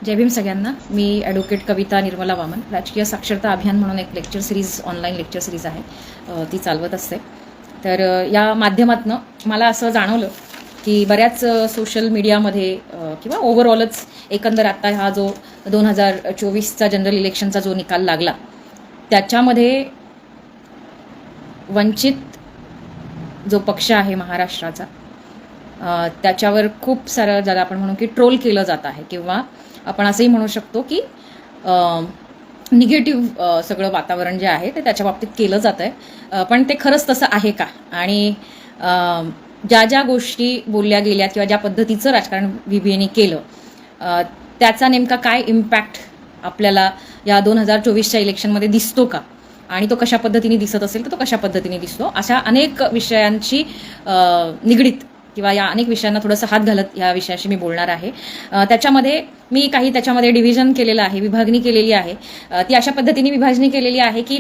जय भीम सगळ्यांना. मी ॲडव्होकेट कविता निर्मला वामन. राजकीय साक्षरता अभियान म्हणून एक lecture series, online lecture series आहे, ती चालवत असते. तर या माध्यमातून मला असं जाणवलं की बऱ्याच सोशल मीडियामध्ये किंवा ओव्हरऑलच एकंदर आत्ता हा जो 2024चा जनरल इलेक्शनचा जो निकाल लागला त्याच्यामध्ये वंचित जो पक्ष आहे महाराष्ट्राचा त्याच्यावर खूप सारं ज्याला आपण म्हणू की ट्रोल केलं जात आहे, किंवा आपण असंही म्हणू शकतो की निगेटिव्ह सगळं वातावरण जे आहे ते त्याच्या बाबतीत केलं जातं आहे. पण ते खरंच तसं आहे का, आणि ज्या ज्या गोष्टी बोलल्या गेल्या किंवा ज्या पद्धतीचं राजकारण VBAने केलं त्याचा नेमका काय इम्पॅक्ट आपल्याला या 2024च्या इलेक्शनमध्ये दिसतो का, आणि तो कशा पद्धतीने दिसत असेल तर तो कशा पद्धतीने दिसतो, अशा अनेक विषयांशी निगडीत किंवा या अनेक विषयांना थोडंसं हात घालत या विषयाशी मी बोलणार आहे. त्याच्यामध्ये मी काही त्याच्यामध्ये डिव्हिजन केलेलं आहे, विभागणी केलेली आहे. ती अशा पद्धतीने विभागणी केलेली आहे की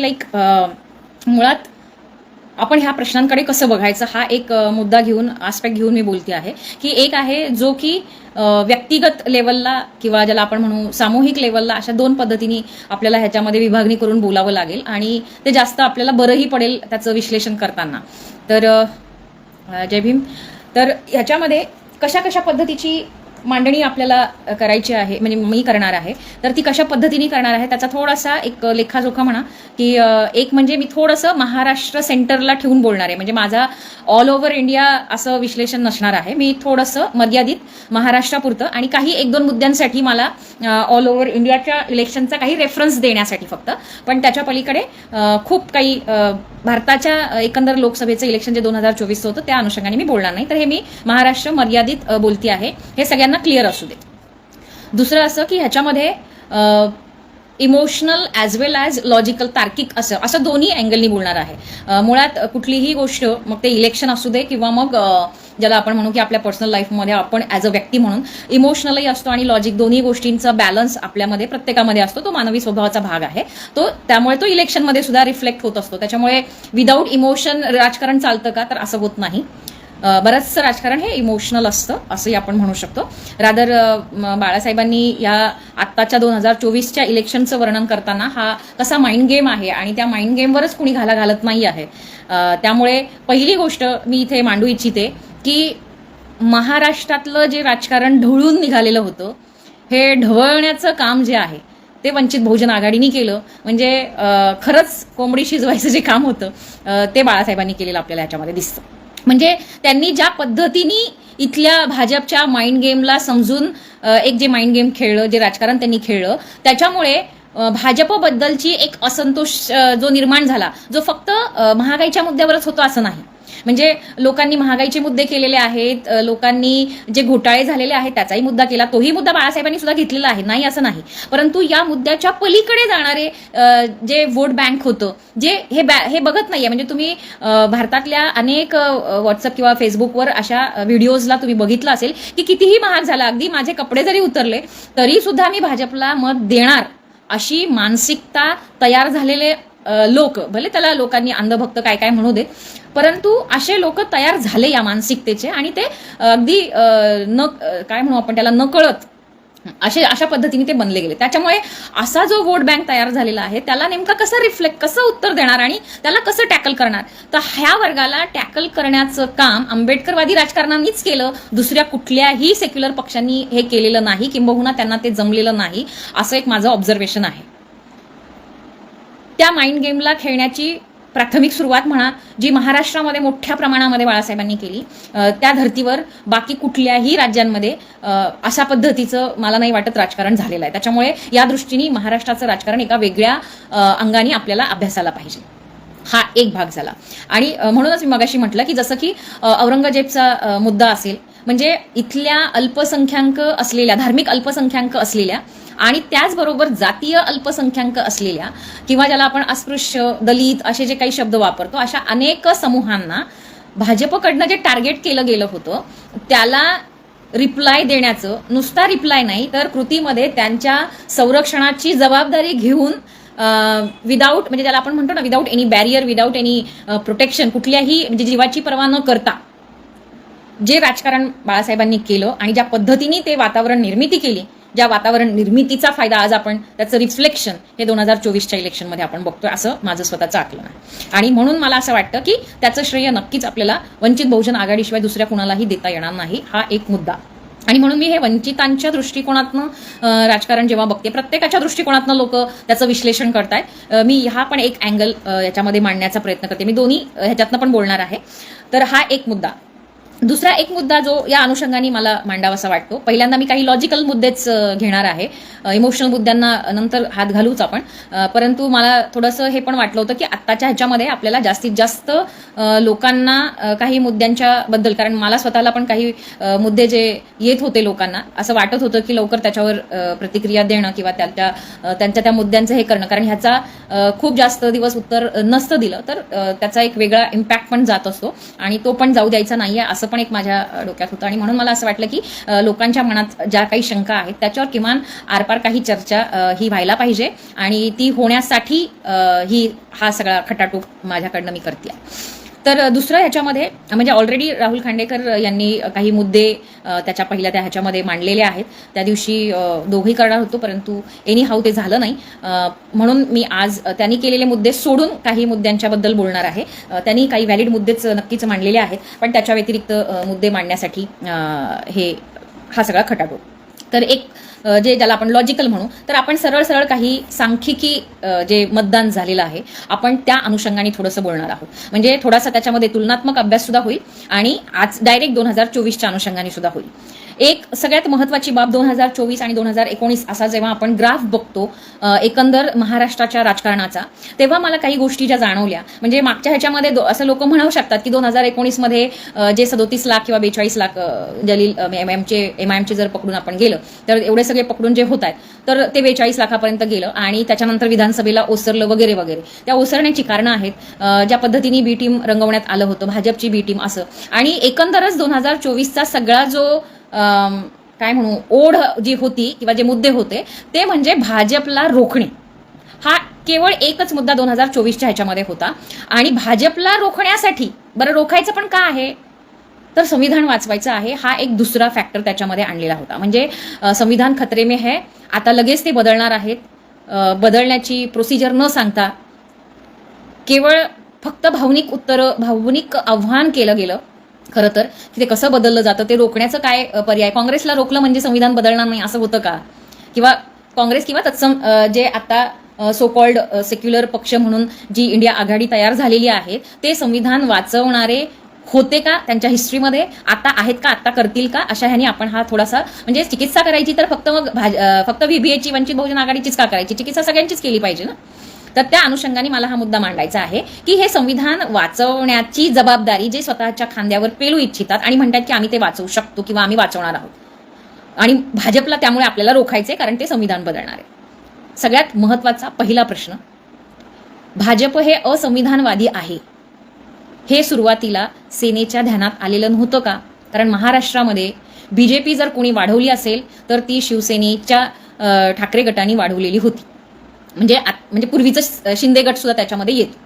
मुळात आपण ह्या प्रश्नांकडे कसं बघायचं हा एक मुद्दा घेऊन, आस्पेक्ट घेऊन मी बोलते आहे. की एक आहे जो की व्यक्तिगत लेवलला किंवा ज्याला आपण म्हणू सामूहिक लेवलला, अशा दोन पद्धतीने आपल्याला ह्याच्यामध्ये विभागणी करून बोलावं लागेल आणि ते जास्त आपल्याला बरंही पडेल त्याचं विश्लेषण करताना. तर जय भीम. तर ह्याच्यामध्ये कशा कशा पद्धतीची मांडणी आपल्याला करायची आहे, म्हणजे मी करणार आहे. तर ती कशा पद्धतीने करणार आहे त्याचा थोडासा एक लेखाजोखा म्हणा की एक म्हणजे मी थोडंसं महाराष्ट्र सेंटरला ठेवून बोलणार आहे. म्हणजे माझा ऑल ओव्हर इंडिया असं विश्लेषण नसणार आहे. मी थोडंसं मर्यादित महाराष्ट्रापुरतं आणि काही एक दोन मुद्द्यांसाठी मला ऑल ओव्हर इंडियाच्या इलेक्शनचा काही रेफरन्स देण्यासाठी फक्त, पण त्याच्या पलीकडे खूप काही भारताच्या एकंदर लोकसभेचं इलेक्शन जे 2024 होतं त्या अनुषंगाने मी बोलणार नाही. तर हे मी महाराष्ट्र मर्यादित बोलते आहे, हे सगळ्यांना क्लिअर असू दे. दुसरं असं की ह्याच्यामध्ये इमोशनल ॲज वेल ॲज लॉजिकल, तार्किक असं दोन्ही अँगलनी बोलणार आहे. मुळात कुठलीही गोष्ट, मग ते इलेक्शन असू दे किंवा मग ज्याला आपण म्हणू की आपल्या पर्सनल लाईफमध्ये आपण ॲज अ व्यक्ती म्हणून इमोशनलही असतो आणि लॉजिक, दोन्ही गोष्टींचा बॅलन्स आपल्यामध्ये प्रत्येकामध्ये असतो. तो मानवी स्वभावाचा भाग आहे. त्यामुळे तो इलेक्शनमध्ये सुद्धा रिफ्लेक्ट होत असतो. त्याच्यामुळे विदाऊट इमोशन राजकारण चालतं का, तर असं होत नाही. बरंचसं राजकारण हे इमोशनल असतं असंही आपण म्हणू शकतो. रादर बाळासाहेबांनी या आत्ताच्या 2024च्या इलेक्शनचं वर्णन करताना हा कसा माइंड गेम आहे आणि त्या माइंड गेमवरच कुणी घाला घालत नाही आहे. त्यामुळे पहिली गोष्ट मी इथे मांडू इच्छिते की महाराष्ट्रातलं जे राजकारण ढवळून निघालेलं होतं, हे ढवळण्याचं काम जे आहे ते वंचित बहुजन आघाडीने केलं. म्हणजे खरंच कोंबडी शिजवायचं जे काम होतं ते बाळासाहेबांनी केलेलं आपल्याला ह्याच्यामध्ये दिसतं. म्हणजे त्यांनी ज्या पद्धतीने इथल्या भाजपच्या माइंड गेमला समजून एक जे माइंड गेम खेळलं, जे राजकारण त्यांनी खेळलं, त्याच्यामुळे भाजपबद्दलची एक असंतोष जो निर्माण झाला, जो फक्त महागाईच्या मुद्द्यावरच होतो असं नाही. म्हणजे लोकांनी महागाईचे मुद्दे केलेले आहेत, लोकांनी जे घोटाळे झालेले आहेत त्याचाही मुद्दा केला, तोही मुद्दा बाळासाहेबांनी सुद्धा घेतलेला आहे, नाही असं नाही. परंतु या मुद्द्याच्या पलीकडे जाणारे जे वोट बँक होतं, जे हे बघत नाहीये. म्हणजे तुम्ही भारतातल्या अनेक व्हॉट्सअप किंवा फेसबुकवर अशा व्हिडिओजला तुम्ही बघितलं असेल की कितीही महाग झाला, अगदी माझे कपडे जरी उतरले तरी सुद्धा मी भाजपला मत देणार, अशी मानसिकता तयार झालेले लोक, भले त्याला लोकांनी अंधभक्त काय काय म्हणू देत, परंतु असे लोक तयार झाले या मानसिकतेचे, आणि ते अगदी काय म्हणू आपण त्याला नकळत अशा पद्धतीने ते बनले गेले. त्याच्यामुळे असा जो वोट बँक तयार झालेला आहे त्याला नेमका कसं रिफ्लेक्ट, कसं उत्तर देणार आणि त्याला कसं टॅकल करणार, तर ह्या वर्गाला टॅकल करण्याचं काम आंबेडकरवादी राजकारणानेच केलं. दुसऱ्या कुठल्याही सेक्युलर पक्षांनी हे केलेलं नाही, किंबहुना त्यांना ते जमलेलं नाही, असं एक माझं ऑब्झर्वेशन आहे. त्या माइंड गेमला खेळण्याची प्राथमिक सुरुवात म्हणा जी महाराष्ट्रामध्ये मोठ्या प्रमाणामध्ये बाळासाहेबांनी केली, त्या धर्तीवर बाकी कुठल्याही राज्यांमध्ये अशा पद्धतीचं मला नाही वाटत राजकारण झालेलं आहे. त्याच्यामुळे या दृष्टीने महाराष्ट्राचं राजकारण एका वेगळ्या अंगाने आपल्याला अभ्यासाला पाहिजे. हा एक भाग झाला. आणि म्हणूनच मी मगाशी म्हटलं की जसं की औरंगजेबचा मुद्दा असेल, म्हणजे इथल्या अल्पसंख्याक असलेल्या, धार्मिक अल्पसंख्याक असलेल्या आणि त्याचबरोबर जातीय अल्पसंख्याक असलेल्या, किंवा ज्याला आपण अस्पृश्य, दलित असे जे काही शब्द वापरतो, अशा अनेक समूहांना भाजपकडनं जे टार्गेट केलं गेलं होतं त्याला रिप्लाय देण्याचं, नुसता रिप्लाय नाही तर कृतीमध्ये त्यांच्या संरक्षणाची जबाबदारी घेऊन विदाऊट, म्हणजे ज्याला आपण म्हणतो ना, without any barrier, without any protection, कुठल्याही म्हणजे जीवाची पर्वा न करता जे राजकारण बाळासाहेबांनी केलं आणि ज्या पद्धतीने ते वातावरण निर्मिती केली, ज्या वातावरण निर्मितीचा फायदा आज आपण त्याचं रिफ्लेक्शन हे 2024च्या इलेक्शनमध्ये आपण बघतोय, असं माझं स्वतःचं आकलन आहे. आणि म्हणून मला असं वाटतं की त्याचं श्रेय नक्कीच आपल्याला वंचित बहुजन आघाडीशिवाय दुसऱ्या कुणालाही देता येणार नाही, हा एक मुद्दा. आणि म्हणून मी हे वंचितांच्या दृष्टिकोनातनं राजकारण जेव्हा बघते, प्रत्येकाच्या दृष्टिकोनातनं लोक त्याचं विश्लेषण करतायत. मी हा पण एक अँगल याच्यामध्ये मांडण्याचा प्रयत्न करते. मी दोन्ही ह्याच्यातनं पण बोलणार आहे. तर हा एक मुद्दा. दुसरा एक मुद्दा जो या अनुषंगाने मला मांडावासा वाटतो, पहिल्यांदा मी काही लॉजिकल मुद्देच घेणार आहे, इमोशनल मुद्द्यांना नंतर हात घालूच आपण. परंतु मला थोडंसं हे पण वाटलं होतं की आत्ताच्या ह्याच्यामध्ये आपल्याला जास्तीत जास्त लोकांना काही मुद्द्यांच्या बद्दल, कारण मला स्वतःला पण काही मुद्दे जे येत होते लोकांना, असं वाटत होतं की लवकर त्याच्यावर प्रतिक्रिया देणं किंवा त्यांच्या त्या मुद्द्यांचं हे करणं, कारण ह्याचा खूप जास्त दिवस उत्तर नसतं दिलं तर त्याचा एक वेगळा इम्पॅक्ट पण जात असतो आणि तो पण जाऊ द्यायचा नाहीये, असं पण एक माझ्या डोक्यात होतं. आणि म्हणून मला असं वाटलं की लोकांच्या मनात ज्या काही शंका आहेत त्याच्यावर किमान आरपार काही चर्चा ही व्हायला पाहिजे आणि ती होण्यासाठी हा सगळा खटाटोप माझ्याकडनं मी करते. तर दुसरं ह्याच्यामध्ये म्हणजे ऑलरेडी राहुल खांडेकर यांनी काही मुद्दे त्याच्या पहिल्या त्या ह्याच्यामध्ये मांडलेले आहेत. त्या दिवशी दोघंही करणार होतो, परंतु एनी हाऊ ते झालं नाही. म्हणून मी आज त्यांनी केलेले मुद्दे सोडून काही मुद्द्यांच्याबद्दल बोलणार आहे. त्यांनी काही व्हॅलिड मुद्देच नक्कीच मांडलेले आहेत, पण त्याच्या व्यतिरिक्त मुद्दे मांडण्यासाठी हा सगळा खटाटोप. तर एक ज्याला आपण लॉजिकल म्हणू, तर आपण सरळ सरळ काही सांख्यिकी जे मतदान झालेलं आहे आपण त्या अनुषंगाने थोडंसं बोलणार आहोत. म्हणजे थोडासा त्याच्यामध्ये तुलनात्मक अभ्यास सुद्धा होईल आणि आज डायरेक्ट 2024च्या अनुषंगाने सुद्धा होईल. एक सगळ्यात महत्त्वाची बाब 2024 आणि 2019 असा जेव्हा आपण ग्राफ बघतो एकंदर महाराष्ट्राच्या राजकारणाचा, तेव्हा मला काही गोष्टी ज्या जाणवल्या, म्हणजे मागच्या ह्याच्यामध्ये असं लोक म्हणू शकतात की 2019मध्ये जे 37 लाख किंवा 42 लाख जलील एमआयएमचे जर पकडून आपण गेलं तर एवढे सगळे पकडून जे होत आहेत तर ते 42 लाखापर्यंत गेलं आणि त्याच्यानंतर विधानसभेला ओसरलं वगैरे वगैरे. त्या ओसरण्याची कारणं आहेत, ज्या पद्धतीने बी टीम रंगवण्यात आलं होतं, भाजपची बी टीम असं, आणि एकंदरच 2024चा सगळा जो काय म्हणू ओढ जी होती किंवा जे मुद्दे होते ते म्हणजे भाजपला रोखणे. हा केवळ एकच मुद्दा 2024च्या ह्याच्यामध्ये होता आणि भाजपला रोखण्यासाठी, बरं रोखायचं पण का आहे तर संविधान वाचवायचं आहे, हा एक दुसरा फॅक्टर त्याच्यामध्ये आणलेला होता. म्हणजे संविधान खतरे में है, आता लगेच ते बदलणार आहेत, बदलण्याची प्रोसिजर न सांगता केवळ फक्त भावनिक आव्हान केलं गेलं. खरं तर ते कसं बदललं जातं, ते रोखण्याचं काय पर्याय, काँग्रेसला रोखलं म्हणजे संविधान बदलणार नाही असं होतं का, किंवा काँग्रेस किंवा तत्सम जे आता सो कॉल्ड सेक्युलर पक्ष म्हणून जी इंडिया आघाडी तयार झालेली आहे ते संविधान वाचवणारे होते का त्यांच्या हिस्ट्रीमध्ये, आता आहेत का, आता करतील का, अशा ह्यानी आपण हा थोडासा, म्हणजे चिकित्सा करायची तर फक्त व्हीबीएची वंचित बहुजन आघाडीचीच का करायची, चिकित्सा सगळ्यांचीच केली पाहिजे ना. तर त्या अनुषंगाने मला हा मुद्दा मांडायचा आहे की हे संविधान वाचवण्याची जबाबदारी जे स्वतःच्या खांद्यावर पेलू इच्छितात आणि म्हणतात की आम्ही ते वाचवू शकतो किंवा आम्ही वाचवणार आहोत, आणि भाजपला त्यामुळे आपल्याला रोखायचे कारण ते संविधान बदलणार आहे. सगळ्यात महत्त्वाचा पहिला प्रश्न, भाजप हे असंविधानवादी आहे हे सुरुवातीला सेनेच्या ध्यानात आलेलं नव्हतं का? कारण महाराष्ट्रामध्ये बीजेपी जर कोणी वाढवली असेल तर ती शिवसेनेच्या ठाकरे गटाने वाढवलेली होती. म्हणजे पूर्वीचं शिंदे गट सुद्धा त्याच्यामध्ये येतो.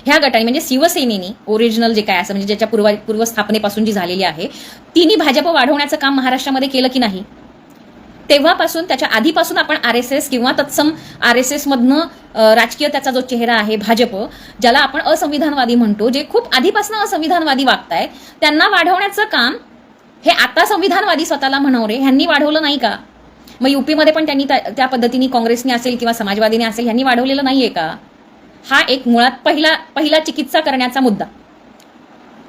ह्या गटाने म्हणजे शिवसेनेनी ओरिजिनल जे काय असं म्हणजे ज्याच्या पूर्वस्थापनेपासून जी झालेली आहे तिने भाजप वाढवण्याचं काम महाराष्ट्रामध्ये केलं की नाही? तेव्हापासून त्याच्या आधीपासून आपण RSS किंवा तत्सम RSS मधनं राजकीय त्याचा जो चेहरा आहे भाजप, ज्याला आपण असंविधानवादी म्हणतो, जे खूप आधीपासून असंविधानवादी वागतायत, त्यांना वाढवण्याचं काम हे आता संविधानवादी स्वतःला म्हणवरे ह्यांनी वाढवलं नाही का? मग युपीमध्ये पण त्यांनी त्या पद्धतीने काँग्रेसने असेल किंवा समाजवादीने असेल ह्यांनी वाढवलेलं नाहीये का? हा एक मुळात पहिला चिकित्सा करण्याचा मुद्दा.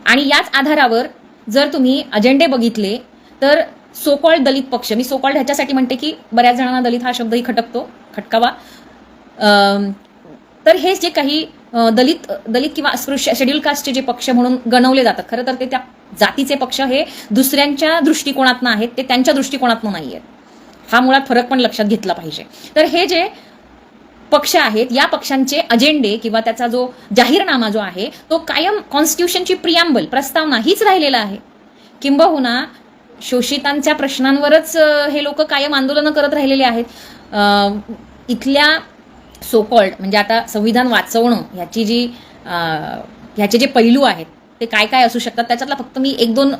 आणि याच आधारावर जर तुम्ही अजेंडे बघितले तर सो कॉल्ड दलित पक्ष, मी सो कॉल्ड ह्याच्यासाठी म्हणते की बऱ्याच जणांना दलित हा शब्दही खटकावा, तर हे जे काही दलित किंवा अस्पृश्य शेड्यूल कास्टचे जे पक्ष म्हणून गणवले जातात, खरं तर ते त्या जातीचे पक्ष हे दुसऱ्यांच्या दृष्टिकोनातनं आहेत, ते त्यांच्या दृष्टिकोनातनं नाही आहेत. हा मुळात फरक पण लक्षात घेतला पाहिजे. तर हे जे पक्ष आहेत या पक्षांचे अजेंडे किंवा त्याचा जो जाहीरनामा जो आहे तो कायम कॉन्स्टिट्यूशनची प्रिॲम्बल प्रस्तावना हीच राहिलेला आहे. किंबहुना शोषितांच्या प्रश्नांवरच हे लोक कायम आंदोलनं करत राहिलेले आहेत. इथल्या सो कॉल्ड म्हणजे आता संविधान वाचवणं ह्याचे जे पैलू आहेत ते काय काय असू शकतात त्याच्यातला फक्त मी 1-2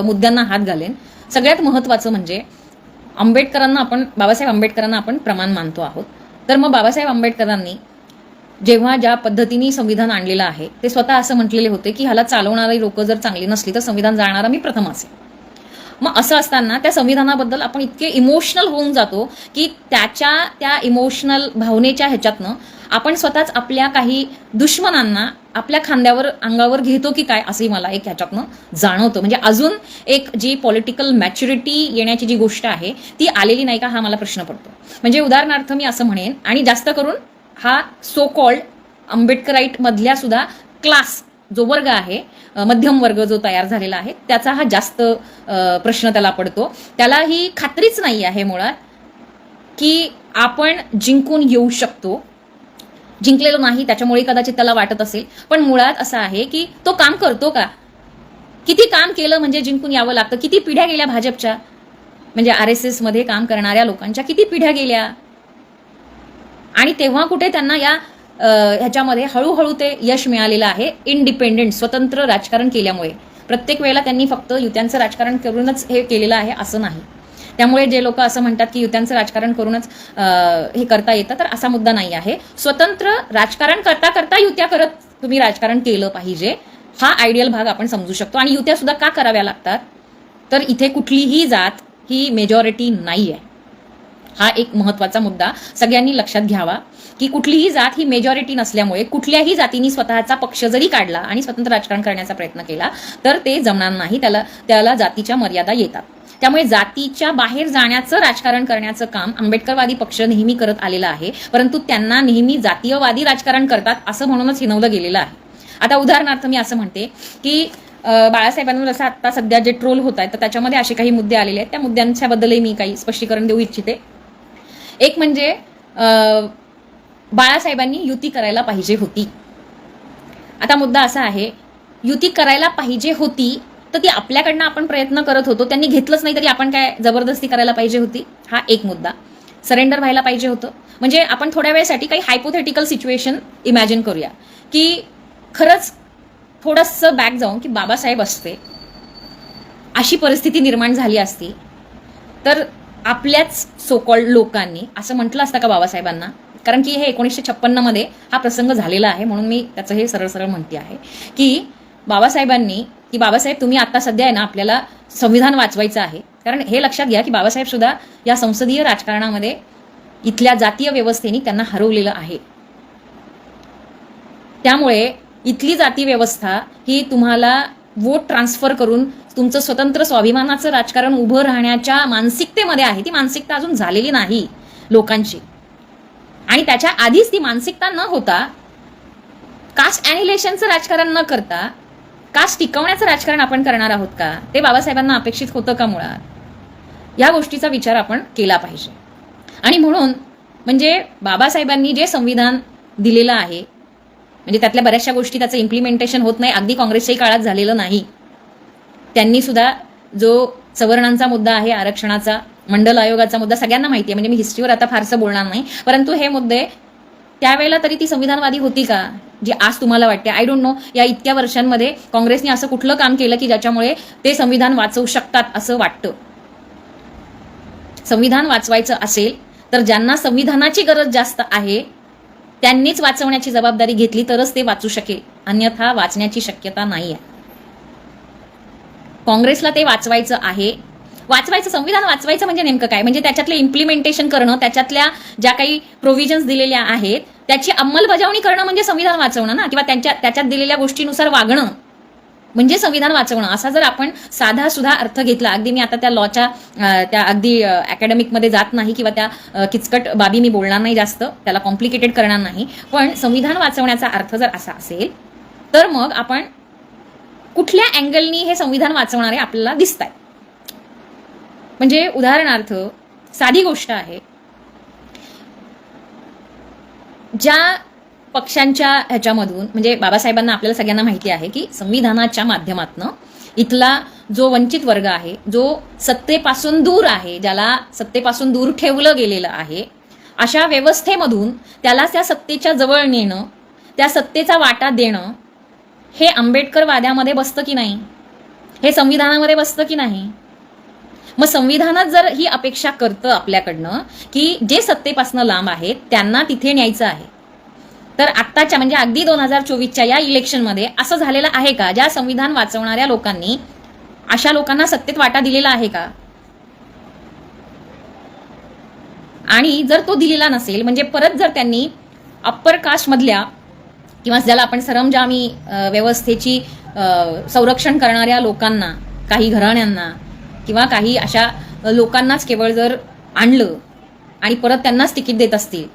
मुद्द्यांना हात घालेन. सगळ्यात महत्त्वाचं म्हणजे बाबासाहेब आंबेडकरांना आपण प्रमाण मानतो आहोत. तर मग बाबासाहेब आंबेडकरांनी जेव्हा ज्या पद्धतीने संविधान आणलेलं आहे ते स्वतः असं म्हटलेले होते की ह्याला चालवणारी लोक जर चांगली नसली तर संविधान जाळणारा मी प्रथम असेल. मग असं असताना त्या संविधानाबद्दल आपण इतके इमोशनल होऊन जातो की त्या इमोशनल भावनेच्या ह्याच्यातनं आपण स्वतःच आपल्या काही दुश्मनांना आपल्या अंगावर घेतो की काय असंही मला एक ह्याच्यातनं जाणवतं. म्हणजे अजून एक जी पॉलिटिकल मॅच्युरिटी येण्याची जी गोष्ट आहे ती आलेली नाही का हा मला प्रश्न पडतो. म्हणजे उदाहरणार्थ मी असं म्हणेन, आणि जास्त करून हा सो कॉल्ड आंबेडकराईट मधल्या सुद्धा क्लास जो वर्ग आहे, मध्यम वर्ग जो तयार झालेला आहे त्याचा हा जास्त प्रश्न त्याला पडतो. त्याला ही खात्रीच नाही आहे मुळात की आपण जिंकून येऊ शकतो. जिंकलेलो नाही त्याच्यामुळे कदाचित त्याला वाटत असेल, पण मुळात असं आहे की तो काम करतो का? किती काम केलं म्हणजे जिंकून यावं लागतं? किती पिढ्या गेल्या भाजपच्या, म्हणजे RSS मध्ये काम करणाऱ्या लोकांच्या किती पिढ्या गेल्या, आणि तेव्हा कुठे त्यांना या ह्याच्यामध्ये हळूहळू ते यश मिळालेलं आहे. इंडिपेंडेंट स्वतंत्र राजकारण केल्यामुळे. प्रत्येक वेळेला त्यांनी फक्त युत्यांचं राजकारण करूनच हे केलेलं आहे असं नाही. त्यामुळे जे लोक असं म्हणतात की युत्यांचं राजकारण करूनच हे करता येतं, तर असा मुद्दा नाही आहे. स्वतंत्र राजकारण करता करता युत्या करत तुम्ही राजकारण केलं पाहिजे, हा आयडियल भाग आपण समजू शकतो. आणि युत्या सुद्धा का कराव्या लागतात, तर इथे कुठलीही जात ही मेजॉरिटी नाही आहे. हा एक महत्त्वाचा मुद्दा सगळ्यांनी लक्षात घ्यावा की कुठलीही जात ही मेजॉरिटी नसल्यामुळे कुठल्याही जातीने स्वतःचा पक्ष जरी काढला आणि स्वतंत्र राजकारण करण्याचा प्रयत्न केला तर ते जमणार नाही. त्याला जातीच्या मर्यादा येतात. त्यामुळे जातीच्या बाहेर जाण्याचं राजकारण करण्याचं काम आंबेडकरवादी पक्ष नेहमी करत आलेला आहे, परंतु त्यांना नेहमी जातीयवादी राजकारण करतात असं म्हणूनच हिनवलं गेलेलं आहे. आता उदाहरणार्थ मी असं म्हणते की बाळासाहेबांवर असं आता सध्या जे ट्रोल होत आहे तर त्याच्यामध्ये असे काही मुद्दे आलेले आहेत. त्या मुद्द्यांच्याबद्दलही मी काही स्पष्टीकरण देऊ इच्छिते. एक म्हणजे बाळासाहेबांनी युती करायला पाहिजे होती. आता मुद्दा असा आहे, युती करायला पाहिजे होती तर ती आपल्याकडनं आपण प्रयत्न करत होतो, त्यांनी घेतलंच नाही तरी आपण काय जबरदस्ती करायला पाहिजे होती, हा एक मुद्दा. सरेंडर व्हायला पाहिजे होतं. म्हणजे आपण थोड्या वेळेसाठी काही हायपोथेटिकल सिच्युएशन इमॅजिन करूया की खरंच थोडंसं बॅक जाऊन की बाबासाहेब असते, अशी परिस्थिती निर्माण झाली असती तर आपल्याच सोकॉल्ड लोकांनी असं म्हटलं असतं का बाबासाहेबांना? कारण की हे 1956 मध्ये हा प्रसंग झालेला आहे, म्हणून मी त्याचं हे सरळ सरळ म्हणते आहे की बाबासाहेब तुम्ही आता सध्या आहे ना आपल्याला संविधान वाचवायचं आहे. कारण हे लक्षात घ्या की बाबासाहेब सुद्धा या संसदीय राजकारणामध्ये इथल्या जातीय व्यवस्थेने त्यांना हरवलेलं आहे. त्यामुळे इथली जाती व्यवस्था ही तुम्हाला वोट ट्रान्सफर करून तुमचं स्वतंत्र स्वाभिमानाचं राजकारण उभं राहण्याच्या मानसिकतेमध्ये आहे. ती मानसिकता अजून झालेली नाही लोकांची. आणि त्याच्या आधीच ती मानसिकता न होता कास्ट ॲनिलेशनचं राजकारण न करता कास्ट टिकवण्याचं राजकारण आपण करणार आहोत का? ते बाबासाहेबांना अपेक्षित होतं का? मुळात या गोष्टीचा विचार आपण केला पाहिजे. आणि म्हणून म्हणजे बाबासाहेबांनी जे संविधान दिलेलं आहे, म्हणजे त्यातल्या बऱ्याचशा गोष्टी त्याचं इम्प्लिमेंटेशन होत नाही, अगदी काँग्रेसच्याही काळात झालेलं नाही. त्यांनी सुद्धा जो सवर्णांचा मुद्दा आहे, आरक्षणाचा, मंडल आयोगाचा मुद्दा सगळ्यांना माहिती आहे. म्हणजे मी हिस्ट्रीवर आता फारसं बोलणार नाही, परंतु हे मुद्दे त्यावेळेला तरी ती संविधानवादी होती का जी आज तुम्हाला वाटते? I don't know. या इतक्या वर्षांमध्ये काँग्रेसने असं कुठलं काम केलं की ज्याच्यामुळे ते संविधान वाचवू शकतात असं वाटतं? संविधान वाचवायचं असेल तर ज्यांना संविधानाची गरज जास्त आहे त्यांनीच वाचवण्याची जबाबदारी घेतली तरच ते वाचू शकेल, अन्यथा वाचण्याची शक्यता नाही आहे. काँग्रेसला ते वाचवायचं आहे. संविधान वाचवायचं म्हणजे नेमकं काय? म्हणजे त्याच्यातलं इम्प्लिमेंटेशन करणं, त्याच्यातल्या ज्या काही प्रोव्हिजन्स दिलेल्या आहेत त्याची अंमलबजावणी करणं म्हणजे संविधान वाचवणं ना, किंवा त्याच्यात दिलेल्या गोष्टीनुसार वागणं म्हणजे संविधान वाचवणं. असा जर आपण साधा सुद्धा अर्थ घेतला, अगदी मी आता त्या लॉच्या त्या अगदी अकॅडमिकमध्ये जात नाही किंवा त्या किचकट बाबी मी बोलणार नाही, जास्त त्याला कॉम्प्लिकेटेड करणार नाही, पण संविधान वाचवण्याचा अर्थ जर असा असेल तर मग आपण कुठल्या अँगलनी हे संविधान वाचवणारे आपल्याला दिसत आहेत. म्हणजे उदाहरणार्थ साधी गोष्ट आहे, ज्या पक्षांच्या ह्याच्यामधून म्हणजे बाबासाहेबांना आपल्याला सगळ्यांना माहिती आहे की संविधानाच्या माध्यमातून इथला जो वंचित वर्ग आहे, जो सत्तेपासून दूर आहे, ज्याला सत्तेपासून दूर ठेवलं गेलेलं आहे, अशा व्यवस्थेमधून त्याला त्या सत्तेच्या जवळ नेणं, त्या सत्तेचा वाटा देणं हे आंबेडकर वाद्यामध्ये बसतं की नाही? हे संविधानामध्ये बसतं की नाही? मग संविधानात जर ही अपेक्षा करतं आपल्याकडनं की जे सत्तेपासून लांब आहेत त्यांना तिथे न्यायचं आहे, तर आत्ताच्या म्हणजे अगदी 2024च्या या इलेक्शनमध्ये असं झालेलं आहे का? ज्या संविधान वाचवणाऱ्या लोकांनी अशा लोकांना सत्तेत वाटा दिलेला आहे का? आणि जर तो दिलेला नसेल, म्हणजे परत जर त्यांनी अप्पर कास्टमधल्या किंवा ज्याला आपण सरंजामी व्यवस्थेची संरक्षण करणाऱ्या लोकांना, काही घराण्यांना किंवा काही अशा लोकांनाच केवळ जर आणलं आणि परत त्यांनाच तिकीट देत असतील,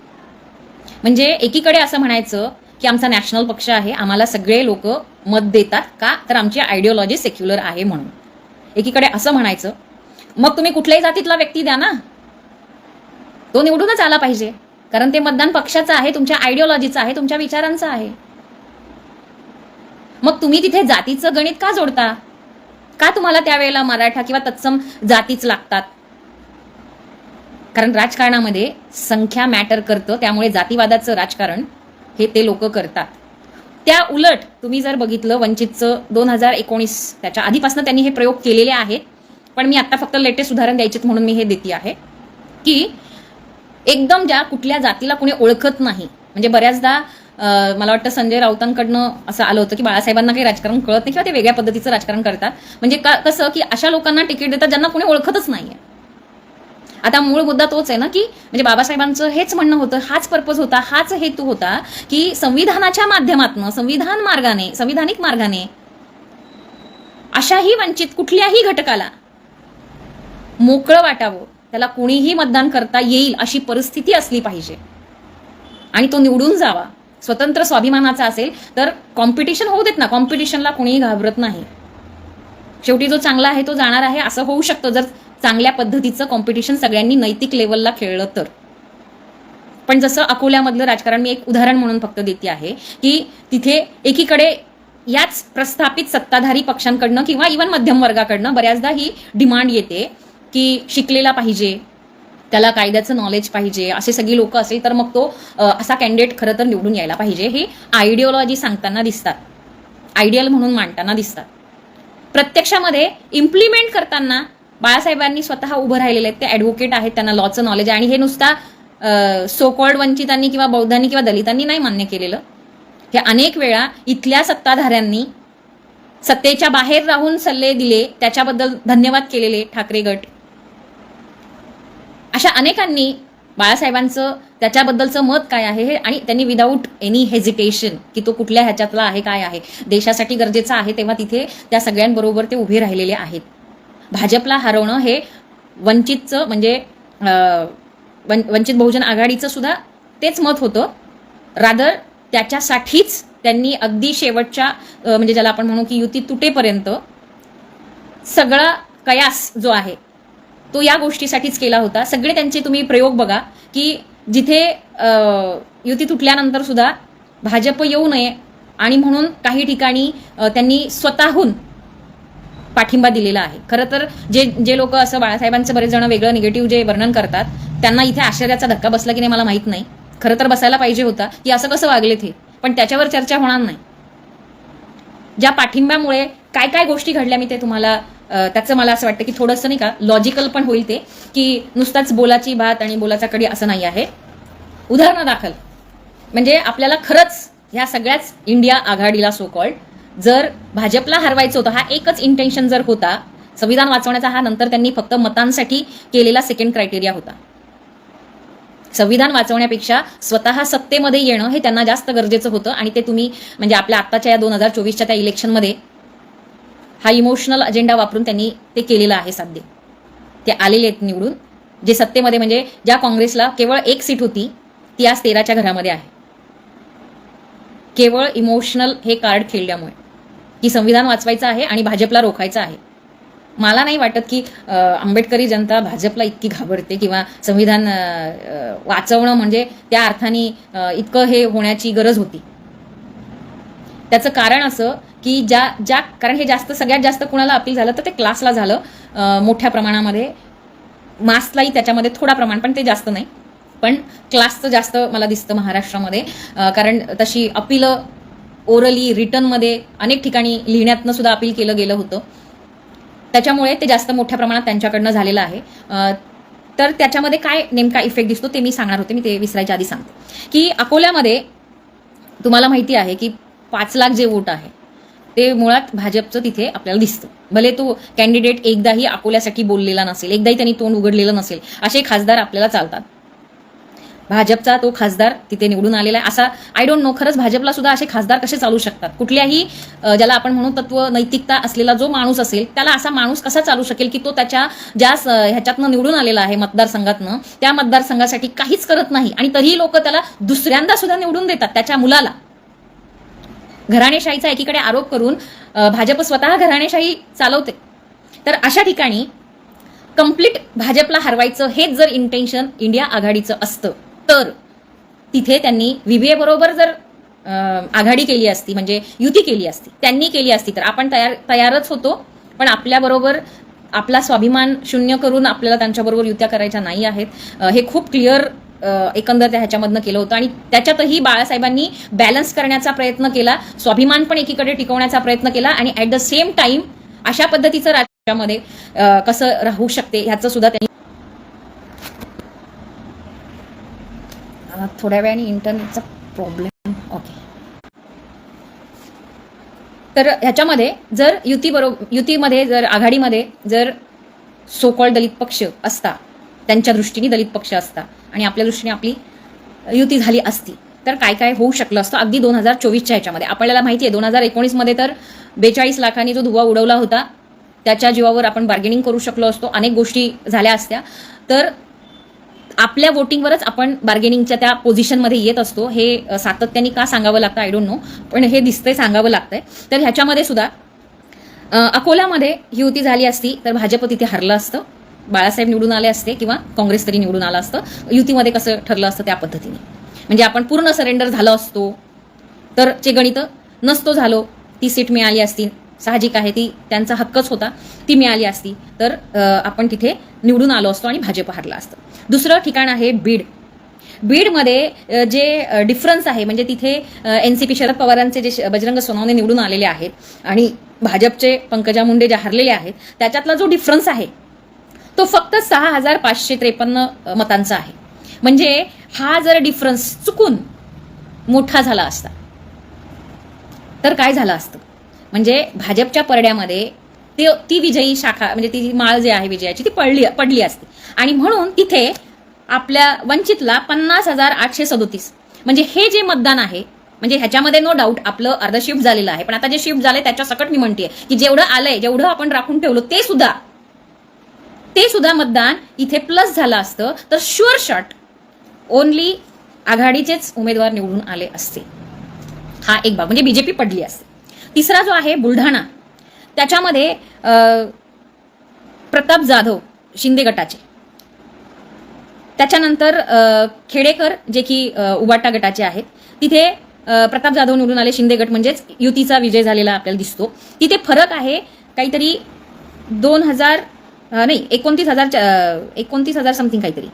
म्हणजे एकीकडे असं म्हणायचं की आमचा नॅशनल पक्ष आहे, आम्हाला सगळे लोक मत देतात का? तर आमची आयडिओलॉजी सेक्युलर आहे म्हणून. एकीकडे असं म्हणायचं, मग तुम्ही कुठल्याही जातीतला व्यक्ती द्या ना, तो निवडूनच आला पाहिजे, कारण ते मतदान पक्षाचं आहे, तुमच्या आयडिओलॉजीचं आहे, तुमच्या विचारांचं आहे. मग तुम्ही तिथे जातीचं गणित का जोडता? का तुम्हाला त्यावेळेला मराठा किंवा तत्सम जातीच लागतात? कारण राजकारणामध्ये संख्या मॅटर करतं, त्यामुळे जातीवादाचं राजकारण हे ते लोक करतात. त्या उलट तुम्ही जर बघितलं वंचितचं 2019 त्याच्या आधीपासून त्यांनी हे प्रयोग केलेले आहेत, पण मी आता फक्त लेटेस्ट उदाहरण द्यायचे म्हणून मी हे देते आहे की एकदम ज्या कुठल्या जातीला कुणी ओळखत नाही, म्हणजे बऱ्याचदा मला वाटतं संजय राऊतांकडनं असं आलं होतं की बाळासाहेबांना काही राजकारण कळत नाही किंवा ते वेगळ्या पद्धतीचं राजकारण करतात. म्हणजे कसं की अशा लोकांना तिकीट देतात ज्यांना कोणी ओळखतच नाहीये. आता मूळ मुद्दा तोच आहे ना, की म्हणजे बाबासाहेबांचं हेच म्हणणं होतं, हाच पर्पज होता, हाच हेतू होता की संविधानाच्या माध्यमातून, संविधानिक मार्गाने अशाही वंचित कुठल्याही घटकाला मोकळं वाटावं, त्याला कोणीही मतदान करता येईल अशी परिस्थिती असली पाहिजे आणि तो निवडून जावा. स्वतंत्र स्वाभिमानाचा असेल तर कॉम्पिटिशन होऊ देत ना, कॉम्पिटिशनला कोणीही घाबरत नाही. शेवटी जो चांगला आहे तो जाणार आहे, असं होऊ शकतं जर चांगल्या पद्धतीचं कॉम्पिटिशन सगळ्यांनी नैतिक लेवलला खेळलं तर. पण जसं अकोल्यामधलं राजकारण मी एक उदाहरण म्हणून फक्त देते आहे की तिथे एकीकडे याच प्रस्थापित सत्ताधारी पक्षांकडनं किंवा इव्हन मध्यम वर्गाकडनं बऱ्याचदा ही डिमांड येते की शिकलेला पाहिजे, त्याला कायद्याचं नॉलेज पाहिजे, असे सगळी लोक असेल तर मग तो असा कॅन्डिडेट खरं तर निवडून यायला पाहिजे. हे आयडिओलॉजी सांगताना दिसतात, आयडियल म्हणून मांडताना दिसतात. प्रत्यक्षामध्ये इम्प्लिमेंट करताना बाळासाहेबांनी स्वतः उभं राहिलेले आहेत, ते ॲडव्होकेट आहेत, त्यांना लॉचं नॉलेज आहे आणि हे नुसता सोकॉल्ड वंचितांनी किंवा बौद्धांनी किंवा दलितांनी नाही मान्य केलेलं. हे अनेक वेळा इथल्या सत्ताधाऱ्यांनी सत्तेच्या बाहेर राहून सल्ले दिले, त्याच्याबद्दल धन्यवाद केलेले ठाकरे गट, अशा अनेकांनी बाळासाहेबांचं त्याच्याबद्दलचं मत काय आहे हे, आणि त्यांनी विदाऊट एनी हेजिटेशन की तो कुठल्या ह्याच्यातला आहे, काय आहे, देशासाठी गरजेचा आहे, तेव्हा तिथे त्या सगळ्यांबरोबर ते उभे राहिलेले आहेत. भाजपला हरवणं हे वंचितचं म्हणजे वंचित बहुजन आघाडीचं सुद्धा तेच मत होतं. रादर त्याच्यासाठीच त्यांनी अगदी शेवटच्या म्हणजे ज्याला आपण म्हणू की युती तुटेपर्यंत सगळा कयास जो आहे तो या गोष्टीसाठीच केला होता. सगळे त्यांचे तुम्ही प्रयोग बघा की जिथे युती तुटल्यानंतर सुद्धा भाजप येऊ नये आणि म्हणून काही ठिकाणी त्यांनी स्वतःहून पाठिंबा दिलेला आहे. खरं तर जे लोक असं बाळासाहेबांचं बरेच जण वेगळं निगेटिव्ह जे वर्णन करतात त्यांना इथे आश्चर्याचा धक्का बसला की नाही मला माहीत नाही. खरं तर बसायला पाहिजे होता की असं कसं वागले ते, पण त्याच्यावर चर्चा होणार नाही. ज्या पाठिंब्यामुळे काय काय गोष्टी घडल्या मी ते तुम्हाला त्याचं मला असं वाटतं की थोडंसं नाही का लॉजिकल पण होईल ते, की नुसताच बोलाची भात आणि बोलाचा कडी असं नाही आहे. उदाहरण दाखल म्हणजे आपल्याला खरंच ह्या सगळ्याच इंडिया आघाडीला सो कॉल्ड जर भाजपला हरवायचं होतं, हा एकच इंटेन्शन जर होता संविधान वाचवण्याचा, हा नंतर त्यांनी फक्त मतांसाठी केलेला सेकंड क्रायटेरिया होता. संविधान वाचवण्यापेक्षा स्वतः सत्तेमध्ये येणं हे त्यांना जास्त गरजेचं होतं. आणि ते तुम्ही म्हणजे आपल्या आत्ताच्या या 2024च्या त्या इलेक्शनमध्ये हा इमोशनल अजेंडा वापरून त्यांनी ते केलेलं आहे साध्य. ते आलेले आहेत निवडून, जे सत्तेमध्ये म्हणजे ज्या काँग्रेसला केवळ 1 सीट होती ती आज 13च्या घरामध्ये आहे. केवळ इमोशनल हे कार्ड खेळल्यामुळे की संविधान वाचवायचं आहे आणि भाजपला रोखायचं आहे. मला नाही वाटत की आंबेडकरी जनता भाजपला इतकी घाबरते किंवा संविधान वाचवणं म्हणजे त्या अर्थाने इतकं हे होण्याची गरज होती. त्याचं कारण असं की कारण हे सगळ्यात जास्त कुणाला अपील झालं तर ते क्लासला झालं मोठ्या प्रमाणामध्ये, मासलाही त्याच्यामध्ये थोडा प्रमाण पण ते जास्त नाही, पण क्लासचं जास्त मला दिसतं महाराष्ट्रामध्ये. कारण तशी अपीलं ओरली रिटर्नमध्ये अनेक ठिकाणी लिहिण्यातनं सुद्धा अपील केलं गेलं होतं. त्याच्यामुळे ते जास्त मोठ्या प्रमाणात त्यांच्याकडनं झालेलं आहे. तर त्याच्यामध्ये काय नेमका इफेक्ट दिसतो ते मी सांगणार होते, मी ते विसरायच्या आधी सांगते की अकोल्यामध्ये तुम्हाला माहिती आहे की 5 लाख जे वोट आहे ते मुळात भाजपचं तिथे आपल्याला दिसतं. भले तो कॅन्डिडेट एकदाही अकोल्यासाठी बोललेला नसेल, एकदाही त्यांनी तोंड उघडलेलं नसेल, असे खासदार आपल्याला चालतात. भाजपचा तो खासदार तिथे निवडून आलेला आहे. असा आय डोंट नो खरंच भाजपला सुद्धा असे खासदार कसे चालू शकतात. कुठल्याही ज्याला आपण म्हणू तत्व नैतिकता असलेला जो माणूस असेल त्याला असा माणूस कसा चालू शकेल की तो त्याच्या ज्या ह्याच्यातनं निवडून आलेला आहे मतदारसंघातनं, त्या मतदारसंघासाठी काहीच करत नाही आणि तरीही लोक त्याला दुसऱ्यांदा सुद्धा निवडून देतात त्याच्या मुलाला. घराणेशाहीचा एकीकडे आरोप करून भाजप स्वतः घराणेशाही चालवते. तर अशा ठिकाणी कंप्लीट भाजपला हरवायचं हेच जर इंटेन्शन इंडिया आघाडीचं असतं तर तिथे त्यांनी व्हीबीए बरोबर जर आघाडी केली असती, म्हणजे युती केली असती, त्यांनी केली असती तर आपण तयारच होतो. पण आपल्याबरोबर आपला स्वाभिमान शून्य करून आपल्याला त्यांच्याबरोबर युत्या करायच्या नाही आहेत. हे खूप क्लिअर एकंदर त्या ह्याच्यामधनं केलं होतं आणि त्याच्यातही बाळासाहेबांनी बॅलन्स करण्याचा प्रयत्न केला, स्वाभिमान पण एकीकडे टिकवण्याचा प्रयत्न केला आणि ॲट द सेम टाइम अशा पद्धतीचं राज्यामध्ये कसं राहू शकते ह्याचं सुद्धा त्यांनी. थोड्या वेळाने इंटरनेटचा प्रॉब्लेम. ओके. तर ह्याच्यामध्ये जर युतीमध्ये जर आघाडीमध्ये जर सोकॉल दलित पक्ष असता, त्यांच्या दृष्टीने दलित पक्ष असता आणि आपल्या दृष्टीने आपली युती झाली असती तर काय काय होऊ शकलं असतं अगदी 2024च्या ह्याच्यामध्ये. आपल्याला माहिती आहे 2019मध्ये तर 42 लाखांनी जो धुवा उडवला होता त्याच्या जीवावर आपण बार्गेनिंग करू शकलो असतो, अनेक गोष्टी झाल्या असत्या. तर आपल्या वोटिंगवरच आपण बार्गेनिंगच्या त्या पोझिशनमध्ये येत असतो. हे सातत्याने का सांगावं लागतं आय डोंट नो, पण हे दिसतंय सांगावं लागतंय. तर ह्याच्यामध्ये सुद्धा अकोल्यामध्ये ही युती झाली असती तर भाजप तिथे हरलं असतं, बाळासाहेब निवडून आले असते किंवा काँग्रेस तरी निवडून आलं असतं. युतीमध्ये कसं ठरलं असतं त्या पद्धतीने, म्हणजे आपण पूर्ण सरेंडर झालं असतो तर चे गणित नसतो झालो, ती सीट मिळाली असती, साहजिक आहे ती त्यांचा हक्कच होता, ती मिळाली असती तर आपण तिथे निवडून आलो असतो आणि भाजप हरला असतं. दुसरं ठिकाण आहे बीड. बीडमध्ये जे डिफरन्स आहे म्हणजे तिथे NCP शरद पवारांचे जे बजरंग सोनवणे निवडून आलेले आहेत आणि भाजपचे पंकजा मुंडे जे हरलेले आहेत त्याच्यातला जो डिफरन्स आहे तो फक्त 6,553 मतांचा आहे. म्हणजे हा जर डिफरन्स चुकून मोठा झाला असता तर काय झालं असतं, म्हणजे भाजपच्या परड्यामध्ये ती विजयी शाखा म्हणजे ती माळ जी आहे विजयाची ती पडली असती आणि म्हणून तिथे आपल्या वंचितला 50,837 म्हणजे हे जे मतदान आहे म्हणजे ह्याच्यामध्ये नो डाऊट आपलं अर्ध शिफ्ट झालेलं आहे. पण आता जे शिफ्ट झालंय त्याच्या सकट मी म्हणते की जेवढं आलंय, जेवढं आपण राखून ठेवलं ते सुद्धा मतदान इथे प्लस झालं असतं तर शुअर शॉट ओनली आघाडीचेच उमेदवार निवडून आले असते. हा एक भाग म्हणजे बीजेपी पडली असते. तिसरा जो आहे बुलढाणा, त्याच्यामध्ये प्रताप जाधव शिंदे गटाचे, त्याच्यानंतर खेडेकर जे की उबाटा गटाचे आहेत, तिथे प्रताप जाधव निवडून आले, शिंदे गट म्हणजेच युतीचा विजय झालेला आपल्याला दिसतो. तिथे फरक आहे काहीतरी 29,000 समथिंग काहीतरी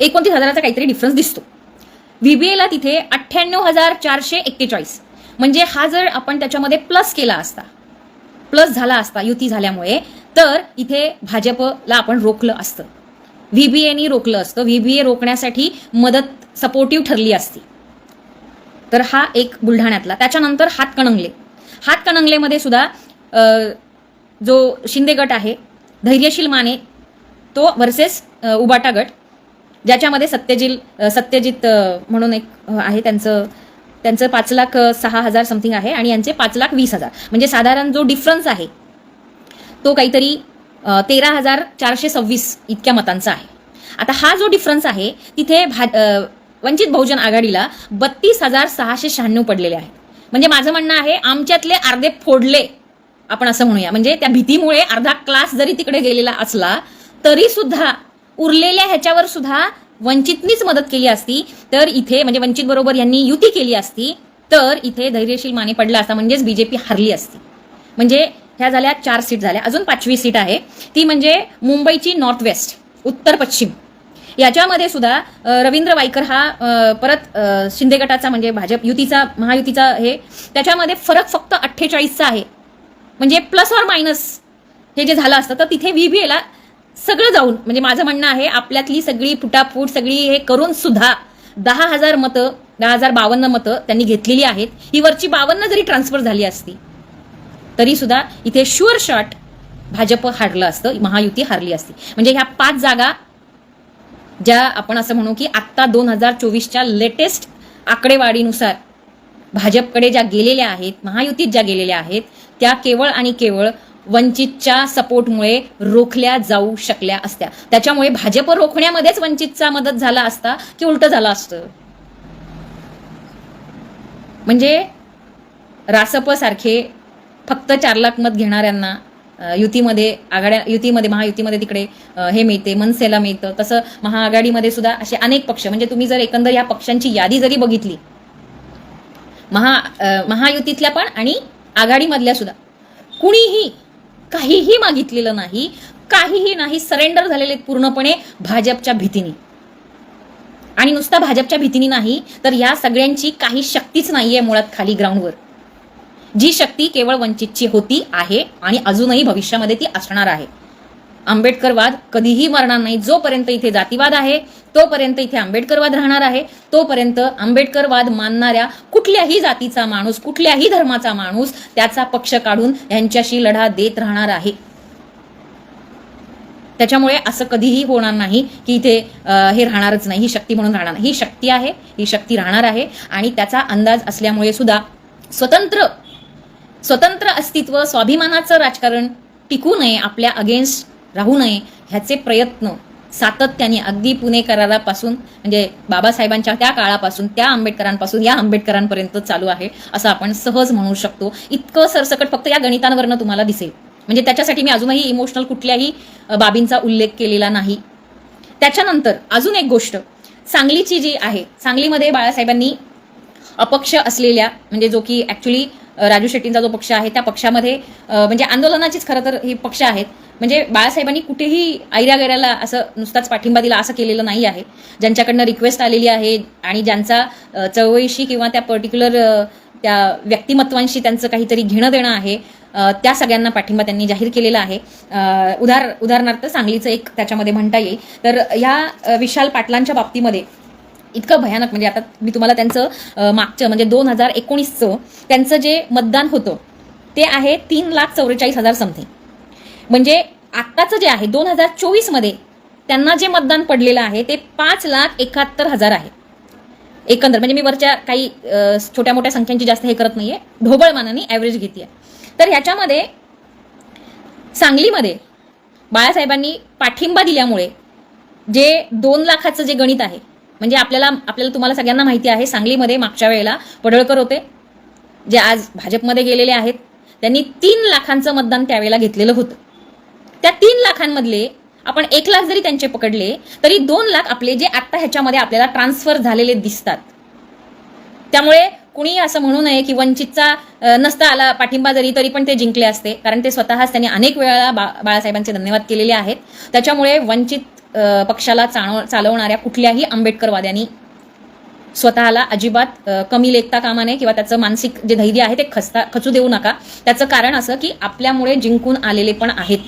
29,000चा काहीतरी डिफरन्स दिसतो. व्हीबीएला तिथे 98,441 म्हणजे हा जर आपण त्याच्यामध्ये प्लस झाला असता युती झाल्यामुळे तर इथे भाजपला आपण रोखलं असतं, व्हीबीएनी रोखलं असतं, व्हीबीए रोखण्यासाठी मदत सपोर्टिव्ह ठरली असती. तर हा एक बुलढाण्यातला. त्याच्यानंतर हातकणंगलेमध्ये सुद्धा जो शिंदे गट आहे धैर्यशील माने तो वर्सेस उबाटा गट, ज्याच्यामध्ये सत्यजित म्हणून एक आहे, त्यांचं 5,06,000 समथिंग आहे आणि यांचे 5,20,000 म्हणजे साधारण जो डिफरन्स आहे तो काहीतरी 13,426 इतक्या मतांचा आहे. आता हा जो डिफरन्स आहे तिथे वंचित बहुजन आघाडीला 32,696 पडलेले आहेत. म्हणजे माझं म्हणणं आहे आमच्यातले अर्धे फोडले आपण असं म्हणूया. म्हणजे त्या भीतीमुळे अर्धा क्लास जरी तिकडे गेलेला असला तरी सुद्धा उरलेल्या ह्याच्यावर सुद्धा वंचितनीच मदत केली असती तर इथे म्हणजे वंचित बरोबर यांनी युती केली असती तर इथे धैर्यशील माने पडला असता, म्हणजेच बीजेपी हरली असती. म्हणजे ह्या झाल्या 4 सीट झाल्या. अजून 5वी सीट आहे ती म्हणजे मुंबईची नॉर्थ वेस्ट, उत्तर पश्चिम. याच्यामध्ये सुद्धा रवींद्र वायकर हा परत शिंदे गटाचा म्हणजे भाजप युतीचा महायुतीचा हे त्याच्यामध्ये फरक फक्त 48चा आहे. म्हणजे प्लस ऑर मायनस हे जे झालं असतं तर तिथे VBAला सगळं जाऊन म्हणजे माझं म्हणणं आहे आपल्यातली सगळी फुटाफूट सगळी हे करून सुद्धा 10,000 मतं 10,052 मतं त्यांनी घेतलेली आहेत. ही वरची 52 जरी ट्रान्सफर झाली असती तरी सुद्धा इथे शुअर शॉट भाजप हारलं असतं, महायुती हारली असती. म्हणजे ह्या 5 जागा ज्या आपण असं म्हणू की आत्ता 2024च्या लेटेस्ट आकडेवारीनुसार भाजपकडे ज्या गेलेल्या आहेत, महायुतीत ज्या गेलेल्या आहेत त्या केवळ आणि केवळ वंचितच्या सपोर्टमुळे रोखल्या जाऊ शकल्या असत्या. त्याच्यामुळे भाजप रोखण्यामध्येच वंचितचा मदत झाला असता की उलट झालं असतं. म्हणजे रासप सारखे फक्त 4 लाख मत घेणाऱ्यांना युतीमध्ये युतीमध्ये महायुतीमध्ये तिकडे हे मिळते, मनसेला मिळतं. तसं महाआघाडीमध्ये सुद्धा असे अनेक पक्ष म्हणजे तुम्ही जर एकंदर या पक्षांची यादी जरी बघितली महायुतीतल्या पण आणि आघाडीमधल्या सुद्धा कुणीही काहीही मागितलेलं नाही, काहीही नाही, सरेंडर झालेले पूर्णपणे भाजपच्या भीतीने. आणि नुसता भाजपच्या भीतीने नाही तर या सगळ्यांची काही शक्तीच नाहीये मुळात खाली ग्राउंडवर. जी शक्ती केवळ वंचितची होती आहे आणि अजूनही भविष्यामध्ये ती असणार आहे. आंबेडकरवाद कधीही मरणार नाही. जोपर्यंत इथे जातीवाद आहे तोपर्यंत इथे आंबेडकरवाद राहणार आहे. तोपर्यंत आंबेडकरवाद मानणाऱ्या कुठल्याही जातीचा माणूस कुठल्याही धर्माचा माणूस त्याचा पक्ष काढून यांच्याशी लढा देत राहणार आहे. त्याच्यामुळे असं कधीही होणार नाही की इथे हे राहणारच नाही, ही शक्ती म्हणून राहणार नाही. ही शक्ती आहे, ही शक्ती राहणार आहे. आणि त्याचा अंदाज असल्यामुळे सुद्धा स्वतंत्र अस्तित्व स्वाभिमानाचं राजकारण टिकू नये, आपल्या अगेन्स्ट राहू नये ह्याचे प्रयत्न सातत्याने अगदी पुणे करारापासून म्हणजे बाबासाहेबांच्या त्या काळापासून त्या आंबेडकरांपासून या आंबेडकरांपर्यंत चालू आहे असं आपण सहज म्हणू शकतो. इतकं सरसकट फक्त या गणितांवरनं तुम्हाला दिसेल. म्हणजे त्याच्यासाठी मी अजूनही इमोशनल कुठल्याही बाबींचा उल्लेख केलेला नाही. त्याच्यानंतर अजून एक गोष्ट सांगलीची जी आहे, सांगलीमध्ये बाळासाहेबांनी अपक्ष असलेल्या म्हणजे जो की ॲक्च्युली राजू शेट्टींचा जो पक्ष आहे त्या पक्षामध्ये म्हणजे आंदोलनाचीच खरं तर हे पक्ष आहेत. म्हणजे बाळासाहेबांनी कुठेही ऐऱ्यागैऱ्याला असं नुसताच पाठिंबा दिला असं केलेलं नाही आहे. ज्यांच्याकडनं रिक्वेस्ट आलेली आहे आणि ज्यांचा चळवळीशी किंवा त्या पर्टिक्युलर त्या व्यक्तिमत्वांशी त्यांचं काहीतरी घेणं देणं आहे त्या सगळ्यांना पाठिंबा त्यांनी जाहीर केलेला आहे. उदाहरणार्थ सांगलीचं एक त्याच्यामध्ये म्हणता येईल. तर ह्या विशाल पाटलांच्या बाबतीमध्ये इतकं भयानक म्हणजे आता मी तुम्हाला त्यांचं मागचं म्हणजे 2019चं त्यांचं जे मतदान होतं ते आहे 3,44,000 समथिंग. म्हणजे आत्ताचं जे आहे 2024मध्ये त्यांना जे मतदान पडलेलं आहे ते 5,71,000 आहे एकंदर. म्हणजे मी वरच्या काही छोट्या मोठ्या संख्यांची जास्त हे करत नाहीये, ढोबळ मानाने ॲव्हरेज घेते. तर ह्याच्यामध्ये सांगलीमध्ये बाळासाहेबांनी पाठिंबा दिल्यामुळे जे 2 लाखाचं जे गणित आहे म्हणजे आपल्याला तुम्हाला सगळ्यांना माहिती आहे सांगलीमध्ये मागच्या वेळेला पडळकर होते जे आज भाजपमध्ये गेलेले आहेत. त्यांनी 3 लाखांचं मतदान त्यावेळेला घेतलेलं होतं. त्या 3 लाखांमधले आपण 1 लाख जरी त्यांचे पकडले तरी 2 लाख आपले जे आत्ता ह्याच्यामध्ये आपल्याला ट्रान्सफर झालेले दिसतात. त्यामुळे कुणी असं म्हणू नये की वंचितचा नसता आला पाठिंबा जरी तरी पण ते जिंकले असते, कारण ते स्वतःच त्यांनी अनेक वेळा बाळासाहेबांचे धन्यवाद केलेले आहेत. त्याच्यामुळे वंचित पक्षाला चालवणाऱ्या कुठल्याही आंबेडकरवाद्यांनी स्वतःला अजिबात कमी लेखता कामा नये किंवा त्याचं मानसिक जे धैर्य आहे ते खचू देऊ नका. त्याचं कारण असं की आपल्यामुळे जिंकून आलेले पण आहेत.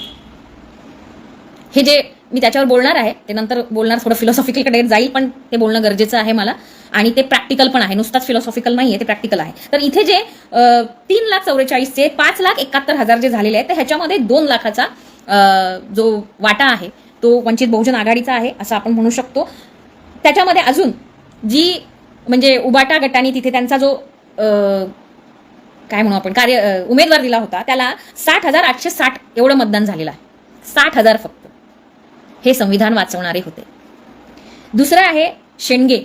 हे जे मी त्याच्यावर बोलणार आहे ते नंतर बोलणार, थोडं फिलॉसॉफिकलकडे जाईल पण ते बोलणं गरजेचं आहे मला. आणि ते प्रॅक्टिकल पण आहे, नुसताच फिलॉसॉफिकल नाही आहे, ते प्रॅक्टिकल आहे. तर इथे जे 3,44,000चे 5,71,000 जे झालेले आहेत तर ह्याच्यामध्ये 2 लाखाचा जो वाटा आहे तो वंचित बहुजन आघाडीचा आहे असं आपण म्हणू शकतो. त्याच्यामध्ये अजून जी म्हणजे उबाटा गटाने तिथे त्यांचा जो काय म्हणू आपण उमेदवार दिला होता त्याला 60,860 एवढं मतदान झालेलं आहे. 60,000 फक्त. हे संविधान वाचवणारे होते. दुसरं आहे शेंडगे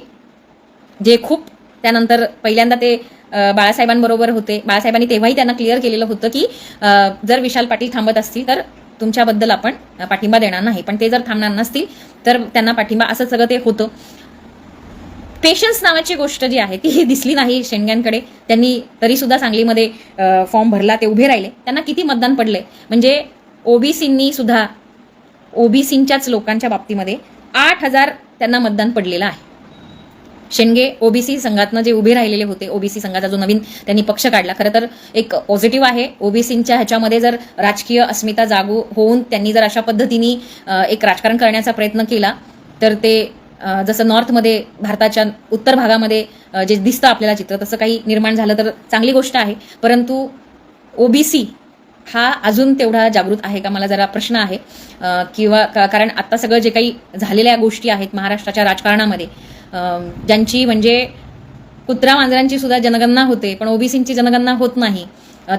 जे खूप त्यानंतर पहिल्यांदा ते बाळासाहेबांबरोबर होते. बाळासाहेबांनी तेव्हाही त्यांना क्लिअर केलेलं होतं की जर विशाल पाटील थांबत असतील तर तुमच्याबद्दल आपण पाठिंबा देणार नाही, पण ते जर थांबणार नसतील तर त्यांना पाठिंबा, असं सगळं ते होतं. पेशन्स नावाची गोष्ट जी आहे ती दिसली नाही शेंडग्यांकडे. त्यांनी तरी सुद्धा सांगलीमध्ये फॉर्म भरला, ते उभे राहिले. त्यांना किती मतदान पडले म्हणजे ओबीसींनी सुद्धा ओबीसींच्याच लोकांच्या बाबतीमध्ये त्यांना मतदान पडलेलं आहे. शेंडगे ओबीसी संघातनं जे उभे राहिलेले होते, ओबीसी संघाचा जो नवीन त्यांनी पक्ष काढला, खरं तर एक पॉझिटिव्ह आहे. ओबीसींच्या ह्याच्यामध्ये जर राजकीय अस्मिता जागू होऊन त्यांनी जर अशा पद्धतीने एक राजकारण करण्याचा प्रयत्न केला तर ते जसं नॉर्थमध्ये भारताच्या उत्तर भागामध्ये जे दिसतं आपल्याला चित्र तसं काही निर्माण झालं तर चांगली गोष्ट आहे. परंतु ओबीसी हा अजून तेवढा जागृत आहे का, मला जरा प्रश्न आहे. किंवा कारण आता सगळं जे काही झालेल्या गोष्टी आहेत महाराष्ट्राच्या राजकारणामध्ये, ज्यांची म्हणजे कुत्रा मांजरांची सुद्धा जनगणना होते पण ओबीसींची जनगणना होत नाही,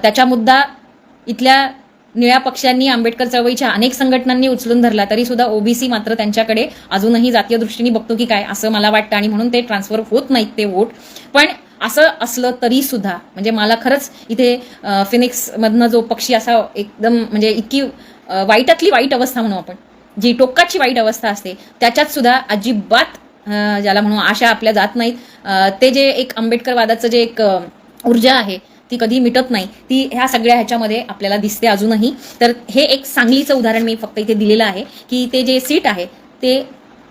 त्याचा मुद्दा इथल्या निळ्या पक्षांनी, आंबेडकर चळवळीच्या अनेक संघटनांनी उचलून धरला, तरी सुद्धा ओबीसी मात्र त्यांच्याकडे अजूनही जातीय दृष्टीने बघतो की काय, असं मला वाटतं. आणि म्हणून ते ट्रान्सफर होत नाहीत ते वोट. पण असं असलं तरी सुद्धा म्हणजे मला खरंच इथे फिनिक्समधनं जो पक्षी असा एकदम म्हणजे इतकी वाईटातली वाईट अवस्था म्हणू आपण, जी टोकाची वाईट अवस्था असते, त्याच्यात सुद्धा अजिबात ज्याला म्हणू आशा आपल्या जात नाहीत. ते जे एक आंबेडकरवादाचं जे एक ऊर्जा आहे ती कधी मिटत नाही, ती ह्या सगळ्या ह्याच्यामध्ये आपल्याला दिसते अजूनही. तर हे एक सांगलीचं उदाहरण मी फक्त इथे दिलेलं आहे की ते जे सीट आहे ते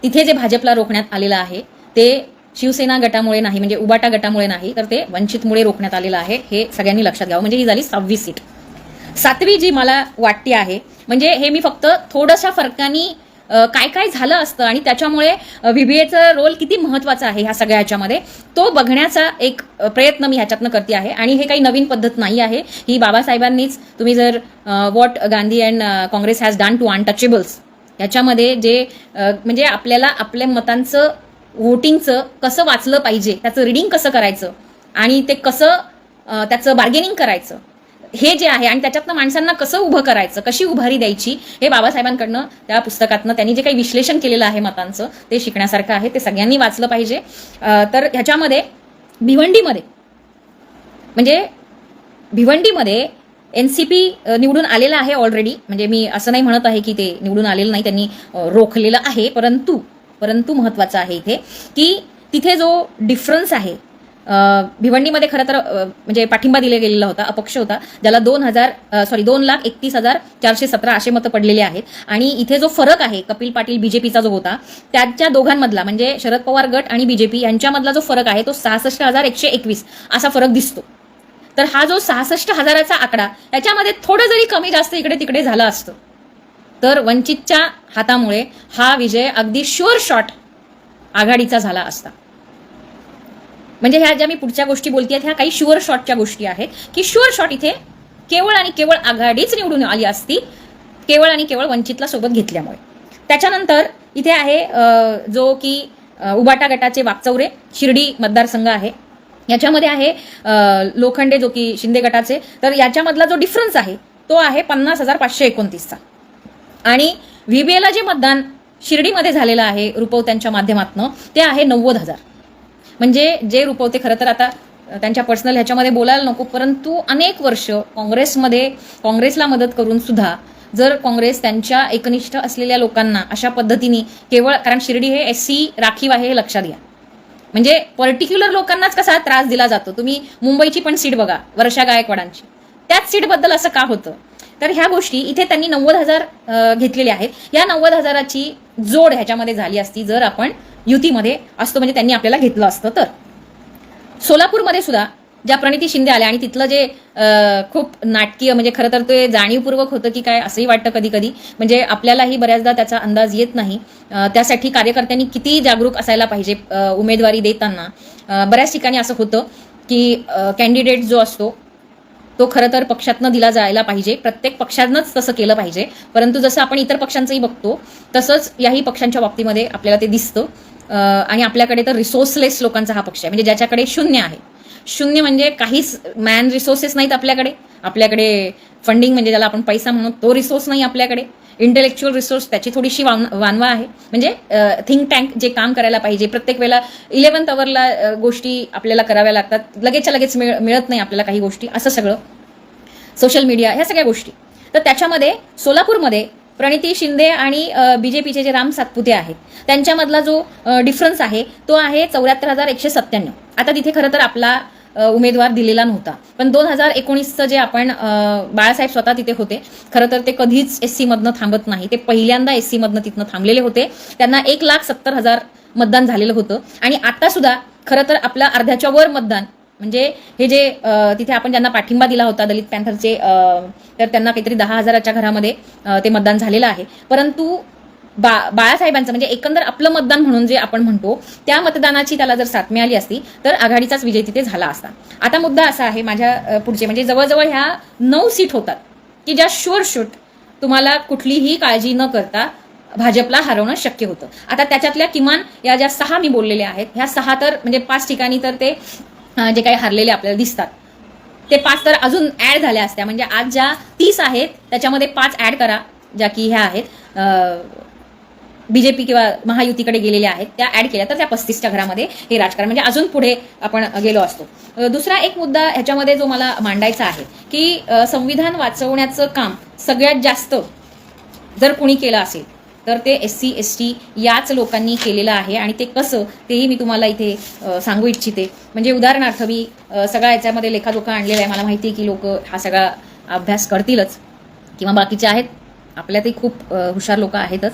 तिथे जे भाजपला रोखण्यात आलेलं आहे ते शिवसेना गटामुळे नाही, म्हणजे उबाटा गटामुळे नाही, तर ते वंचितमुळे रोखण्यात आलेलं आहे. हे सगळ्यांनी लक्षात घ्यावं. म्हणजे ही झाली 6वी सीट. 7वी जी मला वाटते आहे, म्हणजे हे मी फक्त थोड्याशा फरकानी काय काय झालं असतं आणि त्याच्यामुळे व्हीबीएचा रोल किती महत्त्वाचा आहे ह्या सगळ्या ह्याच्यामध्ये, तो बघण्याचा एक प्रयत्न मी ह्याच्यातनं करते आहे. आणि हे काही नवीन पद्धत नाही आहे, ही बाबासाहेबांनीच, तुम्ही जर what Gandhi and Congress has done to untouchables ह्याच्यामध्ये जे म्हणजे आपल्याला आपल्या मतांचं वोटिंगचं कसं वाचलं पाहिजे, त्याचं रिडिंग कसं करायचं आणि ते कसं त्याचं बार्गेनिंग करायचं, हे जे आहे आणि त्याच्यातनं माणसांना कसं उभं करायचं, कशी उभारी द्यायची, हे बाबासाहेबांकडनं त्या पुस्तकातनं त्यांनी जे काही विश्लेषण केलेलं आहे मतांचं ते शिकण्यासारखं आहे. ते सगळ्यांनी वाचलं पाहिजे. तर ह्याच्यामध्ये भिवंडीमध्ये म्हणजे भिवंडीमध्ये एनसीपी निवडून आलेला आहे ऑलरेडी. म्हणजे मी असं नाही म्हणत आहे की ते निवडून आलेलं नाही, त्यांनी रोखलेलं आहे. परंतु महत्त्वाचं आहे इथे की तिथे जो डिफरन्स आहे भिवंडीमध्ये खरं तर म्हणजे पाठिंबा दिला गेलेला होता, अपक्ष होता, ज्याला 2,31,417 असे मतं पडलेले आहेत. आणि इथे जो फरक आहे कपिल पाटील बीजेपीचा जो होता त्याच्या दोघांमधला म्हणजे शरद पवार गट आणि बीजेपी यांच्यामधला जो फरक आहे तो 66,121 असा फरक दिसतो. तर हा जो 66,000चा आकडा याच्यामध्ये थोडं जरी कमी जास्त इकडे तिकडे झालं असतं तर वंचितच्या हातामुळे हा विजय अगदी शुअर शॉट आघाडीचा झाला असता. म्हणजे ह्या ज्या मी पुढच्या गोष्टी बोलते ह्या काही शुअर शॉटच्या गोष्टी आहेत की शुअर शॉट इथे केवळ आणि केवळ आघाडीच निवडून आली असती, केवळ आणि केवळ वंचितला सोबत घेतल्यामुळे. त्याच्यानंतर इथे आहे जो की उबाटा गटाचे वाकचौरे शिर्डी मतदारसंघ आहे, याच्यामध्ये आहे लोखंडे जो की शिंदे गटाचे. तर याच्यामधला जो डिफरन्स आहे तो आहे 50,529चा. आणि व्हीबीएला जे मतदान शिर्डीमध्ये झालेलं आहे रुपवत्यांच्या माध्यमातून ते आहे 90,000. म्हणजे जे रुपवते खरं तर आता त्यांच्या पर्सनल ह्याच्यामध्ये बोलायला नको, परंतु अनेक वर्ष काँग्रेसला मदत करून सुद्धा जर काँग्रेस त्यांच्या एकनिष्ठ असलेल्या लोकांना अशा पद्धतीने केवळ, कारण शिर्डी हे एससी राखीव आहे हे लक्षात घ्या, म्हणजे पर्टिक्युलर लोकांनाच कसा त्रास दिला जातो. तुम्ही मुंबईची पण सीट बघा, वर्षा गायकवाडांची, त्याच सीटबद्दल असं का होतं. तर ह्या गोष्टी इथे त्यांनी 90,000 घेतलेल्या आहेत. या 90,000ची जोड ह्याच्यामध्ये झाली असती जर आपण युतीमध्ये असतो, म्हणजे त्यांनी आपल्याला घेतलं असतं. तर सोलापूरमध्ये सुद्धा ज्या प्रणिती शिंदे आल्या आणि तिथलं जे खूप नाटकीय, म्हणजे खरं तर ते जाणीवपूर्वक होतं की काय असंही वाटतं कधी कधी, म्हणजे आपल्यालाही बऱ्याचदा त्याचा अंदाज येत नाही. त्यासाठी कार्यकर्त्यांनी किती जागरूक असायला पाहिजे उमेदवारी देताना. बऱ्याच ठिकाणी असं होतं की कॅन्डिडेट जो असतो तो खरं तर पक्षातनं दिला जायला पाहिजे, प्रत्येक पक्षानंच तसं केलं पाहिजे. परंतु जसं आपण इतर पक्षांचंही बघतो तसंच याही पक्षांच्या बाबतीमध्ये आपल्याला ते दिसतं. आणि आपल्याकडे तर रिसोर्सलेस लोकांचा हा पक्ष आहे, म्हणजे ज्याच्याकडे शून्य आहे. शून्य म्हणजे काहीच मॅन रिसोर्सेस नाहीत आपल्याकडे फंडिंग म्हणजे ज्याला आपण पैसा म्हणू तो रिसोर्स नाही आपल्याकडे. इंटेलेक्च्युअल रिसोर्स त्याची थोडीशी वानवा आहे, म्हणजे थिंक टँक जे काम करायला पाहिजे प्रत्येक वेळेला 11th अवरला गोष्टी आपल्याला कराव्या लागतात, लगेचच्या लगेच मिळत नाही आपल्याला काही गोष्टी, असं सगळं सोशल मीडिया ह्या सगळ्या गोष्टी. तर त्याच्यामध्ये सोलापूरमध्ये प्रणिती शिंदे आणि बीजेपीचे जे राम सातपुते आहेत त्यांच्यामधला जो डिफरन्स आहे तो आहे 74,197. आता तिथे खरं तर आपला उमेदवार दिलेला नव्हता, पण 2019चं जे आपण बाळासाहेब स्वतः तिथे होते, खरं तर ते कधीच एससी मधनं थांबत नाही, ते पहिल्यांदा एससी मधनं तिथनं थांबलेले होते. त्यांना 1,70,000 मतदान झालेलं होतं. आणि आता सुद्धा खरं तर आपलं अर्ध्याच्या वर मतदान, म्हणजे हे जे तिथे आपण ज्यांना पाठिंबा दिला होता दलित पॅन्थरचे, तर त्यांना काहीतरी 10,000च्या घरामध्ये ते मतदान झालेलं आहे. परंतु बाळासाहेबांचं म्हणजे एकंदर आपलं मतदान म्हणून जे आपण म्हणतो त्या मतदानाची त्याला जर साथ मिळाली असती तर आघाडीचाच विजय तिथे झाला असता. आता मुद्दा असा आहे माझ्या पुढचे, म्हणजे जवळजवळ ह्या 9 सीट होतात की ज्या शुअर शूट तुम्हाला कुठलीही काळजी न करता भाजपला हरवणं शक्य होतं. आता त्याच्यातल्या किमान या ज्या 6 मी बोललेल्या आहेत, ह्या 6 तर म्हणजे 5 ठिकाणी तर ते जे काही हरलेले आपल्याला दिसतात ते 5 तर अजून ऍड झाल्या असत्या. म्हणजे आज ज्या 30 आहेत त्याच्यामध्ये 5 ऍड करा, ज्या की ह्या आहेत बीजेपी किंवा महायुतीकडे गेलेल्या आहेत, त्या ऍड केल्या तर त्या 35च्या घरामध्ये हे राजकारण म्हणजे अजून पुढे आपण गेलो असतो. दुसरा एक मुद्दा ह्याच्यामध्ये जो मला मांडायचा आहे की संविधान वाचवण्याचं काम सगळ्यात जास्त जर कोणी केलं असेल तर ते SC ST याच लोकांनी केलेलं आहे. आणि ते कसं तेही मी तुम्हाला इथे सांगू इच्छिते. म्हणजे उदाहरणार्थ मी सगळ्या याच्यामध्ये लेखाजोखा आणलेला आहे. मला माहिती आहे की लोक हा सगळा अभ्यास करतीलच किंवा बाकीचे आहेत आपल्यातही खूप हुशार लोक आहेतच,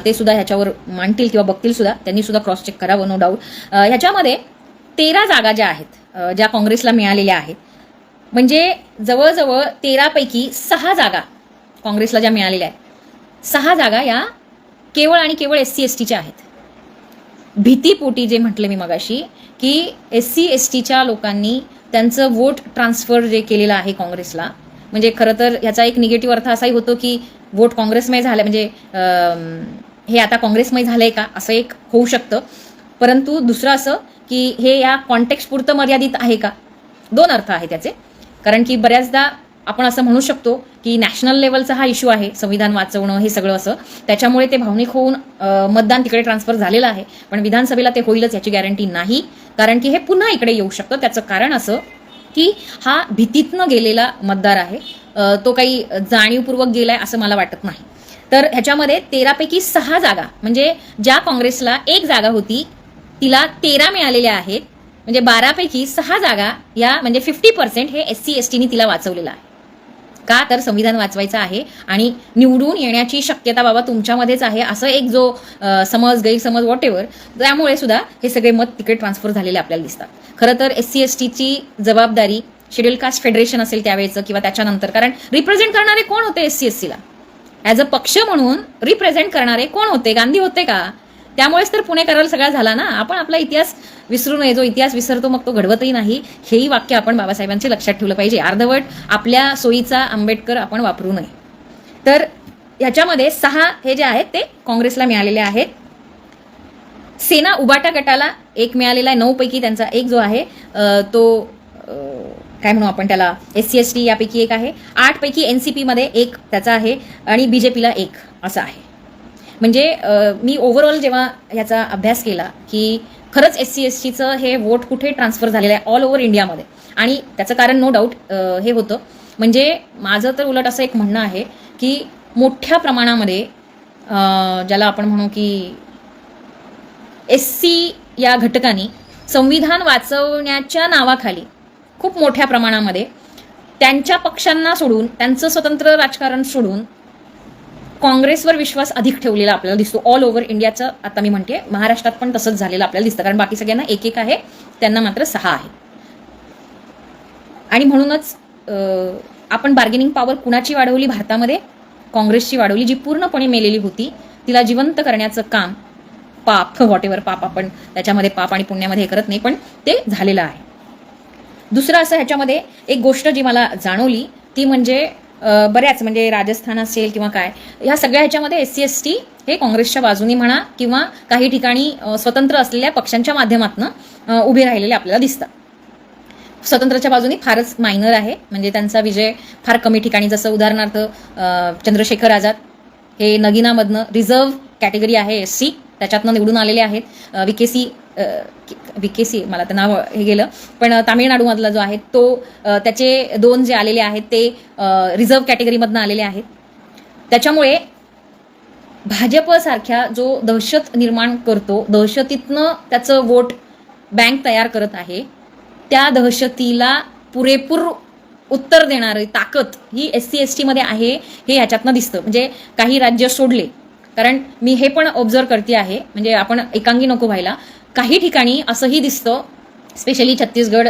ते सुद्धा ह्याच्यावर मांडतील किंवा बघतील सुद्धा, त्यांनी सुद्धा क्रॉस चेक करावं नो डाऊट. ह्याच्यामध्ये 13 जागा ज्या आहेत ज्या काँग्रेसला मिळालेल्या आहेत, म्हणजे जवळजवळ 13 पैकी 6 जागा काँग्रेसला ज्या मिळालेल्या आहेत, 6 जागा या केवळ आणि केवळ SC STच्या आहेत. भीतीपोटी जे म्हटलं मी मगाशी की SC STच्या लोकांनी त्यांचं वोट ट्रान्सफर जे केलेलं आहे काँग्रेसला, म्हणजे खरं तर ह्याचा एक निगेटिव्ह अर्थ असाही होतो की वोट काँग्रेसमय झालं म्हणजे हे आता काँग्रेसमय झालंय का असं एक होऊ शकतं. परंतु दुसरं असं की हे या कॉन्टेक्स्ट पुरतं मर्यादित आहे का, 2 अर्थ आहेत त्याचे. कारण की बऱ्याचदा आपण असं म्हणू शकतो की नॅशनल लेवलचा हा इश्यू आहे संविधान वाचवणं हे सगळं असं, त्याच्यामुळे ते भावनिक होऊन मतदान तिकडे ट्रान्सफर झालेलं आहे. पण विधानसभेला ते होईलच याची गॅरंटी नाही, कारण की हे पुन्हा इकडे येऊ शकतं. त्याचं कारण असं की हा भीतीतनं गेलेला मतदार आहे, तो काही जाणीवपूर्वक गेलाय असं मला वाटत नाही. तर ह्याच्यामध्ये 13 पैकी 6 जागा, म्हणजे ज्या काँग्रेसला 1 जागा होती तिला 13 मिळालेल्या आहेत. म्हणजे 12 पैकी 6 जागा या म्हणजे 50% हे SC STनी तिला वाचवलेलं आहे. का तर संविधान वाचवायचं आहे आणि निवडून येण्याची शक्यता बाबा तुमच्यामध्येच आहे असं एक जो समज गैरसमज वॉटेवर, त्यामुळे सुद्धा हे सगळे मत तिकडे ट्रान्सफर झालेले आपल्याला दिसतात. खरं तर SC STची जबाबदारी शेड्यूल कास्ट फेडरेशन असेल त्यावेळेचं किंवा त्याच्यानंतर, कारण रिप्रेझेंट करणारे कोण होते SC STला, ॲज अ पक्ष म्हणून रिप्रेझेंट करणारे कोण होते, गांधी होते का? त्यामुळेच तर पुणेकराला सगळा झाला ना. आपण आपला इतिहास विसरू नये, जो इतिहास विसरतो मग तो घडवतही नाही, हेही वाक्य आपण बाबासाहेबांचे लक्षात ठेवलं पाहिजे. अर्धवट आपल्या सोयीचा आंबेडकर आपण वापरू नये. तर ह्याच्यामध्ये 6 हे जे आहेत ते काँग्रेसला मिळालेले आहेत. सेना उबाटा गटाला 1 मिळालेला आहे. 9 पैकी त्यांचा एक जो आहे तो काय म्हणू आपण त्याला SC ST यापैकी 1 आहे. 8 पैकी NCP मध्ये 1 त्याचा आहे आणि BJPला 1 असं आहे. म्हणजे मी ओव्हरऑल जेव्हा ह्याचा अभ्यास केला की खरंच SC STचं हे वोट कुठे ट्रान्सफर झालेलं आहे ऑल ओव्हर इंडियामध्ये, आणि त्याचं कारण नो डाऊट हे होतं. म्हणजे माझं तर उलट असं एक म्हणणं आहे की मोठ्या प्रमाणामध्ये ज्याला आपण म्हणू की SC या घटकांनी संविधान वाचवण्याच्या नावाखाली खूप मोठ्या प्रमाणामध्ये त्यांच्या पक्षांना सोडून, त्यांचं स्वतंत्र राजकारण सोडून काँग्रेसवर विश्वास अधिक ठेवलेला आपल्याला दिसतो ऑल ओव्हर इंडियाचं. आता मी म्हणते महाराष्ट्रात पण तसंच झालेलं आपल्याला दिसतं, कारण बाकी सगळ्यांना 1-1 आहे, त्यांना मात्र 6 आहे. आणि म्हणूनच आपण बार्गेनिंग पॉवर कुणाची वाढवली भारतामध्ये? काँग्रेसची वाढवली, जी पूर्णपणे मेलेली होती. तिला जिवंत करण्याचं काम, पाप व्हॉटेवर पाप आपण त्याच्यामध्ये पाप आणि पुण्यामध्ये हे करत नाही, पण ते झालेलं आहे. दुसरं असं ह्याच्यामध्ये एक गोष्ट जी मला जाणवली ती म्हणजे बऱ्याच म्हणजे राजस्थान असेल किंवा काय, ह्या सगळ्या ह्याच्यामध्ये SC ST हे काँग्रेसच्या बाजूनी म्हणा किंवा काही ठिकाणी स्वतंत्र असलेल्या पक्षांच्या माध्यमातून उभे राहिलेले आपल्याला दिसतात. स्वतंत्रच्या बाजूनी फारच मायनर आहे, म्हणजे त्यांचा विजय फार कमी ठिकाणी, जसं उदाहरणार्थ चंद्रशेखर आझाद हे नगिनामधनं रिझर्व्ह कॅटेगरी आहे SC, त्याच्यातनं निवडून आलेले आहेत. विकेसी मला तर नाव हे गेलं, पण तामिळनाडूमधला जो आहे तो त्याचे 2 जे आलेले आहेत ते रिझर्व्ह कॅटेगरीमधनं आलेले आहेत. त्याच्यामुळे भाजपसारख्या जो दहशत निर्माण करतो, दहशतीतनं त्याचं वोट बँक तयार करत आहे, त्या दहशतीला पुरेपूर उत्तर देणारी ताकद ही SC ST मध्ये आहे, हे ह्याच्यातनं दिसतं. म्हणजे काही राज्य सोडले कारण मी हे पण ऑब्झर्व करते आहे, म्हणजे आपण एकांगी नको व्हायला. काही ठिकाणी असंही दिसतं, स्पेशली छत्तीसगड,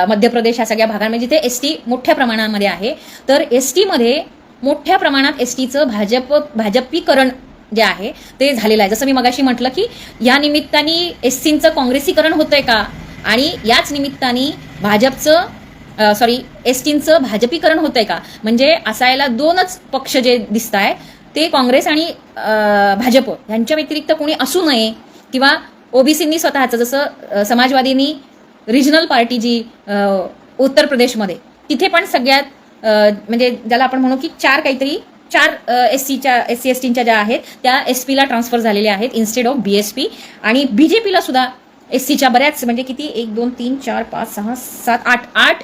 मध्य प्रदेश, ह्या सगळ्या भागांमध्ये जिथे एस टी मोठ्या प्रमाणामध्ये आहे, तर एस टीमध्ये मोठ्या प्रमाणात एस टीचं भाजपीकरण जे आहे ते झालेलं आहे. जसं मी मगाशी म्हटलं की या निमित्ताने एस सींचं काँग्रेसीकरण होतंय का, आणि याच निमित्ताने एस टींचं भाजपीकरण होतंय का. म्हणजे असायला दोनच पक्ष जे दिसत आहे ते काँग्रेस आणि भाजप यांच्या व्यतिरिक्त कोणी असू नये, किंवा ओबीसींनी स्वतःचं, जसं समाजवादींनी रिजनल पार्टी जी उत्तर प्रदेशमध्ये, तिथे पण सगळ्यात म्हणजे ज्याला आपण म्हणू की चार एस सी एस टींच्या ज्या आहेत त्या एस पीला ट्रान्सफर झालेल्या आहेत इन्स्टेड ऑफ BSP. आणि बीजेपीला सुद्धा एस सीच्या बऱ्याच, म्हणजे किती, 1 2 3 4 5 6 7 8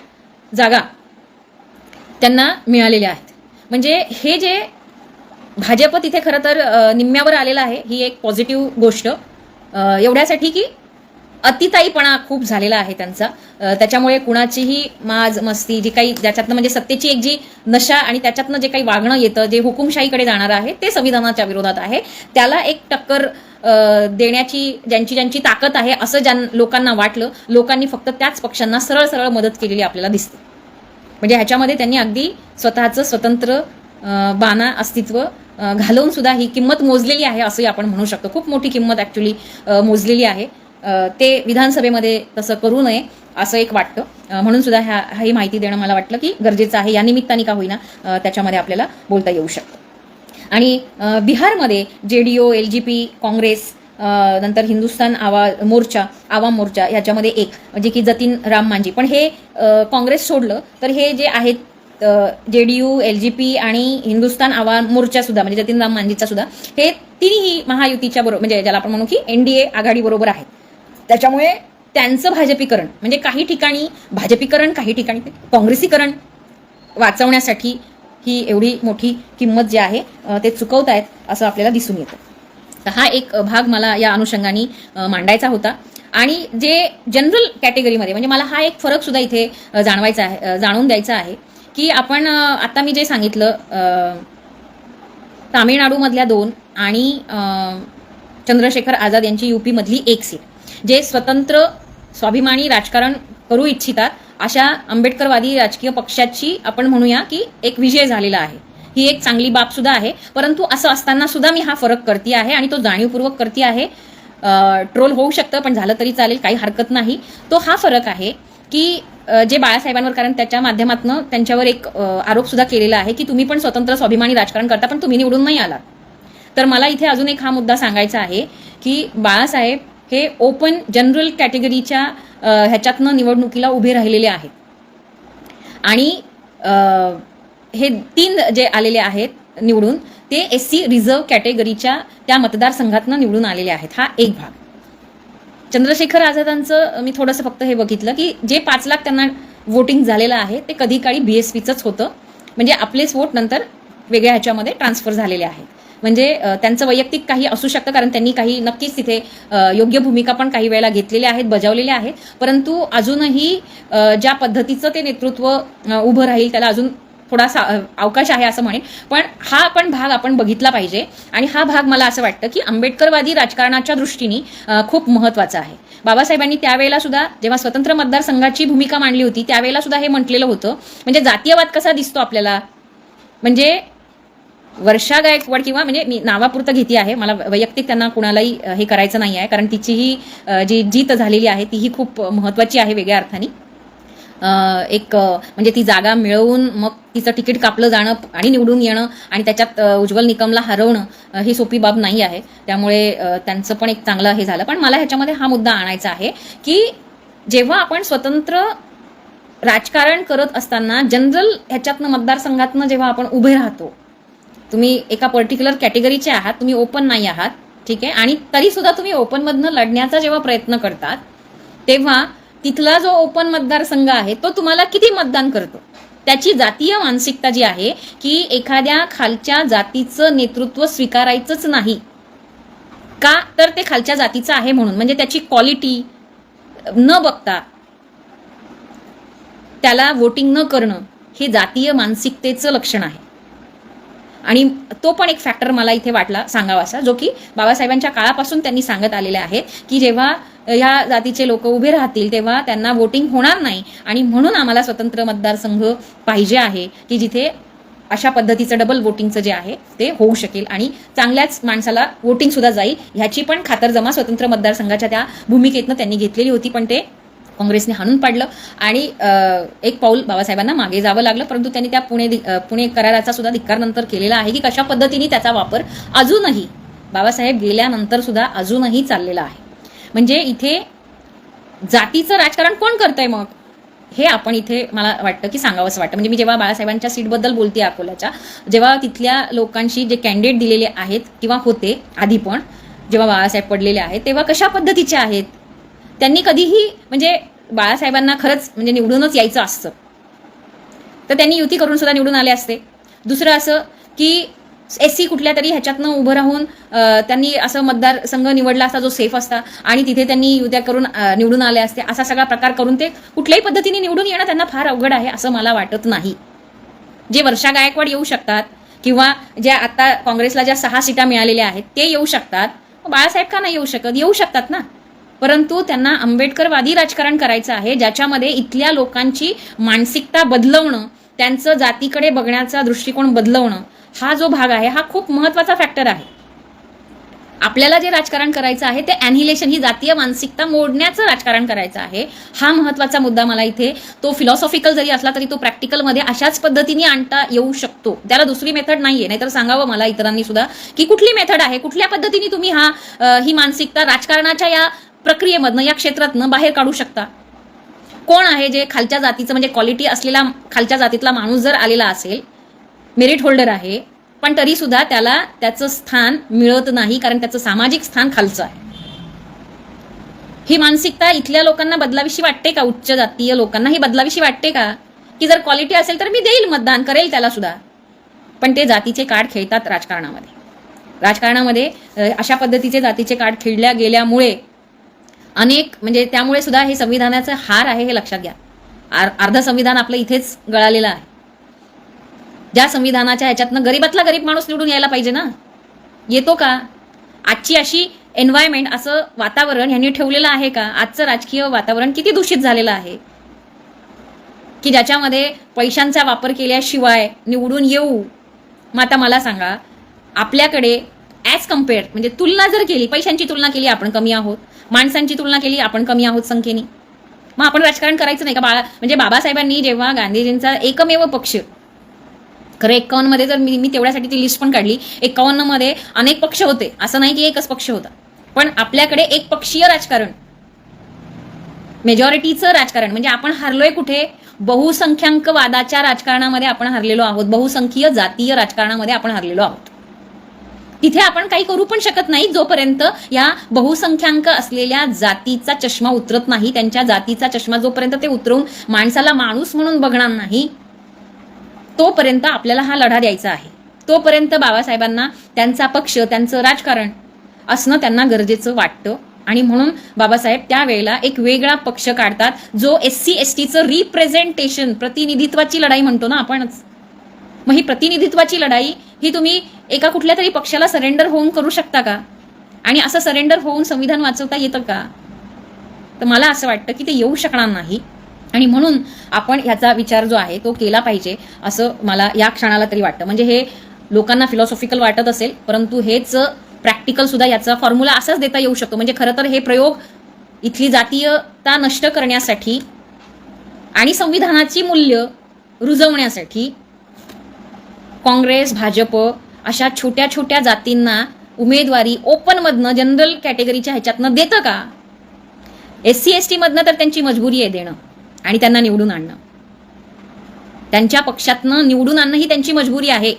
जागा त्यांना मिळालेल्या आहेत. म्हणजे हे जे भाजप तिथे खरं तर निम्म्यावर आलेलं आहे, ही एक पॉझिटिव्ह गोष्ट. एवढ्यासाठी की अतिताईपणा खूप झालेला आहे त्यांचा. त्याच्यामुळे कुणाचीही माज मस्ती जी काही, ज्याच्यातनं म्हणजे सत्तेची एक जी नशा आणि त्याच्यातनं जे काही वागणं येतं, जे हुकुमशाहीकडे जाणार आहे ते संविधानाच्या विरोधात आहे. त्याला एक टक्कर देण्याची ज्यांची ताकद आहे असं ज्या लोकांना वाटलं, लोकांनी फक्त त्याच पक्षांना सरळ सरळ मदत केलेली आपल्याला दिसते. म्हणजे ह्याच्यामध्ये त्यांनी अगदी स्वतःचं स्वतंत्र बाणा अस्तित्व घालवून सुद्धा ही किंमत मोजलेली आहे असंही आपण म्हणू शकतो. खूप मोठी किंमत ॲक्च्युली मोजलेली आहे. ते विधानसभेमध्ये तसं करू नये असं एक वाटतं. म्हणून सुद्धा ही माहिती देणं मला वाटलं की गरजेचं आहे. या निमित्ताने का होईना त्याच्यामध्ये आपल्याला बोलता येऊ शकतं. आणि बिहारमध्ये JDO, LGP, काँग्रेस, नंतर हिंदुस्थान आवाम मोर्चा ह्याच्यामध्ये एक, म्हणजे की जतीन राम मांझी. पण हे काँग्रेस सोडलं तर हे जे आहेत JDU, LGP आणि हिंदुस्थान आवाम मोर्चा सुद्धा, म्हणजे जतीन राम मांझीचा सुद्धा, हे तिन्ही महायुतीच्या बरोबर, म्हणजे ज्याला आपण म्हणू की NDA आघाडी बरोबर आहेत. त्याच्यामुळे त्यांचं भाजपीकरण, म्हणजे काही ठिकाणी भाजपीकरण, काही ठिकाणी काँग्रेसीकरण वाचवण्यासाठी ही एवढी मोठी किंमत जी आहे ते चुकवतायत असं आपल्याला दिसून येतं. तर हा एक भाग मला या अनुषंगाने मांडायचा होता. आणि जे जनरल कॅटेगरीमध्ये, म्हणजे मला हा एक फरक सुद्धा इथे जाणून द्यायचा आहे की आपण आता मी जे सांगितलं, तामिळनाडूमधल्या 2 आणि चंद्रशेखर आझाद यांची UP मधली 1 सीट, जे स्वतंत्र स्वाभिमानी राजकारण करू इच्छितात अशा आंबेडकरवादी राजकीय पक्षाची आपण म्हणूया की एक विजय झालेला आहे. ही एक चांगली बाब सुद्धा आहे. परंतु असं असताना सुद्धा मी हा फरक करते आहे, आणि तो जाणीवपूर्वक करते आहे. ट्रोल होऊ शकतं, पण झालं तरी चालेल, काही हरकत नाही. तो हा फरक आहे की जे बाळासाहेबांवर, कारण त्याच्या माध्यमातून त्यांच्यावर एक आरोप सुद्धा केलेला आहे की तुम्ही पण स्वतंत्र स्वाभिमानी राजकारण करता, पण तुम्ही निवडून नाही आलात. तर मला इथे अजून एक हा मुद्दा सांगायचा आहे की बाळासाहेब हे ओपन जनरल कॅटेगरीच्या ह्याच्यातनं निवडणुकीला उभे राहिलेले आहेत. आणि हे 3 जे आलेले आहेत निवडून, ते SC रिझर्व्ह कॅटेगरीच्या त्या मतदारसंघातनं निवडून आलेले आहेत. हा एक भाग. चंद्रशेखर आझादांचं मी थोडंसं फक्त हे बघितलं की जे 5 लाख त्यांना वोटिंग झालेलं आहे ते कधी काळी BSPचंच होतं. म्हणजे आपलेच वोट नंतर वेगळ्या ह्याच्यामध्ये ट्रान्सफर झालेले आहेत. म्हणजे त्यांचं वैयक्तिक काही असू शकतं, कारण त्यांनी काही नक्कीच तिथे योग्य भूमिका पण काही वेळेला घेतलेल्या आहेत, बजावलेल्या आहेत. परंतु अजूनही ज्या पद्धतीचं ते नेतृत्व उभं राहील त्याला अजून थोडासा अवकाश आहे असं म्हणेन. पण हा पण भाग आपण बघितला पाहिजे. आणि हा भाग मला असं वाटतं की आंबेडकरवादी राजकारणाच्या दृष्टीने खूप महत्त्वाचा आहे. बाबासाहेबांनी त्यावेळेला सुद्धा जेव्हा स्वतंत्र मतदारसंघाची भूमिका मांडली होती त्यावेळेला सुद्धा हे म्हटलेलं होतं. म्हणजे जातीयवाद कसा दिसतो आपल्याला, म्हणजे वर्षा गायकवाड, किंवा म्हणजे मी नावापुरतं घेते आहे, मला वैयक्तिक त्यांना कुणालाही हे करायचं नाही आहे, कारण तिचीही जी जीत झालेली आहे तीही खूप महत्त्वाची आहे वेगळ्या अर्थाने. एक म्हणजे ती जागा मिळवून मग तिचं तिकीट कापलं जाणं आणि निवडून येणं आणि त्याच्यात उज्ज्वल निकमला हरवणं ही सोपी बाब नाही आहे. त्यामुळे त्यांचं पण एक चांगलं हे झालं. पण मला ह्याच्यामध्ये हा मुद्दा आणायचा आहे की जेव्हा आपण स्वतंत्र राजकारण करत असताना जनरल ह्याच्यातनं मतदारसंघातनं जेव्हा आपण उभे राहतो, तुम्ही एका पर्टिक्युलर कॅटेगरीचे आहात, तुम्ही ओपन नाही आहात, ठीक आहे, आणि तरी सुद्धा तुम्ही ओपनमधनं लढण्याचा जेव्हा प्रयत्न करतात तेव्हा तिथला जो ओपन मतदारसंघ आहे तो तुम्हाला किती मतदान करतो, त्याची जातीय मानसिकता जी आहे की एखाद्या खालच्या जातीचं नेतृत्व स्वीकारायचंच नाही का, तर ते खालच्या जातीचं आहे म्हणून, म्हणजे त्याची क्वालिटी न बघता त्याला वोटिंग न करणं हे जातीय मानसिकतेचं लक्षण आहे. आणि तो पण एक फॅक्टर मला इथे वाटला सांगावासा, जो की बाबासाहेबांच्या काळापासून त्यांनी सांगत आलेले आहेत की जेव्हा ह्या जातीचे लोक उभे राहतील तेव्हा त्यांना वोटिंग होणार नाही, आणि म्हणून आम्हाला स्वतंत्र मतदारसंघ पाहिजे आहे की जिथे अशा पद्धतीचं डबल वोटिंगचं जे आहे ते होऊ शकेल आणि चांगल्याच माणसाला वोटिंग सुद्धा जाईल, ह्याची पण खातरजमा स्वतंत्र मतदारसंघाच्या त्या भूमिकेतनं त्यांनी घेतलेली होती. पण ते काँग्रेसने हाणून पाडलं आणि एक पाऊल बाबासाहेबांना मागे जावं लागलं. परंतु त्यांनी त्या पुणे कराराचा सुद्धा धिक्कार नंतर केलेला आहे की कशा पद्धतीने त्याचा वापर अजूनही बाबासाहेब गेल्यानंतर सुद्धा अजूनही चाललेला आहे. म्हणजे इथे जातीचं राजकारण कोण करतंय मग, हे आपण इथे मला वाटतं की सांगावंसं वाटतं. म्हणजे मी जेव्हा बाळासाहेबांच्या सीटबद्दल बोलते अकोल्याच्या, जेव्हा तिथल्या लोकांशी जे कॅन्डिडेट दिलेले आहेत किंवा होते आधी पण जेव्हा बाळासाहेब पडलेले आहेत तेव्हा कशा पद्धतीचे आहेत, त्यांनी कधीही म्हणजे बाळासाहेबांना खरंच म्हणजे निवडूनच यायचं असतं तर त्यांनी युती करून सुद्धा निवडून आले असते. दुसरं असं की SC कुठल्या तरी ह्याच्यातनं उभं राहून त्यांनी असं मतदारसंघ निवडला असता जो सेफ असता आणि तिथे त्यांनी युत्या करून निवडून आले असते. असा सगळा प्रकार करून ते कुठल्याही पद्धतीने निवडून येणं त्यांना फार अवघड आहे असं मला वाटत नाही. जे वर्षा गायकवाड येऊ शकतात किंवा ज्या आता काँग्रेसला ज्या 6 सीटा मिळालेल्या आहेत ते येऊ शकतात, बाळासाहेब का नाही येऊ शकत? येऊ शकतात ना. परंतु त्यांना आंबेडकरवादी राजकारण करायचं आहे, ज्याच्यामध्ये इथल्या लोकांची मानसिकता बदलवणं, त्यांचं जातीकडे बघण्याचा दृष्टिकोन बदलवणं, हा जो भाग आहे हा खूप महत्त्वाचा फॅक्टर आहे. आपल्याला जे राजकारण करायचं आहे ते ॲनिहिलेशन, ही जातीय मानसिकता मोडण्याचं राजकारण करायचं आहे. हा महत्त्वाचा मुद्दा मला इथे, तो फिलॉसॉफिकल जरी असला तरी तो प्रॅक्टिकलमध्ये अशाच पद्धतीने आणता येऊ शकतो. त्याला दुसरी मेथड नाहीये. नाहीतर सांगावं मला इतरांनी सुद्धा की कुठली मेथड आहे, कुठल्या पद्धतीने तुम्ही ही मानसिकता राजकारणाच्या या प्रक्रियेमधनं, या क्षेत्रातनं बाहेर काढू शकता. कोण आहे जे खालच्या जातीचं म्हणजे क्वालिटी असलेला खालच्या जातीतला माणूस जर आलेला असेल, मेरिट होल्डर आहे, पण तरी सुद्धा त्याला त्याचं स्थान मिळत नाही कारण त्याचं सामाजिक स्थान खालचं आहे. ही मानसिकता इथल्या लोकांना बदलावीशी वाटते का? उच्च जातीय लोकांना ही बदलावीशी वाटते का की जर क्वालिटी असेल तर मी देईल मतदान, करेल त्याला सुद्धा. पण ते जातीचे कार्ड खेळतात राजकारणामध्ये अशा पद्धतीचे जातीचे कार्ड खेळल्या गेल्यामुळे अनेक म्हणजे त्यामुळे सुद्धा हे संविधानाचं हार आहे हे लक्षात घ्या. अर्ध संविधान आपलं इथेच गळालेलं आहे. ज्या संविधानाच्या ह्याच्यातनं गरीबातला गरीब माणूस निवडून यायला पाहिजे ना, येतो का? आजची अशी एन्व्हायरमेंट, असं वातावरण ह्यांनी ठेवलेलं आहे का? आजचं राजकीय वातावरण किती दूषित झालेलं आहे की ज्याच्यामध्ये पैशांचा वापर केल्याशिवाय निवडून येऊ. मग आता मला सांगा, आपल्याकडे ॲज कम्पेअर म्हणजे तुलना जर केली, पैशांची तुलना केली आपण कमी आहोत, माणसांची तुलना केली आपण कमी आहोत संख्येने, मग आपण राजकारण करायचं नाही का? म्हणजे बाबासाहेबांनी जेव्हा गांधीजींचा एकमेव पक्ष, खरं 51 मध्ये जर मी तेवढ्यासाठी ती लिस्ट पण काढली, 51 मध्ये अनेक पक्ष होते, असं नाही की एकच पक्ष होता, पण आपल्याकडे एक पक्षीय राजकारण, मेजॉरिटीचं राजकारण, म्हणजे आपण हरलोय कुठे? बहुसंख्याकवादाच्या राजकारणामध्ये आपण हरलेलो आहोत, बहुसंख्यीय जातीय राजकारणामध्ये आपण हरलेलो आहोत. तिथे आपण काही करू पण शकत नाही जोपर्यंत या बहुसंख्याक असलेल्या जातीचा चष्मा उतरत नाही. त्यांच्या जातीचा चष्मा जोपर्यंत ते उतरवून माणसाला माणूस म्हणून बघणार नाही तोपर्यंत आपल्याला हा लढा द्यायचा आहे. तोपर्यंत बाबासाहेबांना त्यांचा पक्ष, त्यांचं राजकारण असणं त्यांना गरजेचं वाटतं. आणि म्हणून बाबासाहेब त्यावेळेला एक वेगळा पक्ष काढतात जो SC STचं रिप्रेझेंटेशन, प्रतिनिधित्वाची लढाई म्हणतो ना आपणच. मग ही प्रतिनिधित्वाची लढाई ही तुम्ही एका कुठल्या तरी पक्षाला सरेंडर होऊन करू शकता का? आणि असं सरेंडर होऊन संविधान वाचवता येतं का? तर मला असं वाटतं की ते येऊ शकणार नाही. आणि म्हणून आपण ह्याचा विचार जो आहे तो केला पाहिजे असं मला या क्षणाला तरी वाटतं. म्हणजे हे लोकांना फिलॉसॉफिकल वाटत असेल, परंतु हेच प्रॅक्टिकल सुद्धा याचा फॉर्म्युला असाच देता येऊ शकतो. म्हणजे खरं तर हे प्रयोग इथली जातीयता नष्ट करण्यासाठी आणि संविधानाची मूल्य रुजवण्यासाठी काँग्रेस, भाजप अशा छोट्या छोट्या जातींना उमेदवारी ओपनमधनं, जनरल कॅटेगरीच्या ह्याच्यातनं देतं का? SC ST मधनं तर त्यांची मजबुरी आहे देणं आणि त्यांना निवडून आणणं. त्यांच्या पक्षातनं निवडून आणणं ही त्यांची मजबुरी आहे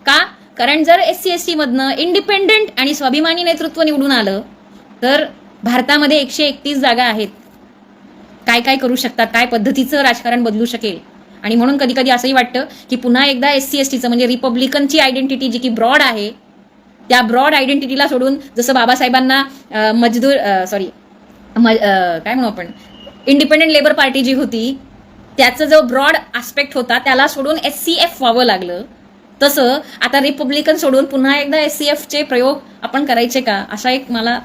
का? कारण जर SC ST मधनं इंडिपेंडेंट आणि स्वाभिमानी नेतृत्व निवडून आलं तर भारतामध्ये 131 जागा आहेत. काय काय करू शकतात, काय पद्धतीचं राजकारण बदलू शकेल. आणि म्हणून कधी कधी असंही वाटतं की पुन्हा एकदा SC STचं म्हणजे रिपब्लिकनची आयडेंटिटी जी की ब्रॉड आहे, त्या ब्रॉड आयडेंटिटीला सोडून जसं बाबासाहेबांना काय म्हणू आपण, इंडिपेंडेंट लेबर पार्टी जी होती त्याचं जो ब्रॉड आस्पेक्ट होता त्याला सोडून SCF व्हावं लागलं. तसं आता रिपब्लिकन सोडून पुन्हा एकदा SCFचे प्रयोग आपण करायचे का, असा एक मला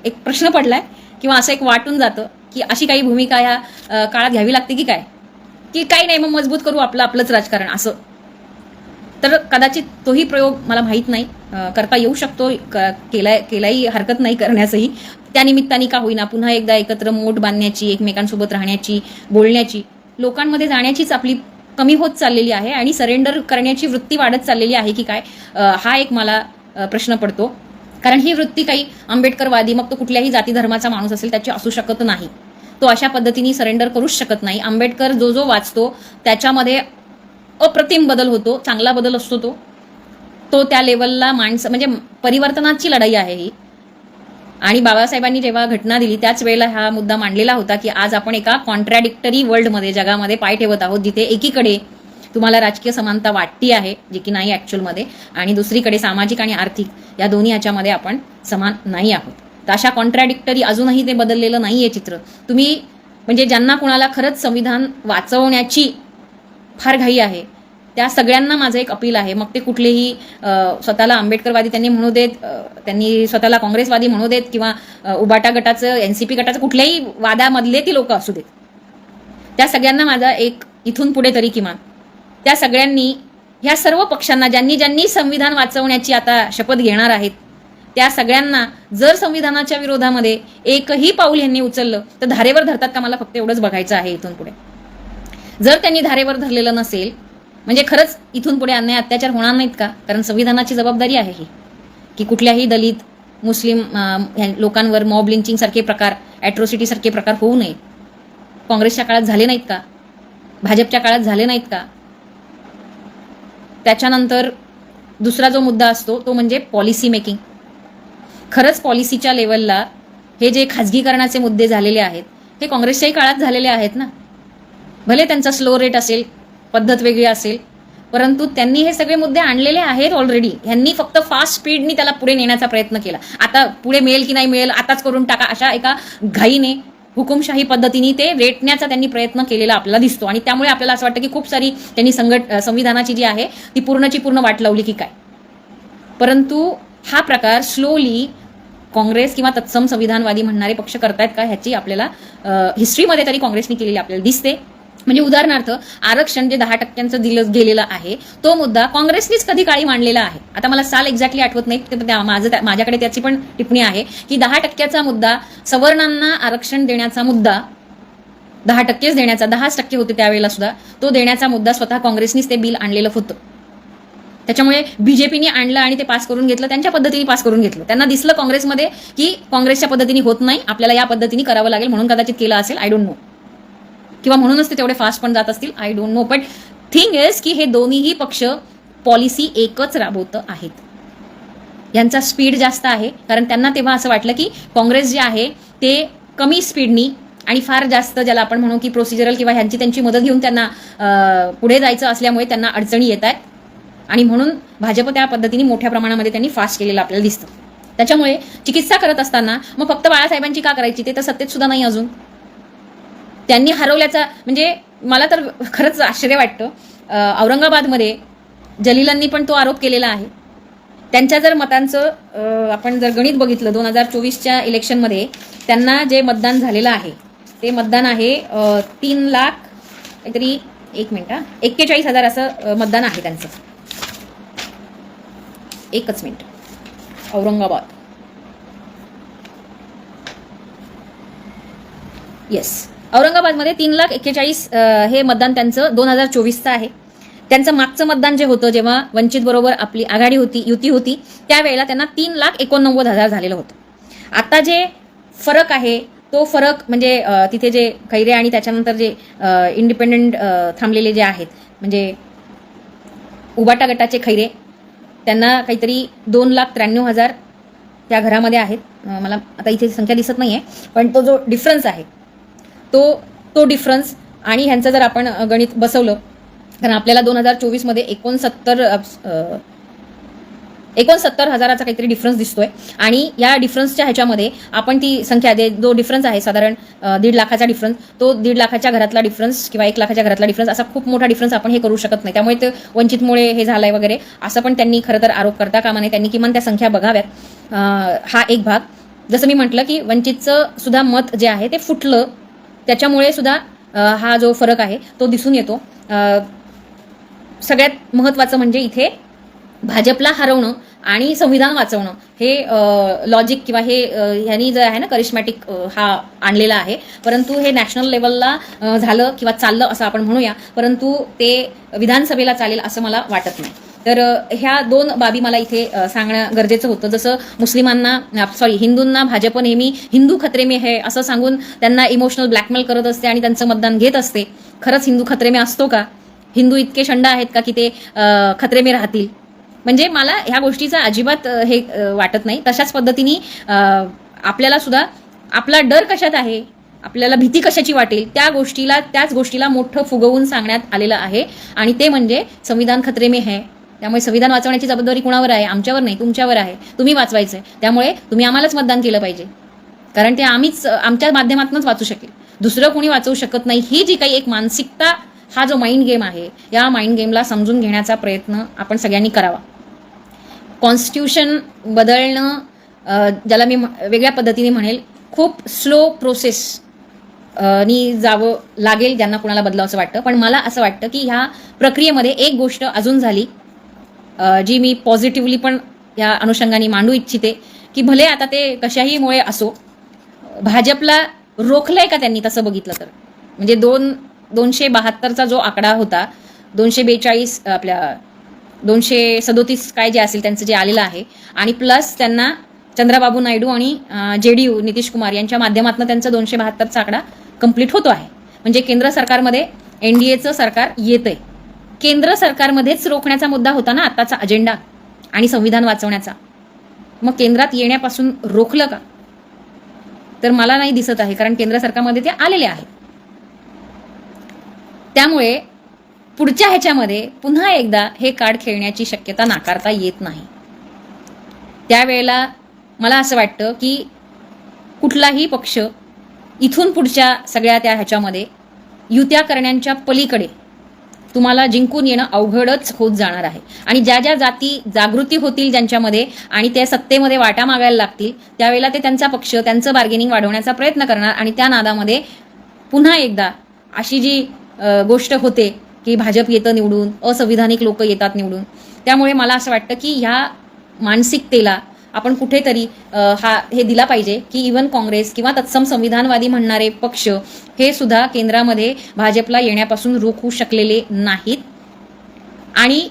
एक प्रश्न पडलाय, किंवा असं एक वाटून जातं की अशी काही भूमिका ह्या काळात घ्यावी लागते की काय, की काही नाही मग मजबूत करू आपलंच राजकारण असं. तर कदाचित तोही प्रयोग मला माहीत नाही, करता येऊ शकतो, केलाही हरकत नाही करण्यासही. त्यानिमित्ताने का होईना पुन्हा एकदा एकत्र मोठ बांधण्याची, एकमेकांसोबत राहण्याची, बोलण्याची, लोकांमध्ये जाण्याचीच आपली कमी होत चाललेली आहे आणि सरेंडर करण्याची वृत्ती वाढत चाललेली आहे की काय, हा एक मला प्रश्न पडतो. कारण ही वृत्ती काही आंबेडकरवादी, मग तो कुठल्याही जाती धर्माचा माणूस असेल त्याची असू शकत नाही. तो अशा पद्धतीने सरेंडर करूच शकत नाही. आंबेडकर जो वाचतो त्याच्यामध्ये अप्रतिम बदल होतो, चांगला बदल असतो तो त्या लेवलला माणसं, म्हणजे परिवर्तनाची लढाई आहे ही. आणि बाबासाहेबांनी जेव्हा घटना दिली त्याच वेळेला हा मुद्दा मांडलेला होता की आज आपण एका कॉन्ट्रॅडिक्टरी वर्ल्डमध्ये, जगामध्ये पाय ठेवत आहोत, जिथे एकीकडे तुम्हाला राजकीय समानता वाटती आहे, जे की नाही ॲक्च्युअलमध्ये, आणि दुसरीकडे सामाजिक आणि आर्थिक या दोन्ही ह्याच्यामध्ये आपण समान नाही आहोत. तर अशा कॉन्ट्रॅडिक्टरी अजूनही ते बदललेलं नाही आहे चित्र. तुम्ही म्हणजे ज्यांना कुणाला खरंच संविधान वाचवण्याची फार घाई आहे त्या सगळ्यांना माझं एक अपील आहे. मग ते कुठलेही स्वतःला आंबेडकरवादी त्यांनी म्हणू देत, त्यांनी स्वतःला काँग्रेसवादी म्हणू देत, किंवा उबाटा गटाचं, NCP गटाचं, कुठल्याही वादामधले ती लोक असू देत, त्या सगळ्यांना माझा एक इथून पुढे तरी किमान त्या सगळ्यांनी, ह्या सर्व पक्षांना ज्यांनी संविधान वाचवण्याची आता शपथ घेणार आहेत त्या सगळ्यांना, जर संविधानाच्या विरोधामध्ये एकही पाऊल यांनी उचललं तर धारेवर धरतात का, मला फक्त एवढंच बघायचं आहे इथून पुढे. जर त्यांनी धारेवर धरलेलं नसेल म्हणजे खरंच इथून पुढे अन्याय अत्याचार होणार नाहीत का. कारण संविधानाची जबाबदारी आहे ही की कुठल्याही दलित, मुस्लिम लोकांवर मॉब लिंचिंग सारखे प्रकार, ॲट्रोसिटी सारखे प्रकार होऊ नये. काँग्रेसच्या काळात झाले नाहीत का, भाजपच्या काळात झाले नाहीत का. त्याच्यानंतर दुसरा जो मुद्दा असतो तो म्हणजे पॉलिसी मेकिंग. खरंच पॉलिसीच्या लेवलला हे जे खाजगीकरणाचे मुद्दे झालेले आहेत हे काँग्रेसच्याही काळात झालेले आहेत ना. भले त्यांचा स्लो रेट असेल, पद्धत वेगळी असेल, परंतु त्यांनी हे सगळे मुद्दे आणलेले आहेत ऑलरेडी. ह्यांनी फक्त फास्ट स्पीडनी त्याला पुढे नेण्याचा प्रयत्न केला. आता पुढे मिळेल की नाही मिळेल, आताच करून टाका, अशा एका घाईने, हुकुमशाही पद्धतीने ते रेटण्याचा त्यांनी प्रयत्न केलेला आपल्याला दिसतो. आणि त्यामुळे आपल्याला असं वाटतं की खूप सारी त्यांनी संविधानाची जी आहे ती पूर्णची पूर्ण वाट लावली की काय. परंतु हा प्रकार स्लोली काँग्रेस किंवा तत्सम संविधानवादी म्हणणारे पक्ष करतायत का, ह्याची आपल्याला हिस्ट्रीमध्ये तरी काँग्रेसने केलेली आपल्याला दिसते. म्हणजे उदाहरणार्थ आरक्षण जे 10% दिलं गेलेलं आहे तो मुद्दा काँग्रेसनीच कधी काळी मांडलेला आहे. आता मला साल एक्झॅक्टली आठवत नाही, माझ्याकडे त्याची पण टिप्पणी आहे की 10%चा मुद्दा, सवर्णांना आरक्षण देण्याचा मुद्दा, 10%च देण्याचा, 10% होते त्यावेळेला सुद्धा, तो देण्याचा मुद्दा स्वतः काँग्रेसनीच ते बिल आणलेलं होतं. त्याच्यामुळे बीजेपीने आणलं आणि ते पास करून घेतलं, त्यांच्या पद्धतीने पास करून घेतलं. त्यांना दिसलं काँग्रेसमध्ये की काँग्रेसच्या पद्धतीने होत नाही, आपल्याला या पद्धतीने करावं लागेल, म्हणून कदाचित केलं असेल, आय डोंट नो, किंवा म्हणूनच ते तेवढे फास्ट पण जात असतील, I don't know. But thing is की हे दोन्हीही पक्ष पॉलिसी एकच राबवत आहेत. यांचा स्पीड जास्त आहे कारण त्यांना तेव्हा असं वाटलं की काँग्रेस जे आहे ते कमी स्पीडनी आणि फार जास्त, ज्याला आपण म्हणू की प्रोसिजरल किंवा ह्यांची त्यांची मदत घेऊन त्यांना पुढे जायचं असल्यामुळे त्यांना अडचणी येत आहेत, आणि म्हणून भाजप त्या पद्धतीने मोठ्या प्रमाणामध्ये त्यांनी फास्ट केलेलं आपल्याला दिसतं. त्याच्यामुळे चिकित्सा करत असताना मग फक्त बाळासाहेबांची का करायची, ते तर सत्तेत सुद्धा नाही अजून. त्यांनी हरवल्याचा म्हणजे मला तर खरंच आश्चर्य वाटतं. औरंगाबादमध्ये जलिलांनी पण तो आरोप केलेला आहे. त्यांच्या जर मतांचं आपण जर गणित बघितलं 2024च्या इलेक्शनमध्ये त्यांना जे मतदान झालेलं आहे ते मतदान आहे 3 लाख काहीतरी, 41,000 असं मतदान आहे त्यांचं. एकच मिनिट, औरंगाबाद, येस, औरंगाबादमध्ये 3,41,000 हे मतदान त्यांचं 2024चं आहे. त्यांचं मागचं मतदान जे होतं जेव्हा वंचित बरोबर आपली आघाडी होती, युती होती, त्यावेळेला त्यांना 3,89,000 झालेलं होतं. आता जे फरक आहे तो फरक म्हणजे तिथे जे खैरे आणि त्याच्यानंतर जे इंडिपेंडंट थांबलेले जे आहेत म्हणजे उबाटा गटाचे खैरे, त्यांना काहीतरी 2,93,000 त्या घरामध्ये आहेत. मला आता इथे संख्या दिसत नाही आहे, पण तो जो डिफरन्स आहे तो डिफरन्स आणि ह्यांचं जर आपण गणित बसवलं, कारण आपल्याला 2024मध्ये 69 69,000चा काहीतरी डिफरन्स दिसतोय. आणि या डिफरन्सच्या ह्याच्यामध्ये आपण ती संख्या जो डिफरन्स आहे साधारण 1.5 लाखाचा डिफरन्स, तो 1.5 लाखाच्या घरातला डिफरन्स किंवा 1 लाखाच्या घरातला डिफरन्स असा खूप मोठा डिफरन्स आपण हे करू शकत नाही. त्यामुळे ते वंचितमुळे हे झालंय वगैरे असं पण त्यांनी खरं तर आरोप करता कामा नये. त्यांनी किमान त्या संख्या बघाव्यात. हा एक भाग. जसं मी म्हटलं की वंचितचं सुद्धा मत जे आहे ते फुटलं, त्याच्यामुळे सुद्धा हा जो फरक आहे तो दिसून येतो. सगळ्यात महत्त्वाचं म्हणजे इथे भाजपला हरवणं आणि संविधान वाचवणं हे लॉजिक किंवा हे ह्यांनी जे आहे ना करिश्मॅटिक हा आणलेला आहे. परंतु हे नॅशनल लेवलला झालं किंवा चाललं असं आपण म्हणूया, परंतु ते विधानसभेला चालेल असं मला वाटत नाही. तर ह्या 2 बाबी मला इथे सांगणं गरजेचं होतं. जसं हिंदूंना भाजप नेहमी हिंदू खतरे में है असं सांगून त्यांना इमोशनल ब्लॅकमेल करत असते आणि त्यांचं मतदान घेत असते. खरंच हिंदू खतरे में असतो का? हिंदू इतके शंड आहेत का की ते खतरे में राहतील? म्हणजे मला ह्या गोष्टीचा अजिबात हे वाटत नाही. तशाच पद्धतीने आपल्याला सुद्धा आपला डर कशात आहे, आपल्याला भीती कशाची वाटेल, त्याच गोष्टीला मोठं फुगवून सांगण्यात आलेलं आहे. आणि ते म्हणजे संविधान खतरे में है. त्यामुळे संविधान वाचवण्याची जबाबदारी कुणावर आहे? आमच्यावर नाही, तुमच्यावर आहे. तुम्ही वाचवायचंय. त्यामुळे तुम्ही आम्हालाच मतदान केलं पाहिजे, कारण ते आम्हीच आमच्या माध्यमातूनच वाचू शकेल, दुसरं कोणी वाचवू शकत नाही. ही जी काही एक मानसिकता, हा जो माइंड गेम आहे, या माइंड गेमला समजून घेण्याचा प्रयत्न आपण सगळ्यांनी करावा. कॉन्स्टिट्यूशन बदलणं ज्याला मी वेगळ्या पद्धतीने म्हणेल, खूप स्लो प्रोसेस नी जावं लागेल ज्यांना कुणाला बदलावंसं वाटतं. पण मला असं वाटतं की ह्या प्रक्रियेमध्ये एक गोष्ट अजून झाली जी मी पॉझिटिव्हली पण या अनुषंगाने मांडू इच्छिते, की भले आता ते कशाही मुळे असो, भाजपला रोखलंय का त्यांनी तसं बघितलं तर. म्हणजे 272चा जो आकडा होता, 242 आपल्या 237 काय जे असेल त्यांचं जे आलेलं आहे, आणि प्लस त्यांना चंद्रबाबू नायडू आणि JDU नितीश कुमार यांच्या माध्यमातून त्यांचा 272चा आकडा कंप्लीट होतो आहे. म्हणजे केंद्र सरकारमध्ये NDAचं सरकार येतंय. केंद्र सरकारमध्येच रोखण्याचा मुद्दा होता ना आताचा अजेंडा, आणि संविधान वाचवण्याचा. मग केंद्रात येण्यापासून रोखलं का? तर मला नाही दिसत आहे, कारण केंद्र सरकारमध्ये ते आलेले आहे. त्यामुळे पुढच्या ह्याच्यामध्ये पुन्हा एकदा हे कार्ड खेळण्याची शक्यता नाकारता येत नाही. त्यावेळेला मला असं वाटतं की कुठलाही पक्ष इथून पुढच्या सगळ्या त्या ह्याच्यामध्ये युत्या करण्याच्या पलीकडे तुम्हाला जिंकून येणं अवघडच होत जाणार आहे. आणि ज्या ज्या जाती जागृती होतील ज्यांच्यामध्ये आणि त्या सत्तेमध्ये वाटा मागायला लागतील, त्यावेळेला ते त्यांचा पक्ष, त्यांचं बार्गेनिंग वाढवण्याचा प्रयत्न करणार. आणि त्या नादामध्ये पुन्हा एकदा अशी जी गोष्ट होते की भाजप येतं निवडून, असंविधानिक लोक येतात निवडून. त्यामुळे मला असं वाटतं की ह्या मानसिकतेला आपण कुठेतरी हे दिला पाहिजे की इव्हन काँग्रेस किंवा तत्सम संविधानवादी म्हणणारे पक्ष हे सुद्धा केंद्रामध्ये भाजपला येण्यापासून रोखू शकलेले नाहीत. आणि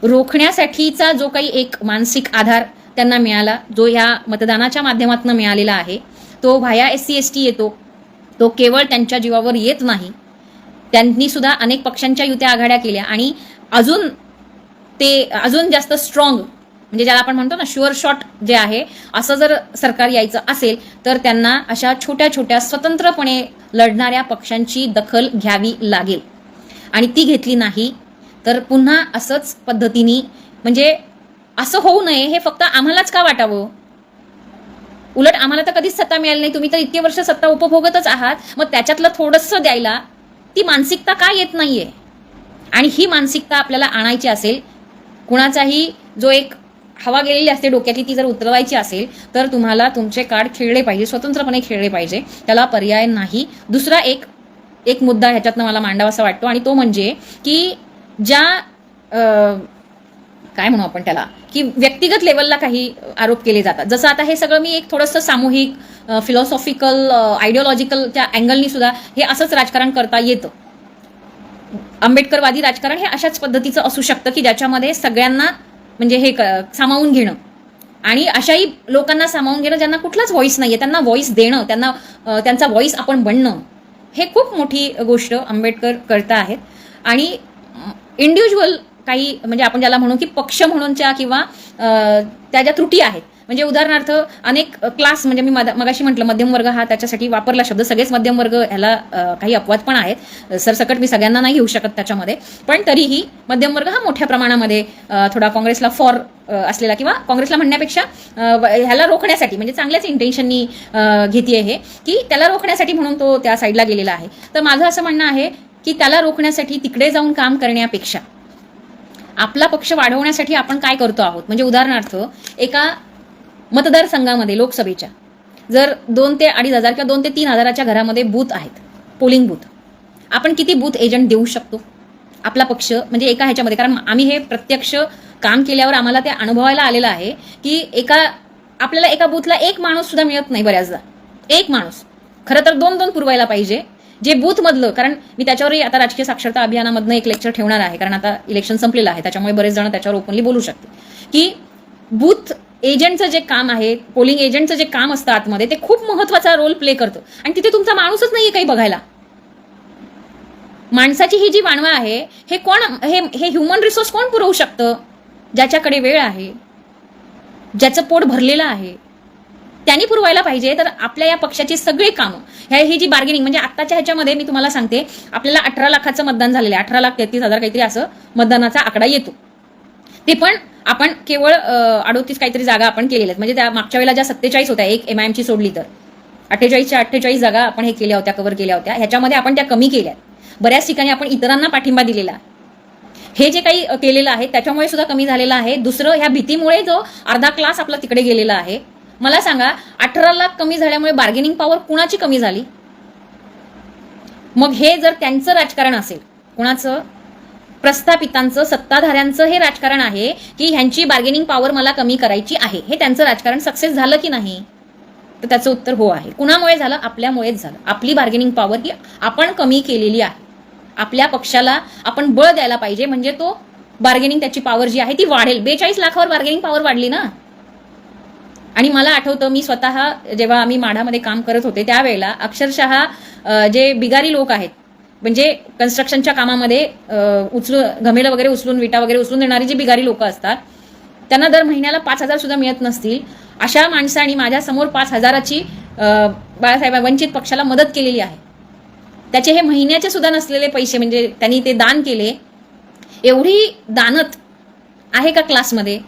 रोखण्यासाठीचा जो काही एक मानसिक आधार त्यांना मिळाला, जो ह्या मतदानाच्या माध्यमातून मिळालेला आहे, तो व्हाया SC/ST येतो. तो केवळ त्यांच्या जीवावर येत नाही. त्यांनी सुद्धा अनेक पक्षांच्या युत्या आघाड्या केल्या आणि अजून जास्त स्ट्रॉंग, म्हणजे ज्याला आपण म्हणतो ना शुअर शॉट जे आहे, असं जर सरकार यायचं असेल तर त्यांना अशा छोट्या छोट्या स्वतंत्रपणे लढणाऱ्या पक्षांची दखल घ्यावी लागेल. आणि ती घेतली नाही तर पुन्हा असंच पद्धतीने, म्हणजे असं होऊ नये हे फक्त आम्हालाच का वाटावं? उलट आम्हाला तर कधीच सत्ता मिळाली नाही, तुम्ही तर इतके वर्ष सत्ता उपभोगतच आहात. मग त्याच्यातलं थोडंसं द्यायला ती मानसिकता का येत नाहीये? आणि ही मानसिकता आपल्याला आणायची असेल, कुणाचाही जो एक हवा गेलेली असते डोक्यातली ती जर उतरवायची असेल, तर तुम्हाला तुमचे कार्ड खेळले पाहिजे, स्वतंत्रपणे खेळले पाहिजे. त्याला पर्याय नाही. दुसरा एक मुद्दा ह्याच्यातनं मला मांडावासा वाटतो, आणि तो म्हणजे की ज्या काय म्हणू आपण त्याला, की व्यक्तिगत लेवलला काही आरोप केले जातात. जसं आता हे सगळं मी एक थोडंसं सामूहिक फिलॉसॉफिकल आयडिओलॉजिकल त्या अँगलनी सुद्धा हे असंच राजकारण करता येतं. आंबेडकरवादी राजकारण हे अशाच पद्धतीचं असू शकतं की ज्याच्यामध्ये सगळ्यांना म्हणजे हे सामावून घेणं, आणि अशाही लोकांना सामावून घेणं ज्यांना कुठलाच व्हॉइस नाहीये, त्यांना व्हॉइस देणं, त्यांना त्यांचा व्हॉइस आपण बनणं, हे खूप मोठी गोष्ट आंबेडकर करता आहेत. आणि इंडिव्हिज्युअल काही म्हणजे आपण ज्याला म्हणू की पक्ष म्हणूनच्या किंवा त्या ज्या त्रुटी आहेत म्हणजे उदाहरणार्थ अनेक क्लास, म्हणजे मी मगाशी म्हटलं मध्यम वर्ग हा त्याच्यासाठी वापरला शब्द, सगळेच मध्यम वर्ग ह्याला काही अपवाद पण आहेत, सरसकट मी सगळ्यांना नाही घेऊ शकत त्याच्यामध्ये, पण तरीही मध्यम वर्ग हा मोठ्या प्रमाणामध्ये थोडा काँग्रेसला फॉर असलेला, किंवा काँग्रेसला म्हणण्यापेक्षा ह्याला रोखण्यासाठी, म्हणजे चांगल्याच इंटेन्शननी घेते हे, की त्याला रोखण्यासाठी म्हणून तो त्या साईडला गेलेला आहे. तर माझं असं म्हणणं आहे की त्याला रोखण्यासाठी तिकडे जाऊन काम करण्यापेक्षा आपला पक्ष वाढवण्यासाठी आपण काय करतो आहोत. म्हणजे उदाहरणार्थ एका मतदारसंघामध्ये लोकसभेच्या जर 2 ते 2,500 किंवा 2 ते 3,000च्या घरामध्ये बूथ आहेत, पोलिंग बूथ, आपण किती बूथ एजंट देऊ शकतो आपला पक्ष, म्हणजे एका ह्याच्यामध्ये. कारण आम्ही हे प्रत्यक्ष काम केल्यावर आम्हाला ते अनुभवायला आलेलं आहे की आपल्याला एका बूथला एक माणूस सुद्धा मिळत नाही बऱ्याचदा. एक माणूस खरं तर 2-2 पुरवायला पाहिजे जे बूथमधलं. कारण मी त्याच्यावरही आता राजकीय साक्षरता अभियानामधनं एक लेक्चर ठेवणार आहे, कारण आता इलेक्शन संपलेलं आहे, त्याच्यामुळे बरेच जण त्याच्यावर ओपनली बोलू शकते की बूथ एजंटचं जे काम आहे, पोलिंग एजंटचं जे काम असतं आतमध्ये, ते खूप महत्त्वाचा रोल प्ले करतं. आणि तिथे तुमचा माणूसच नाहीये काही बघायला. माणसाची ही जी वाणवा आहे, हे कोण, हे ह्युमन रिसोर्स कोण पुरवू शकतं? ज्याच्याकडे वेळ आहे, ज्याचं पोट भरलेलं आहे, त्यांनी पुरवायला पाहिजे. तर आपल्या या पक्षाची सगळी कामं, ही जी बार्गेनिंग, म्हणजे आत्ताच्या ह्याच्यामध्ये मी तुम्हाला सांगते, आपल्याला 18 लाखाचं मतदान झालेलं आहे, 18,33,000 काहीतरी असं मतदानाचा आकडा येतो. ते पण आपण केवळ 38 काहीतरी जागा आपण केलेल्या आहेत. म्हणजे त्या मागच्या वेळेला ज्या 47 होत्या, एक MIM ची सोडली तर 48च्या 48 जागा आपण हे केल्या होत्या, कव्हर केल्या होत्या. ह्याच्यामध्ये आपण त्या कमी केल्या. बऱ्याच ठिकाणी आपण इतरांना पाठिंबा दिलेला. हे जे काही केलेलं आहे त्याच्यामुळे सुद्धा कमी झालेलं आहे. दुसरं, ह्या भीतीमुळे जो अर्धा क्लास आपला तिकडे गेलेला आहे. मला सांगा, 18 लाख कमी झाल्यामुळे बार्गेनिंग पॉवर कुणाची कमी झाली? मग हे जर त्यांचं राजकारण असेल, कुणाचं, प्रस्थापितांचं, सत्ताधाऱ्यांचं हे राजकारण आहे की ह्यांची बार्गेनिंग पॉवर मला कमी करायची आहे, हे त्यांचं राजकारण सक्सेस झालं की नाही? तर त्याचं उत्तर हो आहे. कुणामुळे झालं? आपल्यामुळेच झालं. आपली बार्गेनिंग पॉवर ही आपण कमी केलेली आहे. आपल्या पक्षाला आपण बळ द्यायला पाहिजे, म्हणजे तो बार्गेनिंग, त्याची पॉवर जी आहे ती वाढेल. 42 लाखावर बार्गेनिंग पॉवर वाढली ना. आणि मला आठवतं, मी स्वतः जेव्हा आम्ही माढामध्ये काम करत होते त्यावेळेला अक्षरशः जे बिगारी लोक आहेत, म्हणजे कन्स्ट्रक्शनच्या कामामध्ये घमेलं वगैरे उचलून, विटा वगैरे उचलून देणारी जी बिगारी लोक असतात, त्यांना दर महिन्याला 5,000 सुद्धा मिळत नसतील, अशा माणसांनी माझ्यासमोर 5,000ची बाळासाहेब वंचित पक्षाला मदत केलेली आहे. त्याचे हे महिन्याचे सुद्धा नसलेले पैसे, म्हणजे त्यांनी ते दान केले. एवढी दानत आहे का क्लासमध्ये?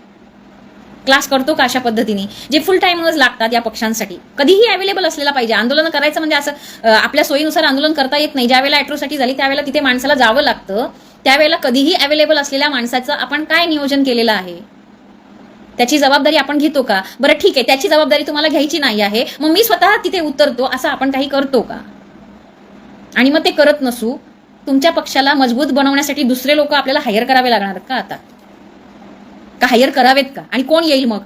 क्लास करतो का अशा पद्धतीने? जे फुल टाइमच लागतात या पक्षांसाठी, कधीही अवेलेबल असलेला पाहिजे. आंदोलन करायचं म्हणजे असं आपल्या सोयीनुसार आंदोलन करता येत नाही. ज्या वेळेला ॲट्रोसिटी झाली त्यावेळेला तिथे माणसाला जावं लागतं. त्यावेळेला कधीही अवेलेबल असलेल्या माणसाचं आपण काय नियोजन केलेलं आहे? त्याची जबाबदारी आपण घेतो का? बरं ठीक आहे, त्याची जबाबदारी तुम्हाला घ्यायची नाही आहे, मग मी स्वतः तिथे उतरतो, असं आपण काही करतो का? आणि मग ते करत नसू, तुमच्या पक्षाला मजबूत बनवण्यासाठी दुसरे लोक आपल्याला हायर करावे लागणार का आता? का हायर करावेत का? आणि कोण येईल मग?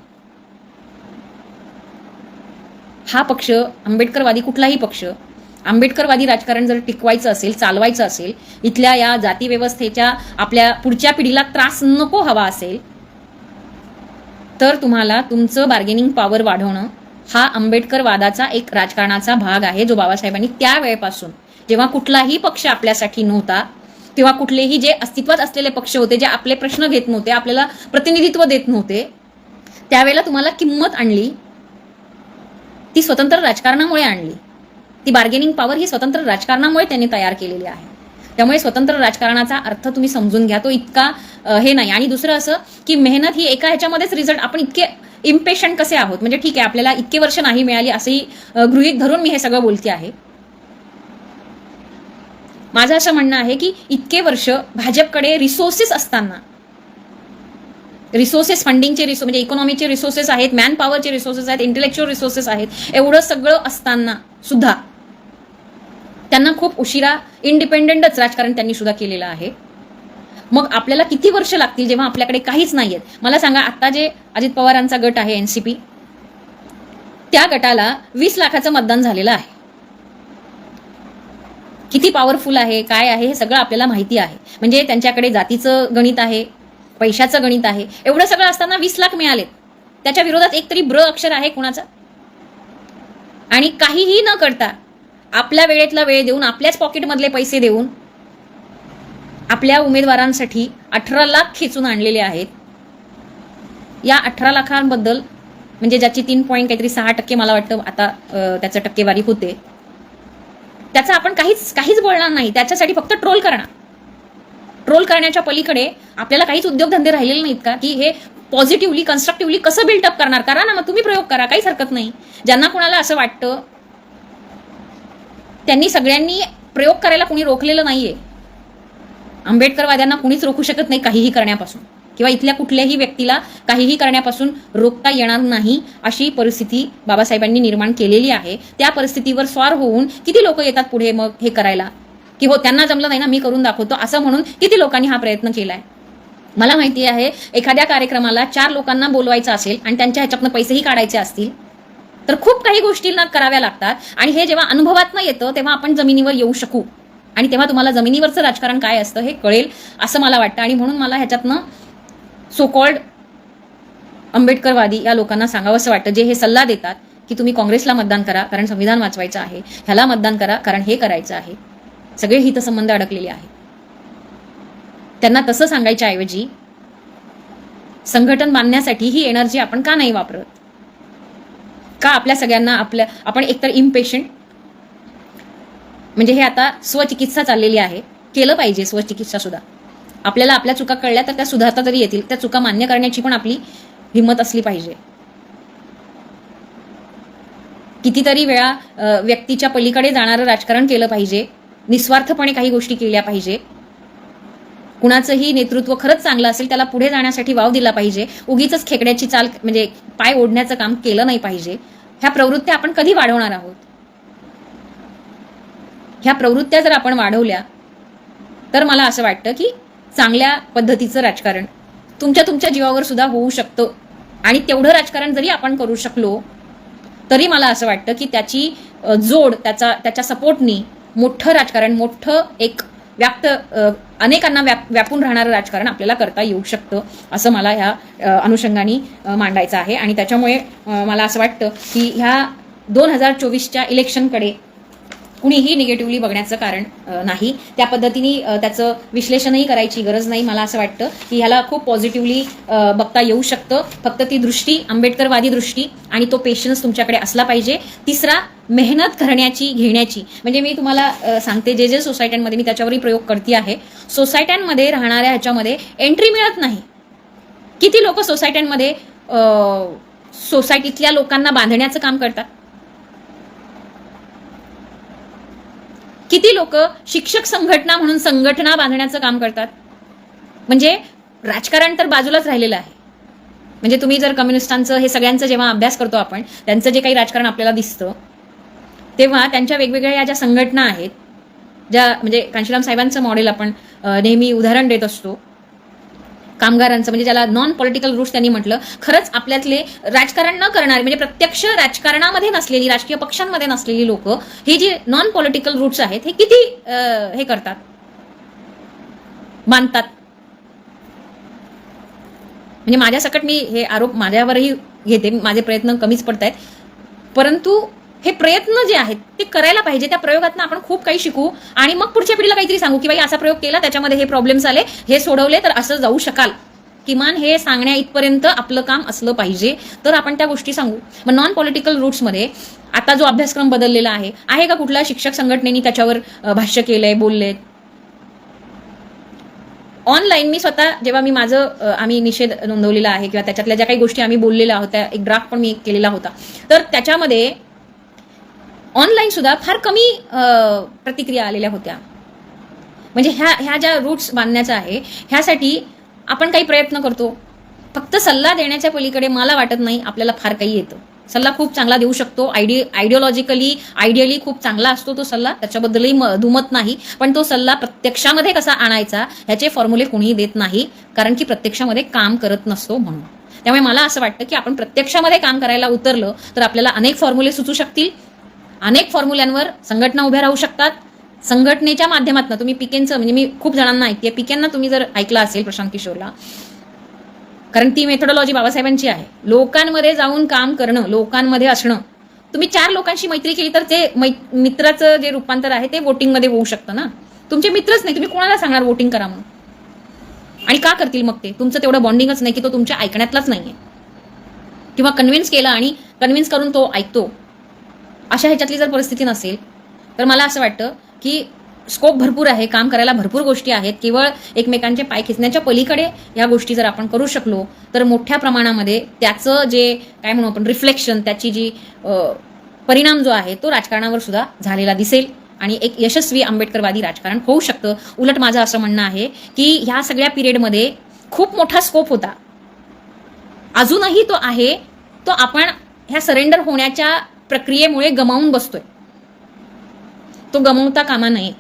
हा पक्ष, आंबेडकरवादी कुठलाही पक्ष, आंबेडकरवादी राजकारण जर टिकवायचं असेल, चालवायचं असेल, इथल्या या जाती व्यवस्थेच्या आपल्या पुढच्या पिढीला त्रास नको हवा असेल, तर तुम्हाला तुमचं बार्गेनिंग पॉवर वाढवणं हा आंबेडकरवादाचा एक राजकारणाचा भाग आहे, जो बाबासाहेबांनी त्यावेळेपासून, जेव्हा कुठलाही पक्ष आपल्यासाठी नव्हता, किंवा कुठलेही जे अस्तित्वात असलेले पक्ष होते, जे आपले प्रश्न घेत नव्हते, आपल्याला प्रतिनिधित्व देत नव्हते, त्यावेळेला तुम्हाला किंमत आणली, ती स्वतंत्र राजकारणामुळे आणली. ती बार्गेनिंग पॉवर ही स्वतंत्र राजकारणामुळे त्यांनी तयार केलेली आहे. त्यामुळे स्वतंत्र राजकारणाचा अर्थ तुम्ही समजून घ्या, तो इतका हे नाही. आणि दुसरं असं की मेहनत ही एका ह्याच्यामध्येच रिझल्ट, आपण इतके इम्पेशंट कसे आहोत? म्हणजे ठीक आहे, आपल्याला इतके वर्ष नाही मिळाली असंही गृहीत धरून मी हे सगळं बोलते आहे. माझं असं म्हणणं आहे की इतके वर्ष भाजपकडे रिसोर्सेस असताना, रिसोर्सेस, फंडिंगचे म्हणजे इकॉनॉमीचे रिसोर्सेस आहेत, मॅन पॉवरचे रिसोर्सेस आहेत, इंटेलेक्च्युअल रिसोर्सेस आहेत, एवढं सगळं असताना सुद्धा त्यांना खूप उशिरा इंडिपेंडेंटच राजकारण त्यांनी सुद्धा केलेलं आहे. मग आपल्याला किती वर्ष लागतील जेव्हा आपल्याकडे काहीच नाही आहेत? मला सांगा, आता जे अजित पवारांचा गट आहे NCP, त्या गटाला 20 लाखाचं मतदान झालेलं आहे. किती पॉवरफुल आहे, काय आहे, हे सगळं आपल्याला माहिती आहे. म्हणजे त्यांच्याकडे जातीचं गणित आहे, पैशाचं गणित आहे. एवढं सगळं असताना 20 लाख मिळालेत. त्याच्या विरोधात एक तरी ब्र अक्षर आहे कुणाचा? आणि काहीही न करता, आपल्या वेळेतला वेळ देऊन, आपल्याच पॉकेटमधले पैसे देऊन आपल्या उमेदवारांसाठी 18 लाख खेचून आणलेले आहेत. या 18 लाखांबद्दल म्हणजे ज्याची 3.6% मला वाटतं आता त्याचं टक्केवारी होते, त्याचं आपण काहीच बोलणार नाही, त्याच्यासाठी फक्त ट्रोल करणार. ट्रोल करण्याच्या पलीकडे आपल्याला काहीच उद्योगधंदे राहिलेले नाहीत का, की हे पॉझिटिव्हली कन्स्ट्रक्टिव्हली कसं बिल्डअप करणार? करा ना, मग तुम्ही प्रयोग करा, काहीच हरकत नाही. ज्यांना कोणाला असं वाटतं त्यांनी सगळ्यांनी प्रयोग करायला कोणी रोखलेलं नाहीये. आंबेडकरवाद्यांना कुणीच रोखू शकत नाही काहीही करण्यापासून, किंवा इथल्या कुठल्याही व्यक्तीला काहीही करण्यापासून रोखता येणार नाही, अशी परिस्थिती बाबासाहेबांनी निर्माण केलेली आहे. त्या परिस्थितीवर स्वार होऊन किती लोक येतात पुढे मग हे करायला, की हो त्यांना जमलं नाही ना मी करून दाखवतो, असं म्हणून किती लोकांनी हा प्रयत्न केलाय. मला माहिती आहे, एखाद्या कार्यक्रमाला 4 लोकांना बोलवायचं असेल आणि त्यांच्या ह्याच्यातनं पैसेही काढायचे असतील तर खूप काही गोष्टींना कराव्या लागतात. आणि हे जेव्हा अनुभवातनं येतं तेव्हा आपण जमिनीवर येऊ शकू, आणि तेव्हा तुम्हाला जमिनीवरचं राजकारण काय असतं हे कळेल असं मला वाटतं. आणि म्हणून मला ह्याच्यातनं सो कॉल्ड आंबेडकरवादी या लोकांना सांगावंसं वाटतं, जे हे सल्ला देतात की तुम्ही काँग्रेसला मतदान करा कारण संविधान वाचवायचं आहे, ह्याला मतदान करा कारण हे करायचं आहे. सगळे हितसंबंध अडकलेले आहेत. त्यांना तसं सांगायच्या ऐवजी संघटन बांधण्यासाठी ही एनर्जी आपण का नाही वापरत? का आपल्या सगळ्यांना आपण एकतर इम्पेशंट, म्हणजे हे आता स्वचिकित्सा चाललेली आहे, केलं पाहिजे स्वचिकित्सा सुद्धा. आपल्याला आपल्या चुका कळल्या तर त्या सुधारता तरी येतील, त्या चुका मान्य करण्याची पण आपली हिंमत असली पाहिजे. कितीतरी वेळा व्यक्तीच्या पलीकडे जाणारं राजकारण केलं पाहिजे, निस्वार्थपणे काही गोष्टी केल्या पाहिजे. कुणाचंही नेतृत्व खरंच चांगलं असेल त्याला पुढे जाण्यासाठी वाव दिला पाहिजे. उगीच खेकड्याची चाल म्हणजे पाय ओढण्याचं काम केलं नाही पाहिजे. ह्या प्रवृत्त्या आपण कधी वाढवणार आहोत? ह्या प्रवृत्त्या जर आपण वाढवल्या तर मला असं वाटतं की चांगल्या पद्धतीचं राजकारण तुमच्या जीवावर सुद्धा होऊ शकतं. आणि तेवढं राजकारण जरी आपण करू शकलो तरी मला असं वाटतं की त्याची जोड त्याच्या सपोर्टनी मोठं राजकारण, मोठं एक अनेकांना व्यापून राहणारं राजकारण आपल्याला करता येऊ शकतं, असं मला ह्या अनुषंगाने मांडायचं आहे. आणि त्याच्यामुळे मला असं वाटतं की ह्या 2024च्या इलेक्शनकडे कुणीही निगेटिव्हली बघण्याचं कारण नाही. त्या पद्धतीने त्याचं विश्लेषणही करायची गरज नाही. मला असं वाटतं की ह्याला खूप पॉझिटिव्हली बघता येऊ शकतं. फक्त ती दृष्टी, आंबेडकरवादी दृष्टी आणि तो पेशन्स तुमच्याकडे असला पाहिजे. तिसरा, मेहनत करण्याची, घेण्याची. म्हणजे मी तुम्हाला सांगते, जे सोसायट्यांमध्ये मी त्याच्यावरही प्रयोग करते आहे, सोसायट्यांमध्ये राहणाऱ्या ह्याच्यामध्ये एंट्री मिळत नाही. किती लोक सोसायट्यांमध्ये सोसायटीतल्या लोकांना बांधण्याचं काम करतात. किती लोक शिक्षक संघटना म्हणून संघटना बांधण्याचं काम करतात. म्हणजे राजकारण तर बाजूलाच राहिलेलं आहे. म्हणजे तुम्ही जर कम्युनिस्टांचं हे सगळ्यांचं जेव्हा अभ्यास करतो आपण, त्यांचं जे काही राजकारण आपल्याला दिसतं तेव्हा त्यांच्या वेगवेगळ्या या ज्या संघटना आहेत, ज्या म्हणजे कांशीराम साहेबांचं मॉडेल आपण नेहमी उदाहरण देत असतो, कामगारांचं, म्हणजे ज्याला नॉन पॉलिटिकल रूट्स त्यांनी म्हटलं. खरंच आपल्यातले राजकारण न करणारे, म्हणजे प्रत्यक्ष राजकारणामध्ये नसलेली, राजकीय पक्षांमध्ये नसलेली लोक, हे जे नॉन पॉलिटिकल रूट्स आहेत, हे किती हे करतात, मानतात. म्हणजे माझ्यासकट मी हे आरोप माझ्यावरही घेते, माझे प्रयत्न कमीच पडत आहेत, परंतु हे प्रयत्न जे आहेत ते करायला पाहिजे. त्या प्रयोगातनं आपण खूप काही शिकू आणि मग पुढच्या पिढीला काहीतरी सांगू की बाई असा प्रयोग केला, त्याच्यामध्ये हे प्रॉब्लेम्स आले, हे सोडवले तर असं जाऊ शकाल. किमान हे सांगण्या इथपर्यंत आपलं काम असलं पाहिजे, तर आपण त्या गोष्टी सांगू. मग नॉन पॉलिटिकल रूट्समध्ये आता जो अभ्यासक्रम बदललेला आहे का कुठल्या शिक्षक संघटनेने त्याच्यावर भाष्य केलंय, बोललेत? ऑनलाईन मी स्वतः जेव्हा मी आम्ही निषेध नोंदवलेला आहे किंवा त्याच्यातल्या ज्या काही गोष्टी आम्ही बोललेल्या होत्या, एक ड्राफ्ट पण मी केलेला होता, तर त्याच्यामध्ये ऑनलाईन सुद्धा फार कमी प्रतिक्रिया आलेल्या होत्या. म्हणजे ह्या ज्या रूट्स बांधण्याचा आहे ह्यासाठी आपण काही प्रयत्न करतो. फक्त सल्ला देण्याच्या पलीकडे मला वाटत नाही आपल्याला फार काही येतं. सल्ला खूप चांगला देऊ शकतो, आयडियली खूप चांगला असतो तो सल्ला, त्याच्याबद्दलही दुमत नाही. पण तो सल्ला प्रत्यक्षामध्ये कसा आणायचा ह्याचे फॉर्म्युले कोणीही देत नाही, कारण की प्रत्यक्षामध्ये काम करत नसतो म्हणून. त्यामुळे मला असं वाटतं की आपण प्रत्यक्षामध्ये काम करायला उतरलं तर आपल्याला अनेक फॉर्म्युले सुचू शकतील. अनेक फॉर्म्युल्यांवर संघटना उभ्या राहू शकतात. संघटनेच्या माध्यमातून तुम्ही पिकेंचं, म्हणजे मी खूप जणांना ऐकते, पिकेंना तुम्ही जर ऐकलं असेल, प्रशांत किशोरला, कारण ती मेथोडॉलॉजी बाबासाहेबांची आहे. लोकांमध्ये जाऊन काम करणं, लोकांमध्ये असणं. तुम्ही 4 लोकांशी मैत्री केली तर ते मित्राचं जे रूपांतर आहे ते वोटिंगमध्ये होऊ शकतं ना. तुमचे मित्रच नाही, तुम्ही कोणाला सांगणार वोटिंग करा म्हणून? आणि का करतील मग ते? तुमचं तेवढं बॉन्डिंगच नाही की तो तुमच्या ऐकण्यातलाच नाहीये. किंवा कन्व्हिन्स केलं आणि कन्व्हिन्स करून तो ऐकतो, अशा ह्याच्यातली जर परिस्थिती नसेल तर मला असं वाटतं की स्कोप भरपूर आहे, काम करायला भरपूर गोष्टी आहेत. केवळ एकमेकांचे पाय खेचण्याच्या पलीकडे ह्या गोष्टी जर आपण करू शकलो तर मोठ्या प्रमाणामध्ये त्याचं जे काय म्हणू आपण रिफ्लेक्शन, त्याची जी परिणाम जो आहे तो राजकारणावर सुद्धा झालेला दिसेल आणि एक यशस्वी आंबेडकरवादी राजकारण होऊ शकतं. उलट माझं असं म्हणणं आहे की ह्या सगळ्या पिरियडमध्ये खूप मोठा स्कोप होता, अजूनही तो आहे, तो आपण ह्या सरेंडर होण्याच्या प्रक्रियेमुळे गमावून बसतोय. तो गमावता कामा नये.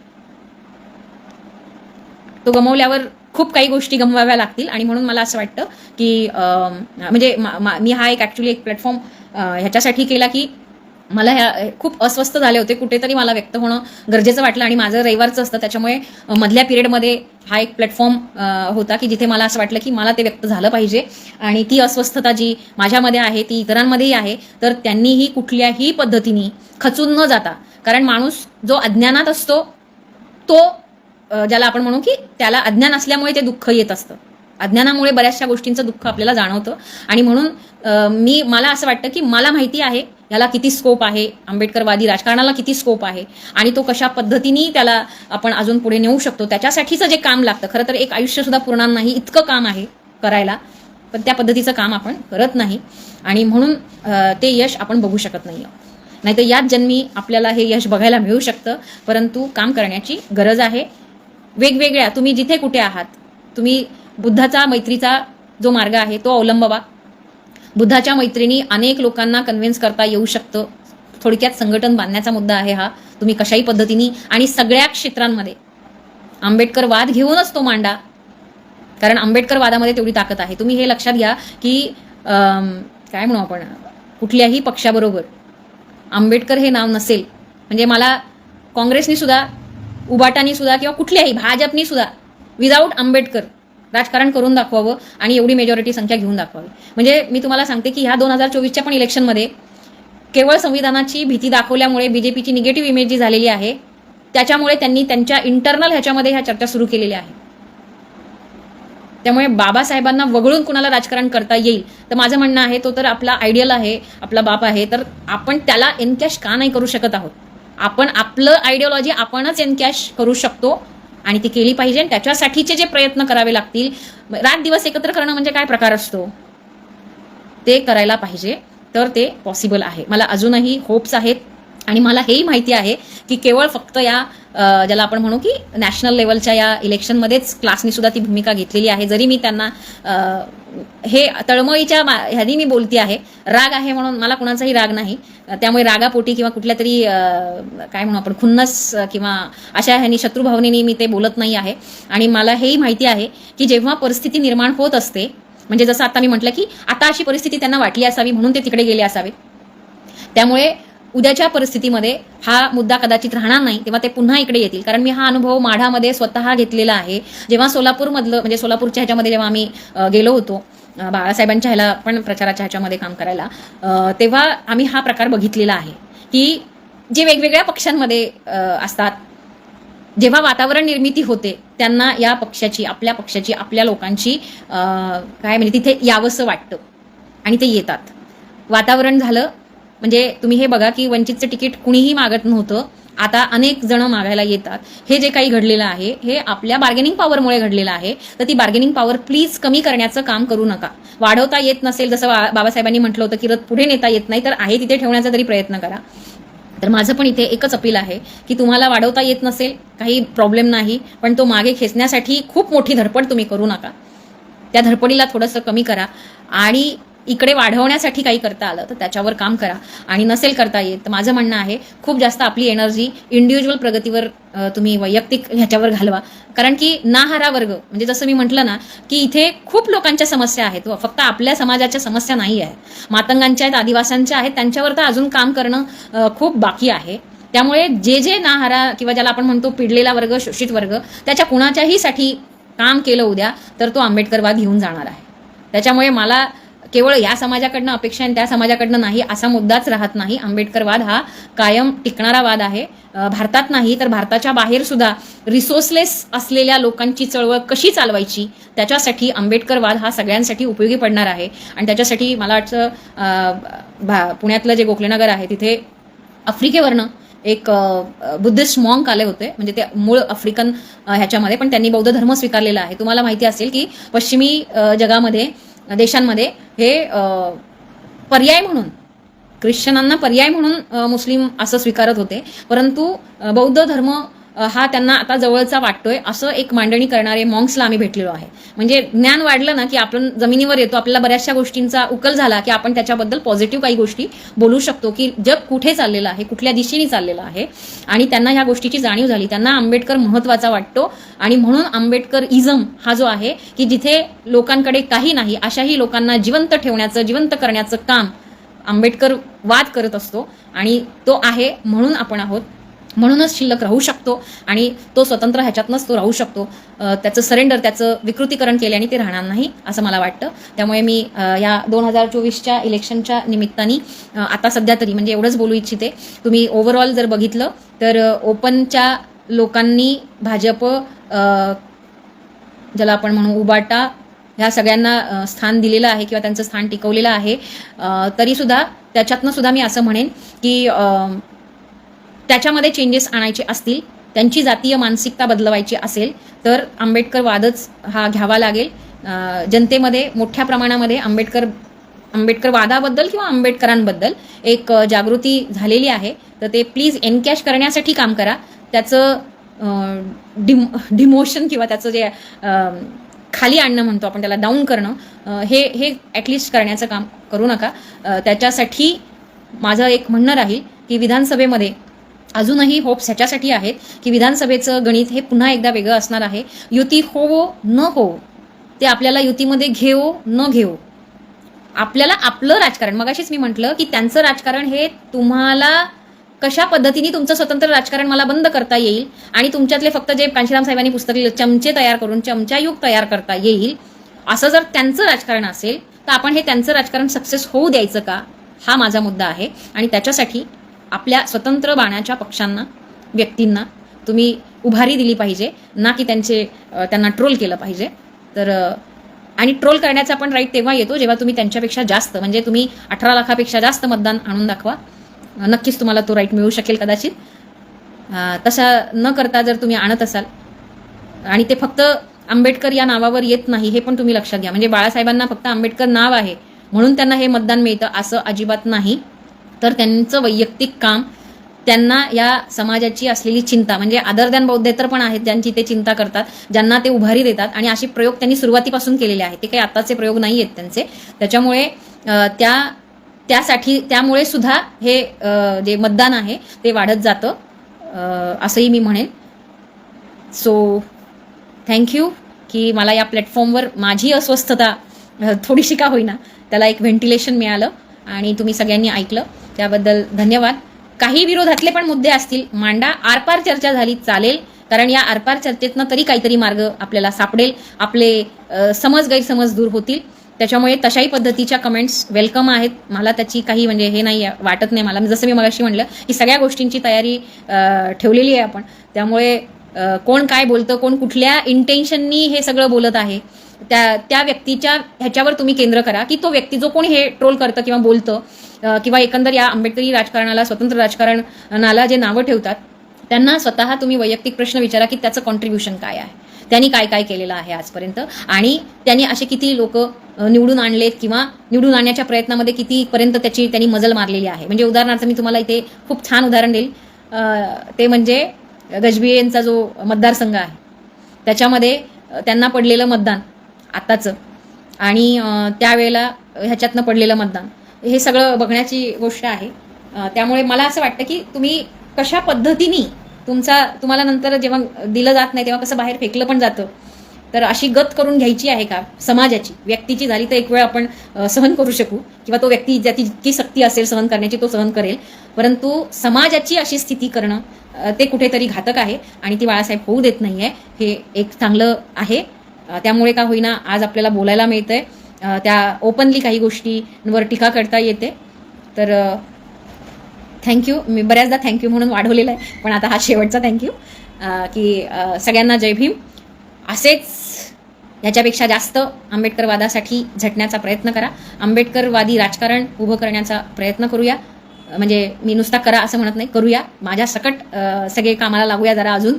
तो गमावल्यावर खूप काही गोष्टी गमवाव्या लागतील आणि म्हणून मला असं वाटतं की म्हणजे मी हा एक ॲक्च्युली एक प्लॅटफॉर्म ह्याच्यासाठी केला की मला ह्या खूप अस्वस्थ झाले होते, कुठेतरी मला व्यक्त होणं गरजेचं वाटलं आणि माझं रविवारचं असतं, त्याच्यामुळे मधल्या पिरियडमध्ये हा एक प्लॅटफॉर्म होता की जिथे मला असं वाटलं की मला ते व्यक्त झालं पाहिजे आणि ती अस्वस्थता जी माझ्यामध्ये आहे ती इतरांमध्येही आहे, तर त्यांनीही कुठल्याही पद्धतीने खचून न जाता, कारण माणूस जो अज्ञानात असतो तो ज्याला आपण म्हणू की त्याला अज्ञान असल्यामुळे ते दुःख येत असतं, अज्ञानामुळे बऱ्याचशा गोष्टींचं दुःख आपल्याला जाणवतं आणि म्हणून मला असं वाटतं की मला माहिती आहे याला किती स्कोप आहे, आंबेडकरवादी राजकारणाला किती स्कोप आहे आणि तो कशा पद्धतीने त्याला आपण अजून पुढे नेऊ शकतो. त्याच्यासाठीचं जे काम लागतं, खरं तर एक आयुष्य सुद्धा पुरणार नाही इतकं काम आहे करायला, पण त्या पद्धतीचं काम आपण करत नाही आणि म्हणून ते यश आपण बघू शकत नाही. नाहीतर याच जन्मी आपल्याला हे यश बघायला मिळू शकतं, परंतु काम करण्याची गरज आहे. वेगवेगळ्या तुम्ही जिथे कुठे आहात, तुम्ही बुद्धाचा मैत्रीचा जो मार्ग आहे तो अवलंबावा. बुद्धाच्या मैत्रिणी अनेक लोकांना कन्व्हिन्स करता येऊ शकतं. थोडक्यात संघटन बांधण्याचा मुद्दा आहे हा. तुम्ही कशाही पद्धतीने आणि सगळ्या क्षेत्रांमध्ये आंबेडकरवाद घेऊनच तो मांडा, कारण आंबेडकरवादामध्ये तेवढी ताकद आहे. तुम्ही हे लक्षात घ्या की काय म्हणू आपण, कुठल्याही पक्षाबरोबर आंबेडकर हे नाव नसेल म्हणजे मला काँग्रेसनी सुद्धा, उबाटानी सुद्धा किंवा कुठल्याही भाजपनी सुद्धा विदाऊट आंबेडकर राजकारण करून दाखवावं आणि एवढी मेजॉरिटी संख्या घेऊन दाखवावी. म्हणजे मी तुम्हाला सांगते की ह्या 2024च्या पण इलेक्शनमध्ये केवळ संविधानाची भीती दाखवल्यामुळे बीजेपीची निगेटिव्ह इमेज जी झालेली आहे त्याच्यामुळे त्यांनी त्यांच्या इंटरनल ह्याच्यामध्ये ह्या चर्चा सुरू केलेल्या आहे. त्यामुळे बाबासाहेबांना वगळून कुणाला राजकारण करता येईल तर माझं म्हणणं आहे तो तर आपला आयडियल आहे, आपला बाप आहे, तर आपण त्याला एनकॅश का नाही करू शकत आहोत. आपण आपलं आयडिओलॉजी आपणच एनकॅश करू शकतो आणि ती केली पाहिजे. त्याच्यासाठीचे जे प्रयत्न करावे लागतील, रात दिवस एकत्र करणं म्हणजे काय प्रकार असतो ते करायला पाहिजे, तर ते पॉसिबल आहे. मला अजूनही होप्स आहेत आणि मला हेही माहिती आहे की केवळ फक्त या ज्याला आपण म्हणू की नॅशनल लेवलच्या या इलेक्शनमध्येच क्लासनी सुद्धा ती भूमिका घेतलेली आहे. जरी मी त्यांना हे तळमळीच्या ह्यानी मी बोलते आहे, राग आहे म्हणून, मला कुणाचाही राग नाही, त्यामुळे रागापोटी किंवा कुठल्या तरी काय म्हणू आपण खुन्नस किंवा अशा ह्यानी शत्रुभावनेनी मी ते बोलत नाही आहे. आणि मला हेही माहिती आहे की जेव्हा परिस्थिती निर्माण होत असते, म्हणजे जसं आता मी म्हटलं की आता अशी परिस्थिती त्यांना वाटली असावी म्हणून ते तिकडे गेले असावे, त्यामुळे उद्याच्या परिस्थितीमध्ये हा मुद्दा कदाचित राहणार नाही, तेव्हा ते पुन्हा इकडे येतील. कारण मी हा अनुभव माढामध्ये स्वतः घेतलेला आहे. जेव्हा सोलापूरमधलं म्हणजे सोलापूरच्या ह्याच्यामध्ये जेव्हा आम्ही गेलो होतो बाळासाहेबांच्या ह्याला पण प्रचाराच्या ह्याच्यामध्ये काम करायला, तेव्हा आम्ही हा प्रकार बघितलेला आहे की जे वेगवेगळ्या पक्षांमध्ये असतात, जेव्हा वातावरण निर्मिती होते त्यांना या पक्षाची, आपल्या पक्षाची, आपल्या लोकांची काय म्हणजे तिथे यावंसं वाटतं आणि ते येतात. वातावरण झालं म्हणजे तुम्ही हे बघा की वंचितचं तिकीट कुणीही मागत नव्हतं, आता अनेक जण मागायला येतात. हे जे काही घडलेलं आहे हे आपल्या बार्गेनिंग पॉवरमुळे घडलेलं आहे. तर ती बार्गेनिंग पॉवर प्लीज कमी करण्याचं काम करू नका. वाढवता येत नसेल, जसं बाबासाहेबांनी म्हटलं होतं की रथ पुढे नेता येत नाही, तर आहे तिथे ठेवण्याचा तरी प्रयत्न करा. तर माझं पण इथे एकच अपील आहे की तुम्हाला वाढवता येत नसेल काही प्रॉब्लेम नाही, पण तो मागे खेचण्यासाठी खूप मोठी धडपड तुम्ही करू नका. त्या धडपडीला थोडंसं कमी करा आणि इकडे वाढवण्यासाठी काही करता आलं तर त्याच्यावर काम करा. आणि नसेल करता येत तर माझं म्हणणं आहे खूप जास्त आपली एनर्जी इंडिव्हिज्युअल प्रगतीवर तुम्ही वैयक्तिक ह्याच्यावर घालवा. कारण की नाहारा वर्ग म्हणजे जसं मी म्हटलं ना की इथे खूप लोकांच्या समस्या आहेत, फक्त आपल्या समाजाच्या समस्या नाही आहेत, मातंगांच्या आहेत, आदिवासींच्या आहेत, त्यांच्यावर तर अजून काम करणं खूप बाकी आहे. त्यामुळे जे नाहारा किंवा ज्याला आपण म्हणतो पिडलेला वर्ग, शोषित वर्ग, त्याच्या कुणाच्याही साठी काम केलं उद्या तर तो आंबेडकरवाद घेऊन जाणार आहे. त्याच्यामुळे मला केवळ या समाजाकडनं अपेक्षा आणि त्या समाजाकडनं नाही असा मुद्दाच राहत नाही. आंबेडकरवाद हा कायम टिकणारा वाद आहे. भारतात नाही तर भारताच्या बाहेर सुद्धा रिसोर्सलेस असलेल्या लोकांची चळवळ कशी चालवायची त्याच्यासाठी आंबेडकरवाद हा सगळ्यांसाठी उपयोगी पडणार आहे. आणि त्याच्यासाठी मला वाटतं पुण्यातलं जे गोखलेनगर आहे तिथे आफ्रिकेवरनं एक बुद्धिस्ट मॉन्क आले होते, म्हणजे ते मूळ आफ्रिकन ह्याच्यामध्ये, पण त्यांनी बौद्ध धर्म स्वीकारलेला आहे. तुम्हाला माहिती असेल की पश्चिमी जगामध्ये देशांमध्ये हे पर्याय म्हणून ख्रिश्चनांना पर्याय म्हणून मुस्लिम असं स्वीकारत होते, परंतु बौद्ध धर्म हा त्यांना आता जवळचा वाटतोय असं एक मांडणी करणारे मॉन्क्सला आम्ही भेटलेलो आहे. म्हणजे ज्ञान वाढलं ना की आपण जमिनीवर येतो, आपल्याला बऱ्याचशा गोष्टींचा उकल झाला की आपण त्याच्याबद्दल पॉझिटिव्ह काही गोष्टी बोलू शकतो की जग कुठे चाललेलं आहे, कुठल्या दिशेने चाललेलं आहे. आणि त्यांना ह्या गोष्टीची जाणीव झाली, त्यांना आंबेडकर महत्त्वाचा वाटतो. आणि म्हणून आंबेडकर इझम हा जो आहे की जिथे लोकांकडे काही नाही अशाही लोकांना जिवंत ठेवण्याचं, जिवंत करण्याचं काम आंबेडकर वाद करत असतो. आणि तो आहे म्हणून आपण आहोत, म्हणूनच शिल्लक राहू शकतो आणि तो स्वतंत्र ह्याच्यातनंच तो राहू शकतो. त्याचं सरेंडर, त्याचं विकृतीकरण केल्याने ते राहणार नाही असं मला वाटतं. त्यामुळे मी या 2024च्या इलेक्शनच्या निमित्ताने आता सध्या तरी म्हणजे एवढंच बोलू इच्छिते. तुम्ही ओव्हरऑल जर बघितलं तर ओपनच्या लोकांनी भाजप, ज्याला आपण म्हणू उबाटा, ह्या सगळ्यांना स्थान दिलेलं आहे किंवा त्यांचं स्थान टिकवलेलं आहे. तरीसुद्धा त्याच्यातनं सुद्धा मी असं म्हणेन की त्याच्यामध्ये चेंजेस आणायचे असतील, त्यांची जातीय मानसिकता बदलवायची असेल तर आंबेडकरवादच हा घ्यावा लागेल. जनतेमध्ये मोठ्या प्रमाणामध्ये आंबेडकरवादाबद्दल किंवा आंबेडकरांबद्दल एक जागृती झालेली आहे. तर ते प्लीज एनकॅश करण्यासाठी काम करा. त्याचं डिमोशन किंवा त्याचं जे खाली आणणं म्हणतो आपण त्याला, डाऊन करणं, हे ॲटलिस्ट करण्याचं काम करू नका. त्याच्यासाठी माझं एक म्हणणं राहील की विधानसभेमध्ये अजूनही होप्स ह्याच्यासाठी आहेत की विधानसभेचं गणित हे पुन्हा एकदा वेगळं असणार आहे. युती होवो न हो, ते आपल्याला युतीमध्ये घेवो न घेवो, आपल्याला आपलं राजकारण, मगाशीच मी म्हटलं की त्यांचं राजकारण हे तुम्हाला कशा पद्धतीने तुमचं स्वतंत्र राजकारण मला बंद करता येईल आणि तुमच्यातले फक्त जे कांशीराम साहेबांनी पुस्तक लिहिलं चमचे तयार करून चमचायुग तयार करता येईल, असं जर त्यांचं राजकारण असेल तर आपण हे त्यांचं राजकारण सक्सेस होऊ द्यायचं का, हा माझा मुद्दा आहे. आणि त्याच्यासाठी आपल्या स्वतंत्र बाण्याच्या पक्षांना, व्यक्तींना तुम्ही उभारी दिली पाहिजे, ना की त्यांना ट्रोल केलं पाहिजे. तर आणि ट्रोल करण्याचा पण राईट तेव्हा येतो जेव्हा तुम्ही त्यांच्यापेक्षा जास्त, म्हणजे तुम्ही 18 लाखापेक्षा जास्त मतदान आणून दाखवा, नक्कीच तुम्हाला तो राईट मिळू शकेल कदाचित. तसा न करता जर तुम्ही आणत असाल, आणि ते फक्त आंबेडकर या नावावर येत नाही हे पण तुम्ही लक्षात घ्या. म्हणजे बाळासाहेबांना फक्त आंबेडकर नाव आहे म्हणून त्यांना हे मतदान मिळतं असं अजिबात नाही. तर त्यांचं वैयक्तिक काम, त्यांना या समाजाची असलेली चिंता, म्हणजे अदर दॅन बौद्धेतर पण आहेत ज्यांची ते चिंता करतात, ज्यांना ते उभारी देतात. आणि असे प्रयोग त्यांनी सुरुवातीपासून केलेले आहेत, ते काही आताचे प्रयोग नाही आहेत त्यांचे. त्याच्यामुळे त्यामुळे सुद्धा हे जे मतदान आहे ते वाढत जातं असंही मी म्हणेन. सो थँक्यू की मला या प्लॅटफॉर्मवर माझी अस्वस्थता थोडीशी का होईना त्याला एक व्हेंटिलेशन मिळालं आणि तुम्ही सगळ्यांनी ऐकलं, त्याबद्दल धन्यवाद. काही विरोधातले पण मुद्दे असतील मांडा, आरपार चर्चा झाली चालेल, कारण या आरपार चर्चेतनं तरी काहीतरी मार्ग आपल्याला सापडेल, आपले गैरसमज दूर होतील. त्याच्यामुळे तशाही पद्धतीच्या कमेंट्स वेलकम आहेत. मला त्याची काही म्हणजे हे नाही वाटत नाही मला. जसं मी मगाशी म्हटलं की सगळ्या गोष्टींची तयारी ठेवलेली आहे आपण. त्यामुळे कोण काय बोलतं, कोण कुठल्या इंटेन्शननी हे सगळं बोलत आहे, त्या व्यक्तीच्या ह्याच्यावर तुम्ही केंद्र करा की तो व्यक्ती जो कोणी हे ट्रोल करतं किंवा बोलतं किंवा एकंदर या आंबेडकरी राजकारणाला, स्वतंत्र राजकारणाला जे नावं ठेवतात, त्यांना स्वतः तुम्ही वैयक्तिक प्रश्न विचारा की त्याचं कॉन्ट्रीब्युशन काय आहे, त्यांनी काय काय केलेलं आहे आजपर्यंत, आणि त्यांनी असे किती लोक निवडून आणलेत किंवा निवडून आणण्याच्या प्रयत्नामध्ये कितीपर्यंत त्यांनी मजल मारलेली आहे. म्हणजे उदाहरणार्थ मी तुम्हाला इथे खूप छान उदाहरण देईल, ते म्हणजे गजबिये यांचा जो मतदारसंघ आहे त्याच्यामध्ये त्यांना पडलेलं मतदान आत्ताचं आणि त्यावेळेला ह्याच्यातनं पडलेलं मतदान, हे सगळं बघण्याची गोष्ट आहे. त्यामुळे मला असं वाटतं की तुम्ही कशा पद्धतीने तुम्हाला नंतर जेव्हा दिलं जात नाही तेव्हा कसं बाहेर फेकलं पण जातं, तर अशी गत करून घ्यायची आहे का समाजाची. व्यक्तीची झाली तर एक वेळ आपण सहन करू शकू किंवा तो व्यक्ती ज्याची जितकी शक्ती असेल सहन करण्याची तो सहन करेल, परंतु समाजाची अशी स्थिती करणं ते कुठेतरी घातक आहे आणि ती बाळासाहेब होऊ देत नाही आहे. हे एक चांगलं आहे. त्यामुळे का होईना आज आपल्याला बोलायला मिळतंय त्या ओपनली काही गोष्टींवर टीका करता येते. तर थँक्यू. मी बऱ्याचदा थँक्यू म्हणून वाढवलेलं आहे, पण आता हा शेवटचा थँक्यू की सगळ्यांना जय भीम. असेच ह्याच्यापेक्षा जास्त आंबेडकरवादासाठी झटण्याचा प्रयत्न करा. आंबेडकरवादी राजकारण उभं करण्याचा प्रयत्न करूया. म्हणजे मी नुसता करा असं म्हणत नाही, करूया. माझ्या सकट सगळे कामाला लागूया जरा. अजून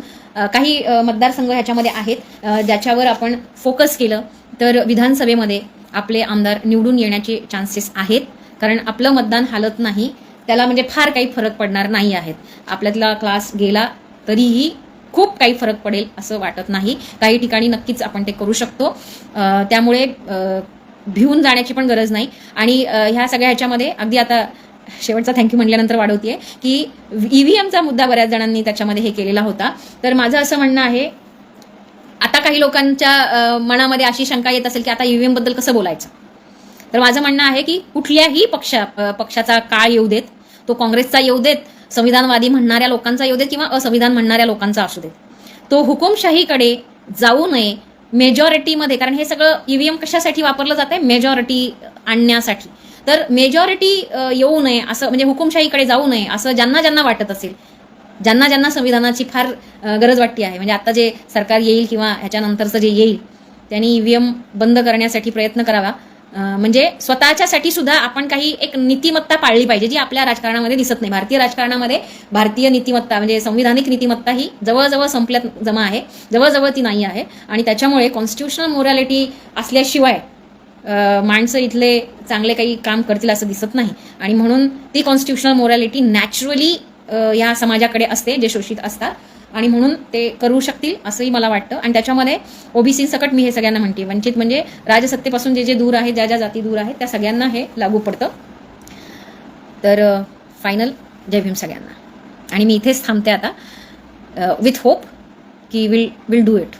काही मतदारसंघ ह्याच्यामध्ये आहेत ज्याच्यावर आपण फोकस केलं तर विधानसभेमध्ये आपले आमदार निवडून येण्याचे चान्सेस आहेत. कारण आपलं मतदान हालत नाही, त्याला म्हणजे फार काही फरक पडणार नाही आहेत. आपल्यातला क्लास गेला तरीही खूप काही फरक पडेल असं वाटत नाही. काही ठिकाणी नक्कीच आपण ते करू शकतो. त्यामुळे भिवून जाण्याची पण गरज नाही. आणि ह्या सगळ्या ह्याच्यामध्ये अगदी आता शेवटचा थँक्यू म्हटल्यानंतर वाढवतेय की ईव्हीएमचा मुद्दा बऱ्याच जणांनी त्याच्यामध्ये हे केलेला होता. तर माझं असं म्हणणं आहे, आता काही लोकांच्या मनामध्ये अशी शंका येत असेल की आता ईव्हीएम बद्दल कसं बोलायचं. तर माझं म्हणणं आहे की कुठल्याही पक्षाचा काळ येऊ देत, तो काँग्रेसचा येऊ देत, संविधानवादी म्हणणाऱ्या लोकांचा येऊ देत किंवा असंविधान म्हणणाऱ्या लोकांचा असू देत, तो हुकुमशाहीकडे जाऊ नये मेजॉरिटीमध्ये. कारण हे सगळं ईव्हीएम कशासाठी वापरलं जात आहे, मेजॉरिटी आणण्यासाठी. तर मेजॉरिटी येऊ नये असं, म्हणजे हुकुमशाहीकडे जाऊ नये असं ज्यांना ज्यांना वाटत असेल, ज्यांना ज्यांना संविधानाची फार गरज वाटते आहे, म्हणजे आता जे सरकार येईल किंवा ह्याच्यानंतरचं जे येईल त्यांनी ईव्हीएम बंद करण्यासाठी प्रयत्न करावा. म्हणजे स्वतःच्यासाठी सुद्धा आपण काही एक नीतिमत्ता पाळली पाहिजे जी आपल्या राजकारणामध्ये दिसत नाही. भारतीय राजकारणामध्ये भारतीय नीतिमत्ता म्हणजे संविधानिक नीतिमत्ता ही जवळजवळ संपल्यात जमा आहे, जवळजवळ ती नाही आहे. आणि त्याच्यामुळे कॉन्स्टिट्युशनल मोरॅलिटी असल्याशिवाय माणसं इथले चांगले काही काम करतील असं दिसत नाही. आणि म्हणून ती कॉन्स्टिट्युशनल मोरॅलिटी नॅचरली या समाजाकडे असते जे शोषित असतात, आणि म्हणून ते करू शकतील असंही मला वाटतं. आणि त्याच्यामध्ये ओबीसी सकट मी हे सगळ्यांना म्हणते, वंचित म्हणजे राजसत्तेपासून जे जे दूर आहे, ज्या ज्या जाती दूर आहेत त्या सगळ्यांना हे लागू पडतं. तर फायनल जय भीम सगळ्यांना. आणि मी इथेच थांबते आता विथ होप की विल डू इट.